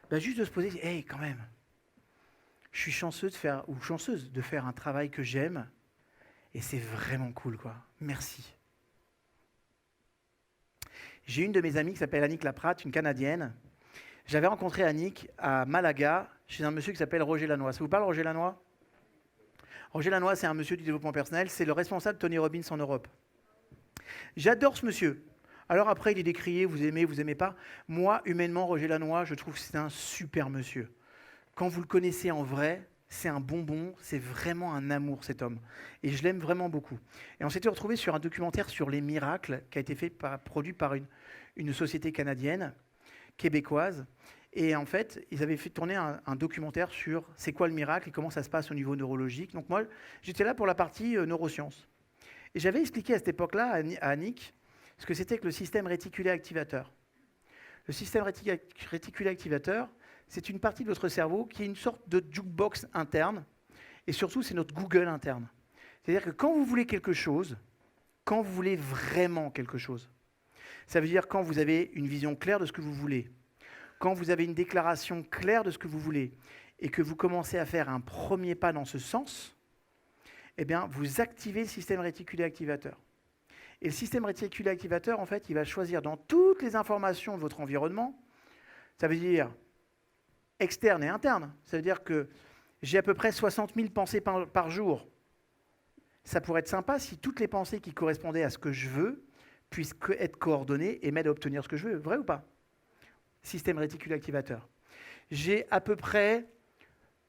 bah juste de se poser, hey, quand même, je suis chanceux chanceuse de faire un travail que j'aime et c'est vraiment cool, quoi. Merci. J'ai une de mes amies qui s'appelle Annick Laprate, une Canadienne. J'avais rencontré Annick à Malaga chez un monsieur qui s'appelle Roger Lannoy. Ça vous parle, Roger Lannoy ? Roger Lannoy, c'est un monsieur du développement personnel, c'est le responsable de Tony Robbins en Europe. J'adore ce monsieur. Alors après, il est décrié, vous aimez pas. Moi, humainement, Roger Lannoy, je trouve que c'est un super monsieur. Quand vous le connaissez en vrai, c'est un bonbon, c'est vraiment un amour cet homme. Et je l'aime vraiment beaucoup. Et on s'était retrouvés sur un documentaire sur les miracles qui a été produit par une société canadienne, québécoise. Et en fait, ils avaient fait tourner un documentaire sur c'est quoi le miracle et comment ça se passe au niveau neurologique. Donc moi, j'étais là pour la partie neurosciences. Et j'avais expliqué à cette époque-là à Annick ce que c'était que le système réticulé activateur. Le système réticulé activateur, c'est une partie de votre cerveau qui est une sorte de jukebox interne, et surtout, c'est notre Google interne. C'est-à-dire que quand vous voulez quelque chose, quand vous voulez vraiment quelque chose, ça veut dire quand vous avez une vision claire de ce que vous voulez, quand vous avez une déclaration claire de ce que vous voulez, et que vous commencez à faire un premier pas dans ce sens, eh bien, vous activez le système réticulé activateur. Et le système réticulé activateur, en fait, il va choisir dans toutes les informations de votre environnement, ça veut dire externe et interne. Ça veut dire que j'ai à peu près 60 000 pensées par jour. Ça pourrait être sympa si toutes les pensées qui correspondaient à ce que je veux puissent être coordonnées et m'aident à obtenir ce que je veux. Vrai ou pas ? Système réticulé activateur. J'ai à peu près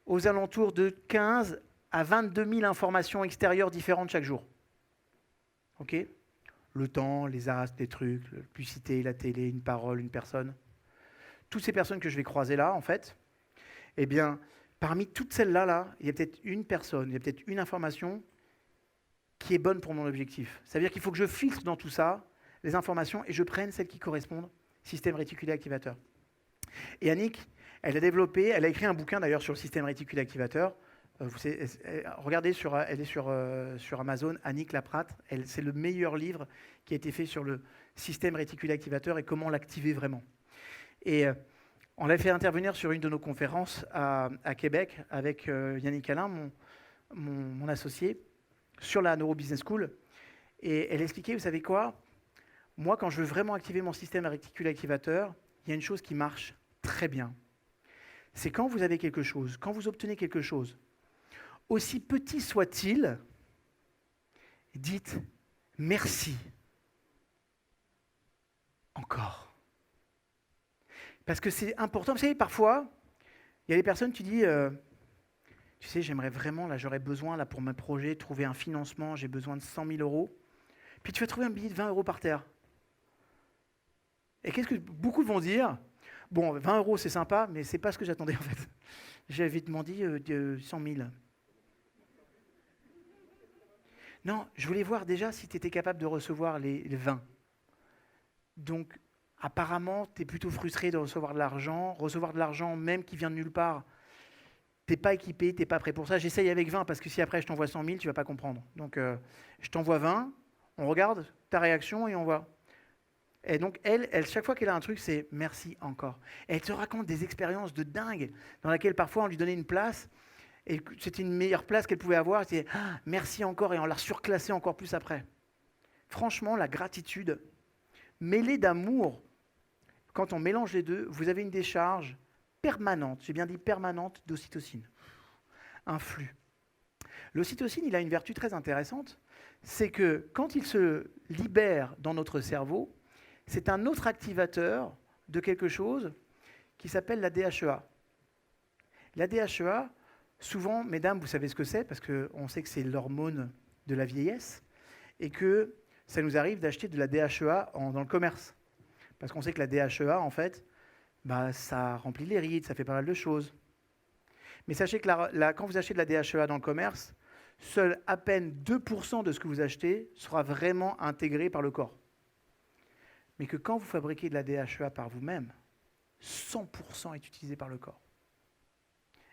aux alentours de 15 à 22 000 informations extérieures différentes chaque jour. Ok ? Le temps, les astres, les trucs, la publicité, la télé, une parole, une personne. Toutes ces personnes que je vais croiser là, en fait, eh bien, parmi toutes celles-là, il y a peut-être une personne, il y a peut-être une information qui est bonne pour mon objectif. Ça veut dire qu'il faut que je filtre dans tout ça les informations et je prenne celles qui correspondent, système réticulé activateur. Et Annick, elle a écrit un bouquin d'ailleurs sur le système réticulé activateur. Regardez, elle est sur Amazon, Annick Laprate. C'est le meilleur livre qui a été fait sur le système réticulé activateur et comment l'activer vraiment. Et on l'a fait intervenir sur une de nos conférences à Québec avec Yannick Alain, mon associé, sur la Neuro Business School. Et elle expliquait, vous savez quoi? Moi, quand je veux vraiment activer mon système réticulé activateur, il y a une chose qui marche très bien. C'est quand vous avez quelque chose, quand vous obtenez quelque chose, aussi petit soit-il, dites merci. Encore. Parce que c'est important. Vous savez, parfois, il y a des personnes qui disent tu sais, j'aimerais vraiment, là, j'aurais besoin, là, pour mes projets, trouver un financement, j'ai besoin de 100 000 euros. Puis tu vas trouver un billet de 20 euros par terre. Et qu'est-ce que beaucoup vont dire? Bon, 20 euros, c'est sympa, mais c'est pas ce que j'attendais, en fait. J'avais demandé 100 000. Non, je voulais voir déjà si tu étais capable de recevoir les 20. Donc, apparemment, tu es plutôt frustré de recevoir de l'argent même qui vient de nulle part. Tu n'es pas équipé, tu n'es pas prêt pour ça. J'essaye avec 20 parce que si après je t'envoie 100 000, tu ne vas pas comprendre. Donc, je t'envoie 20, on regarde ta réaction et on voit. Et donc, elle chaque fois qu'elle a un truc, c'est merci encore. Et elle te raconte des expériences de dingue dans lesquelles parfois on lui donnait une place et c'était une meilleure place qu'elle pouvait avoir. Elle disait merci encore et on l'a surclassé encore plus après. Franchement, la gratitude mêlée d'amour, quand on mélange les deux, vous avez une décharge permanente, j'ai bien dit permanente, d'ocytocine. Un flux. L'ocytocine, il a une vertu très intéressante, c'est que quand il se libère dans notre cerveau, c'est un autre activateur de quelque chose qui s'appelle la DHEA. La DHEA, souvent, mesdames, vous savez ce que c'est, parce qu'on sait que c'est l'hormone de la vieillesse, et que ça nous arrive d'acheter de la DHEA dans le commerce. Parce qu'on sait que la DHEA, en fait, ça remplit les rides, ça fait pas mal de choses. Mais sachez que quand vous achetez de la DHEA dans le commerce, seul à peine 2% de ce que vous achetez sera vraiment intégré par le corps. Mais que quand vous fabriquez de la DHEA par vous-même, 100% est utilisé par le corps.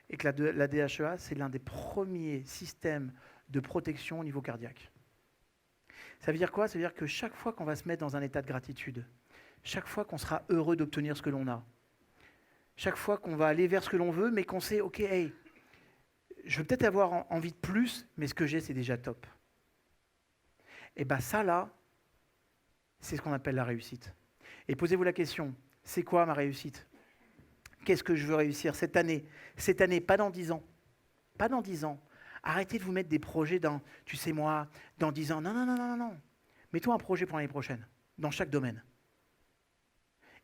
Et que la DHEA, c'est l'un des premiers systèmes de protection au niveau cardiaque. Ça veut dire quoi? Ça veut dire que chaque fois qu'on va se mettre dans un état de gratitude, chaque fois qu'on sera heureux d'obtenir ce que l'on a, chaque fois qu'on va aller vers ce que l'on veut, mais qu'on sait, ok, hey, je veux peut-être avoir envie de plus, mais ce que j'ai, c'est déjà top. Et bien ça, là, c'est ce qu'on appelle la réussite. Et posez-vous la question, c'est quoi ma réussite? Qu'est-ce que je veux réussir cette année? Cette année, pas dans 10 ans. Pas dans 10 ans. Arrêtez de vous mettre des projets dans, tu sais moi, dans 10 ans. Non, non, non, non, non. Mets-toi un projet pour l'année prochaine, dans chaque domaine.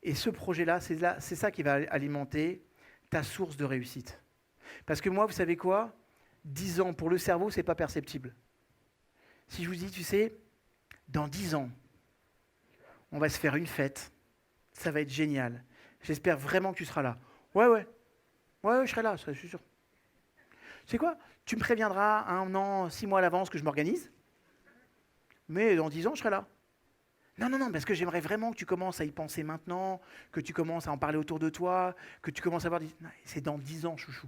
Et ce projet-là, c'est ça qui va alimenter ta source de réussite. Parce que moi, vous savez quoi? 10 ans, pour le cerveau, ce n'est pas perceptible. Si je vous dis, tu sais, dans 10 ans, on va se faire une fête, ça va être génial. J'espère vraiment que tu seras là. Ouais, je serai là, je suis sûr. Tu sais quoi? Tu me préviendras 1 an, 6 mois à l'avance que je m'organise, mais dans 10 ans, je serai là. Non, parce que j'aimerais vraiment que tu commences à y penser maintenant, que tu commences à en parler autour de toi, que tu commences à avoir des... C'est dans 10 ans, chouchou.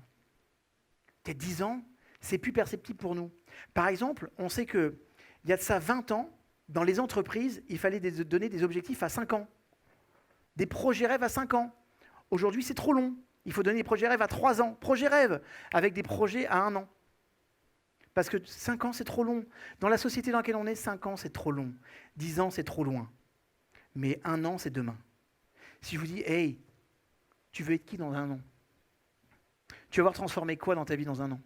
Peut-être 10 ans, c'est plus perceptible pour nous. Par exemple, on sait qu'il y a de ça 20 ans, dans les entreprises, il fallait donner des objectifs à 5 ans. Des projets rêves à 5 ans. Aujourd'hui, c'est trop long. Il faut donner des projets rêves à 3 ans. Projets rêves, avec des projets à 1 an. Parce que 5 ans, c'est trop long. Dans la société dans laquelle on est, 5 ans, c'est trop long. 10 ans, c'est trop loin. Mais 1 an, c'est demain. Si je vous dis, hey, tu veux être qui dans 1 an? Tu vas avoir transformé quoi dans ta vie dans 1 an?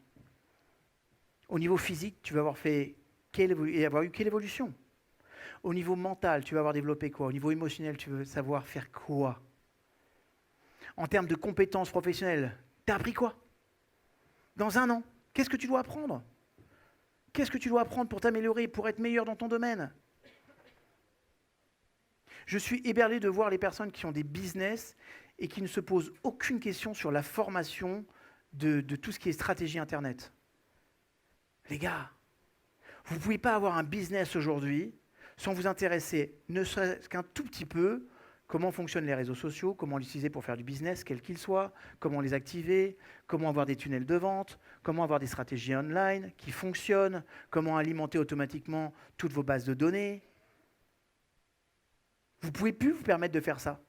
Au niveau physique, tu vas avoir fait avoir eu quelle évolution? Au niveau mental, tu vas avoir développé quoi? Au niveau émotionnel, tu veux savoir faire quoi? En termes de compétences professionnelles, tu as appris quoi? Dans 1 an, qu'est-ce que tu dois apprendre? Qu'est-ce que tu dois apprendre pour t'améliorer, pour être meilleur dans ton domaine? Je suis éberlé de voir les personnes qui ont des business et qui ne se posent aucune question sur la formation de tout ce qui est stratégie Internet. Les gars, vous ne pouvez pas avoir un business aujourd'hui sans vous intéresser, ne serait-ce qu'un tout petit peu, comment fonctionnent les réseaux sociaux, comment l'utiliser pour faire du business, quel qu'il soit, comment les activer, comment avoir des tunnels de vente, comment avoir des stratégies online qui fonctionnent, comment alimenter automatiquement toutes vos bases de données. Vous ne pouvez plus vous permettre de faire ça.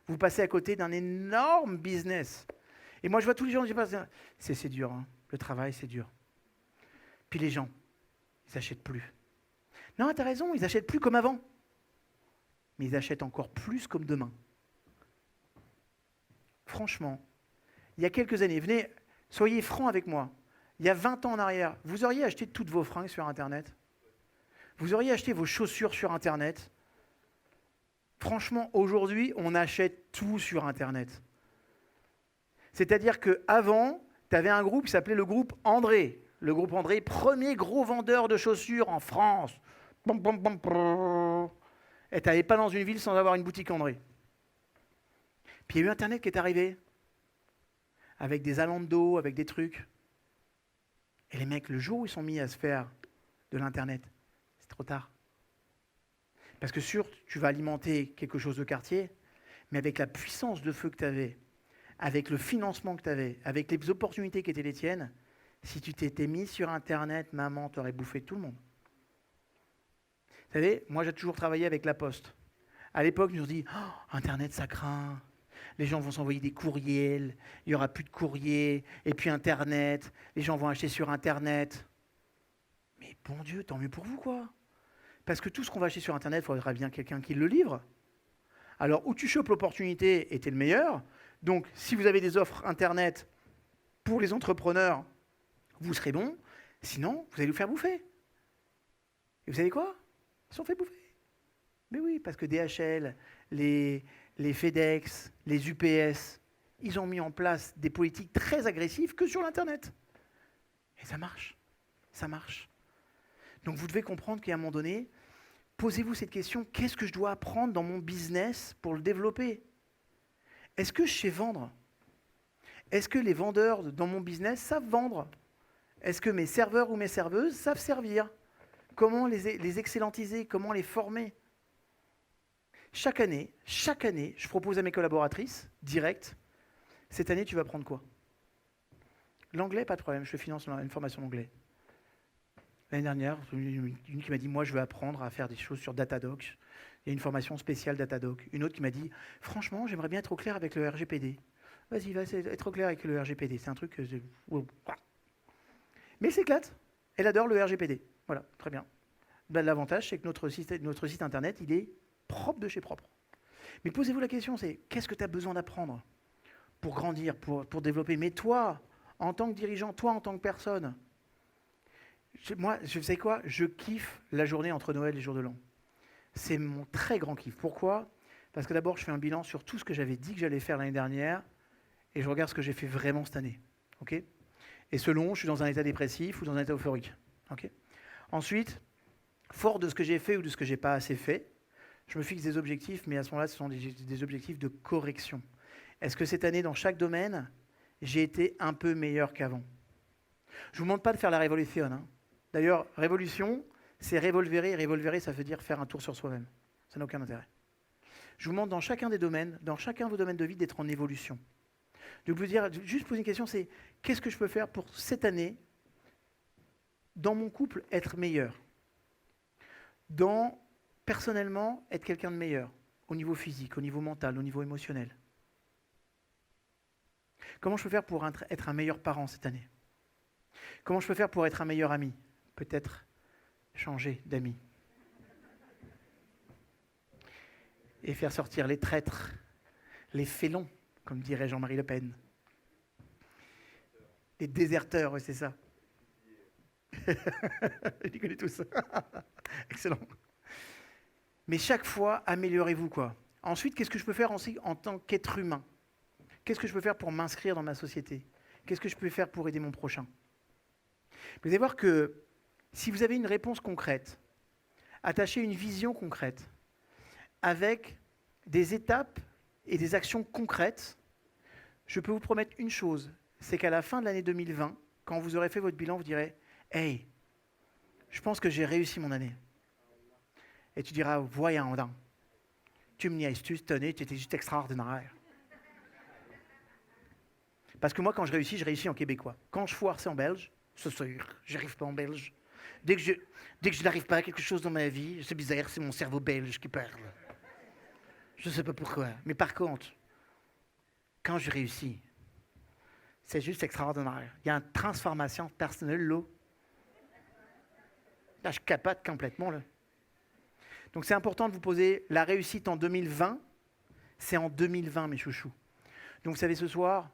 Vous passez à côté d'un énorme business. Et moi, je vois tous les gens qui passent, c'est dur, hein. Le travail, c'est dur. Puis les gens, ils n'achètent plus. Non, tu as raison, ils n'achètent plus comme avant. Mais ils achètent encore plus comme demain. Franchement, il y a quelques années, venez, soyez francs avec moi. Il y a 20 ans en arrière, vous auriez acheté toutes vos fringues sur Internet? Vous auriez acheté vos chaussures sur Internet? Franchement, aujourd'hui, on achète tout sur Internet. C'est-à-dire qu'avant, tu avais un groupe qui s'appelait le groupe André. Le groupe André, premier gros vendeur de chaussures en France. Et tu n'allais pas dans une ville sans avoir une boutique André. Puis il y a eu Internet qui est arrivé, avec des Zalando, avec des trucs. Et les mecs, le jour où ils sont mis à se faire de l'Internet, c'est trop tard. Parce que sûr, tu vas alimenter quelque chose de quartier, mais avec la puissance de feu que tu avais, avec le financement que tu avais, avec les opportunités qui étaient les tiennes, si tu t'étais mis sur Internet, maman t'aurait bouffé tout le monde. Vous savez, moi j'ai toujours travaillé avec la Poste. À l'époque, nous on se dit, oh, Internet ça craint, les gens vont s'envoyer des courriels, il n'y aura plus de courrier, et puis Internet, les gens vont acheter sur Internet. Mais bon Dieu, tant mieux pour vous quoi. Parce que tout ce qu'on va acheter sur Internet, il faudra bien quelqu'un qui le livre. Alors, où tu chopes l'opportunité était le meilleur. Donc, si vous avez des offres Internet pour les entrepreneurs, vous serez bon. Sinon, vous allez vous faire bouffer. Et vous savez quoi? Ils se sont fait bouffer. Mais oui, parce que DHL, les FedEx, les UPS, ils ont mis en place des politiques très agressives que sur l'Internet. Et ça marche. Ça marche. Donc, vous devez comprendre qu'à un moment donné, posez-vous cette question, qu'est-ce que je dois apprendre dans mon business pour le développer? Est-ce que je sais vendre? Est-ce que les vendeurs dans mon business savent vendre? Est-ce que mes serveurs ou mes serveuses savent servir? Comment les excellentiser? Comment les former? Chaque année, je propose à mes collaboratrices, direct, cette année, tu vas prendre quoi? L'anglais, pas de problème, je te finance une formation d'anglais. L'année dernière, une qui m'a dit, moi, je veux apprendre à faire des choses sur Datadoc. Il y a une formation spéciale Datadoc. Une autre qui m'a dit, franchement, j'aimerais bien être au clair avec le RGPD. Vas-y, va être au clair avec le RGPD. C'est un truc que j'ai... Mais elle s'éclate. Elle adore le RGPD. Voilà, très bien. Ben, l'avantage, c'est que notre site internet, il est propre de chez propre. Mais posez-vous la question, c'est qu'est-ce que tu as besoin d'apprendre pour grandir, pour développer? Mais toi, en tant que dirigeant, toi, en tant que personne, moi, je sais quoi? Je kiffe la journée entre Noël et le jour de l'an. C'est mon très grand kiff. Pourquoi? Parce que d'abord, je fais un bilan sur tout ce que j'avais dit que j'allais faire l'année dernière et je regarde ce que j'ai fait vraiment cette année. Okay, et selon, je suis dans un état dépressif ou dans un état euphorique. Okay, ensuite, fort de ce que j'ai fait ou de ce que je n'ai pas assez fait, je me fixe des objectifs, mais à ce moment-là, ce sont des objectifs de correction. Est-ce que cette année, dans chaque domaine, j'ai été un peu meilleur qu'avant? Je ne vous demande pas de faire la révolution. Hein. D'ailleurs, révolution, c'est revolverer. Revolverer, ça veut dire faire un tour sur soi-même. Ça n'a aucun intérêt. Je vous demande dans chacun des domaines, dans chacun de vos domaines de vie, d'être en évolution. De vous dire, juste poser une question, c'est qu'est-ce que je peux faire pour cette année, dans mon couple, être meilleur? Personnellement, être quelqu'un de meilleur, au niveau physique, au niveau mental, au niveau émotionnel. Comment je peux faire pour être un meilleur parent cette année? Comment je peux faire pour être un meilleur ami? Peut-être changer d'amis. Et faire sortir les traîtres, les félons, comme dirait Jean-Marie Le Pen. Les déserteurs, oui, c'est ça. Je les connais tous. Excellent. Mais chaque fois, améliorez-vous, quoi. Ensuite, qu'est-ce que je peux faire en tant qu'être humain? Qu'est-ce que je peux faire pour m'inscrire dans ma société? Qu'est-ce que je peux faire pour aider mon prochain? Vous allez voir que si vous avez une réponse concrète, attachez une vision concrète, avec des étapes et des actions concrètes, je peux vous promettre une chose, c'est qu'à la fin de l'année 2020, quand vous aurez fait votre bilan, vous direz « Hey, je pense que j'ai réussi mon année. » Et tu diras « Voyons, Tu me niaises-tu, cette année, tu étais juste extraordinaire. Parce que moi, quand je réussis en québécois. Quand je foire, c'est en belge, c'est sûr, j'arrive pas en belge. Dès que je n'arrive pas à quelque chose dans ma vie, c'est bizarre, c'est mon cerveau belge qui parle. Je ne sais pas pourquoi. Mais par contre, quand je réussis, c'est juste extraordinaire. Il y a une transformation personnelle, là. Là, je capote complètement, là. Donc, c'est important de vous poser la réussite en 2020. C'est en 2020, mes chouchous. Donc, vous savez, ce soir,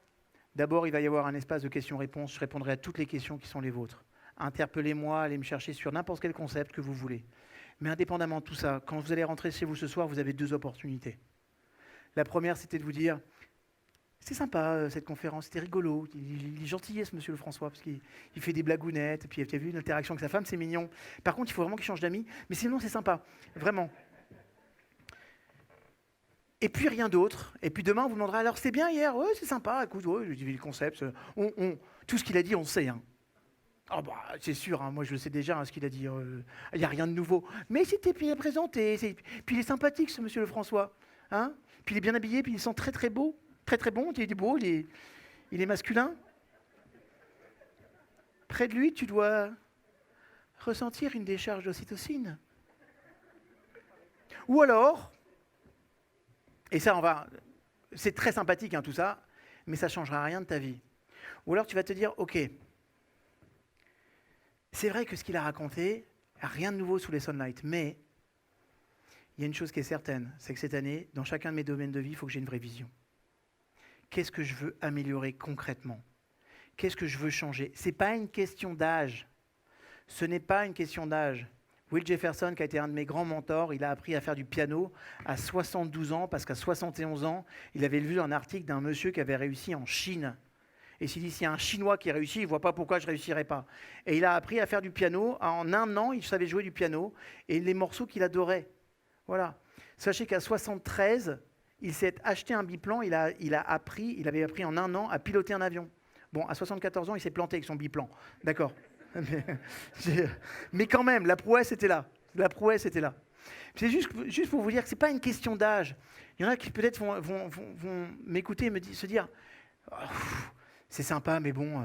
d'abord, il va y avoir un espace de questions-réponses. Je répondrai à toutes les questions qui sont les vôtres. Interpellez-moi, allez me chercher sur n'importe quel concept que vous voulez. Mais indépendamment de tout ça, quand vous allez rentrer chez vous ce soir, vous avez 2 opportunités. La première, c'était de vous dire, c'est sympa cette conférence, c'était rigolo, il est gentil ce monsieur le François, parce qu'il fait des blagounettes, et puis il a vu une interaction avec sa femme, c'est mignon. Par contre, il faut vraiment qu'il change d'amis, mais sinon c'est sympa, vraiment. Et puis rien d'autre. Et puis demain, on vous demandera, alors c'était bien hier? Ouais, c'est sympa, écoute, ouais, j'ai dit le concept, tout ce qu'il a dit, on le sait. Hein. Oh bah, c'est sûr, hein, moi je le sais déjà, hein, ce qu'il a dit, il n'y a rien de nouveau. Mais c'était bien présenté, puis il est sympathique ce monsieur le François. Hein, puis il est bien habillé, puis il sent très très beau, très très bon, il est beau, il est masculin. Près de lui, tu dois ressentir une décharge d'ocytocine. Ou alors, et ça c'est très sympathique hein, tout ça, mais ça ne changera rien de ta vie. Ou alors tu vas te dire, ok, c'est vrai que ce qu'il a raconté, rien de nouveau sous les sunlights, mais il y a une chose qui est certaine, c'est que cette année, dans chacun de mes domaines de vie, il faut que j'ai une vraie vision. Qu'est-ce que je veux améliorer concrètement? Qu'est-ce que je veux changer? Ce n'est pas une question d'âge. Ce n'est pas une question d'âge. Will Jefferson, qui a été un de mes grands mentors, il a appris à faire du piano à 72 ans, parce qu'à 71 ans, il avait vu un article d'un monsieur qui avait réussi en Chine. Et il s'est dit, s'il y a un Chinois qui réussit, il ne voit pas pourquoi je ne réussirais pas. Et il a appris à faire du piano. En 1 an, il savait jouer du piano. Et les morceaux qu'il adorait. Voilà. Sachez qu'à 73, il s'est acheté un biplan. Il avait appris en 1 an à piloter un avion. Bon, à 74 ans, il s'est planté avec son biplan. D'accord. Mais quand même, la prouesse était là. La prouesse était là. C'est juste pour vous dire que ce n'est pas une question d'âge. Il y en a qui peut-être vont m'écouter et se dire oh, c'est sympa, mais bon,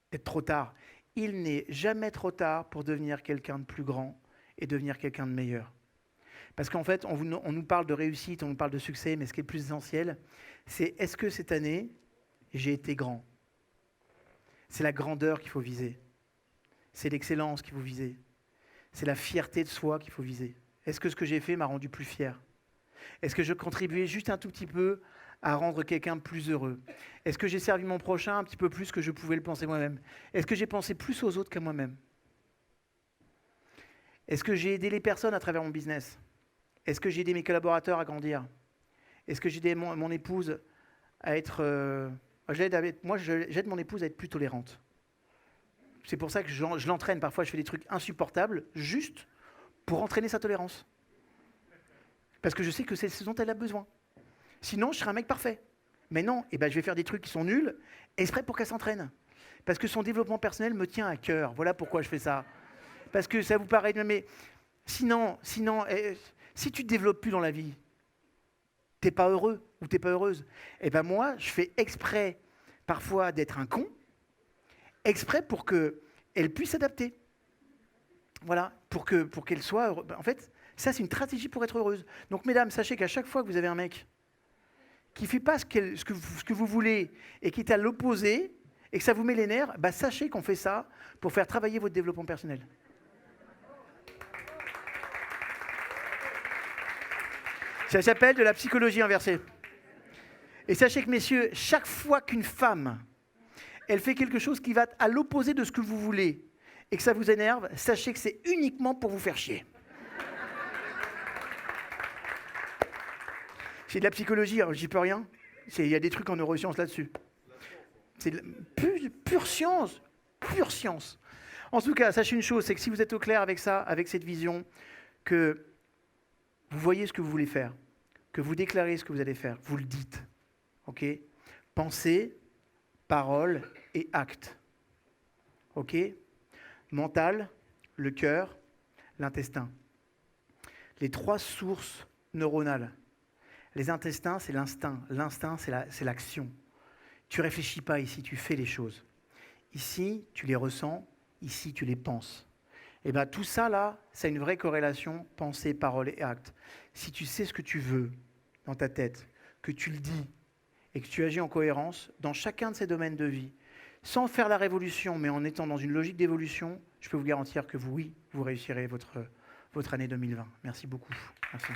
peut-être trop tard. Il n'est jamais trop tard pour devenir quelqu'un de plus grand et devenir quelqu'un de meilleur. Parce qu'en fait, on nous parle de réussite, on nous parle de succès, mais ce qui est le plus essentiel, c'est est-ce que cette année, j'ai été grand? C'est la grandeur qu'il faut viser. C'est l'excellence qu'il faut viser. C'est la fierté de soi qu'il faut viser. Est-ce que ce que j'ai fait m'a rendu plus fier? Est-ce que je contribuais juste un tout petit peu à rendre quelqu'un plus heureux? Est-ce que j'ai servi mon prochain un petit peu plus que je pouvais le penser moi-même? Est-ce que j'ai pensé plus aux autres qu'à moi-même? Est-ce que j'ai aidé les personnes à travers mon business? Est-ce que j'ai aidé mes collaborateurs à grandir? Est-ce que j'ai aidé mon épouse à être... j'aide mon épouse à être plus tolérante. C'est pour ça que je l'entraîne. Parfois, je fais des trucs insupportables, juste pour entraîner sa tolérance. Parce que je sais que c'est ce dont elle a besoin. Sinon, je serai un mec parfait. Mais non, je vais faire des trucs qui sont nuls, exprès pour qu'elle s'entraîne. Parce que son développement personnel me tient à cœur. Voilà pourquoi je fais ça. Parce que ça vous paraît... Mais sinon si tu ne te développes plus dans la vie, tu n'es pas heureux ou tu n'es pas heureuse. Moi, je fais exprès parfois d'être un con, exprès pour qu'elle puisse s'adapter. Voilà, pour qu'elle soit heureuse. En fait, ça, c'est une stratégie pour être heureuse. Donc, mesdames, sachez qu'à chaque fois que vous avez un mec qui ne fait pas ce que vous voulez et qui est à l'opposé et que ça vous met les nerfs, sachez qu'on fait ça pour faire travailler votre développement personnel. Ça s'appelle de la psychologie inversée. Et sachez que, messieurs, chaque fois qu'une femme, elle fait quelque chose qui va à l'opposé de ce que vous voulez et que ça vous énerve, sachez que c'est uniquement pour vous faire chier. C'est de la psychologie, alors j'y peux rien. Il y a des trucs en neurosciences là-dessus. C'est pure science. Pure science. En tout cas, sachez une chose, c'est que si vous êtes au clair avec ça, avec cette vision, que vous voyez ce que vous voulez faire, que vous déclarez ce que vous allez faire, vous le dites. Ok? Pensée, parole et acte. Ok? Mental, le cœur, l'intestin. Les 3 sources neuronale. Les intestins, c'est l'instinct. L'instinct, c'est l'action. Tu réfléchis pas ici, tu fais les choses. Ici, tu les ressens. Ici, tu les penses. Et bien tout ça, là, ça a une vraie corrélation pensée, parole et acte. Si tu sais ce que tu veux dans ta tête, que tu le dis et que tu agis en cohérence dans chacun de ces domaines de vie, sans faire la révolution, mais en étant dans une logique d'évolution, je peux vous garantir que oui, vous réussirez votre année 2020. Merci beaucoup. Merci.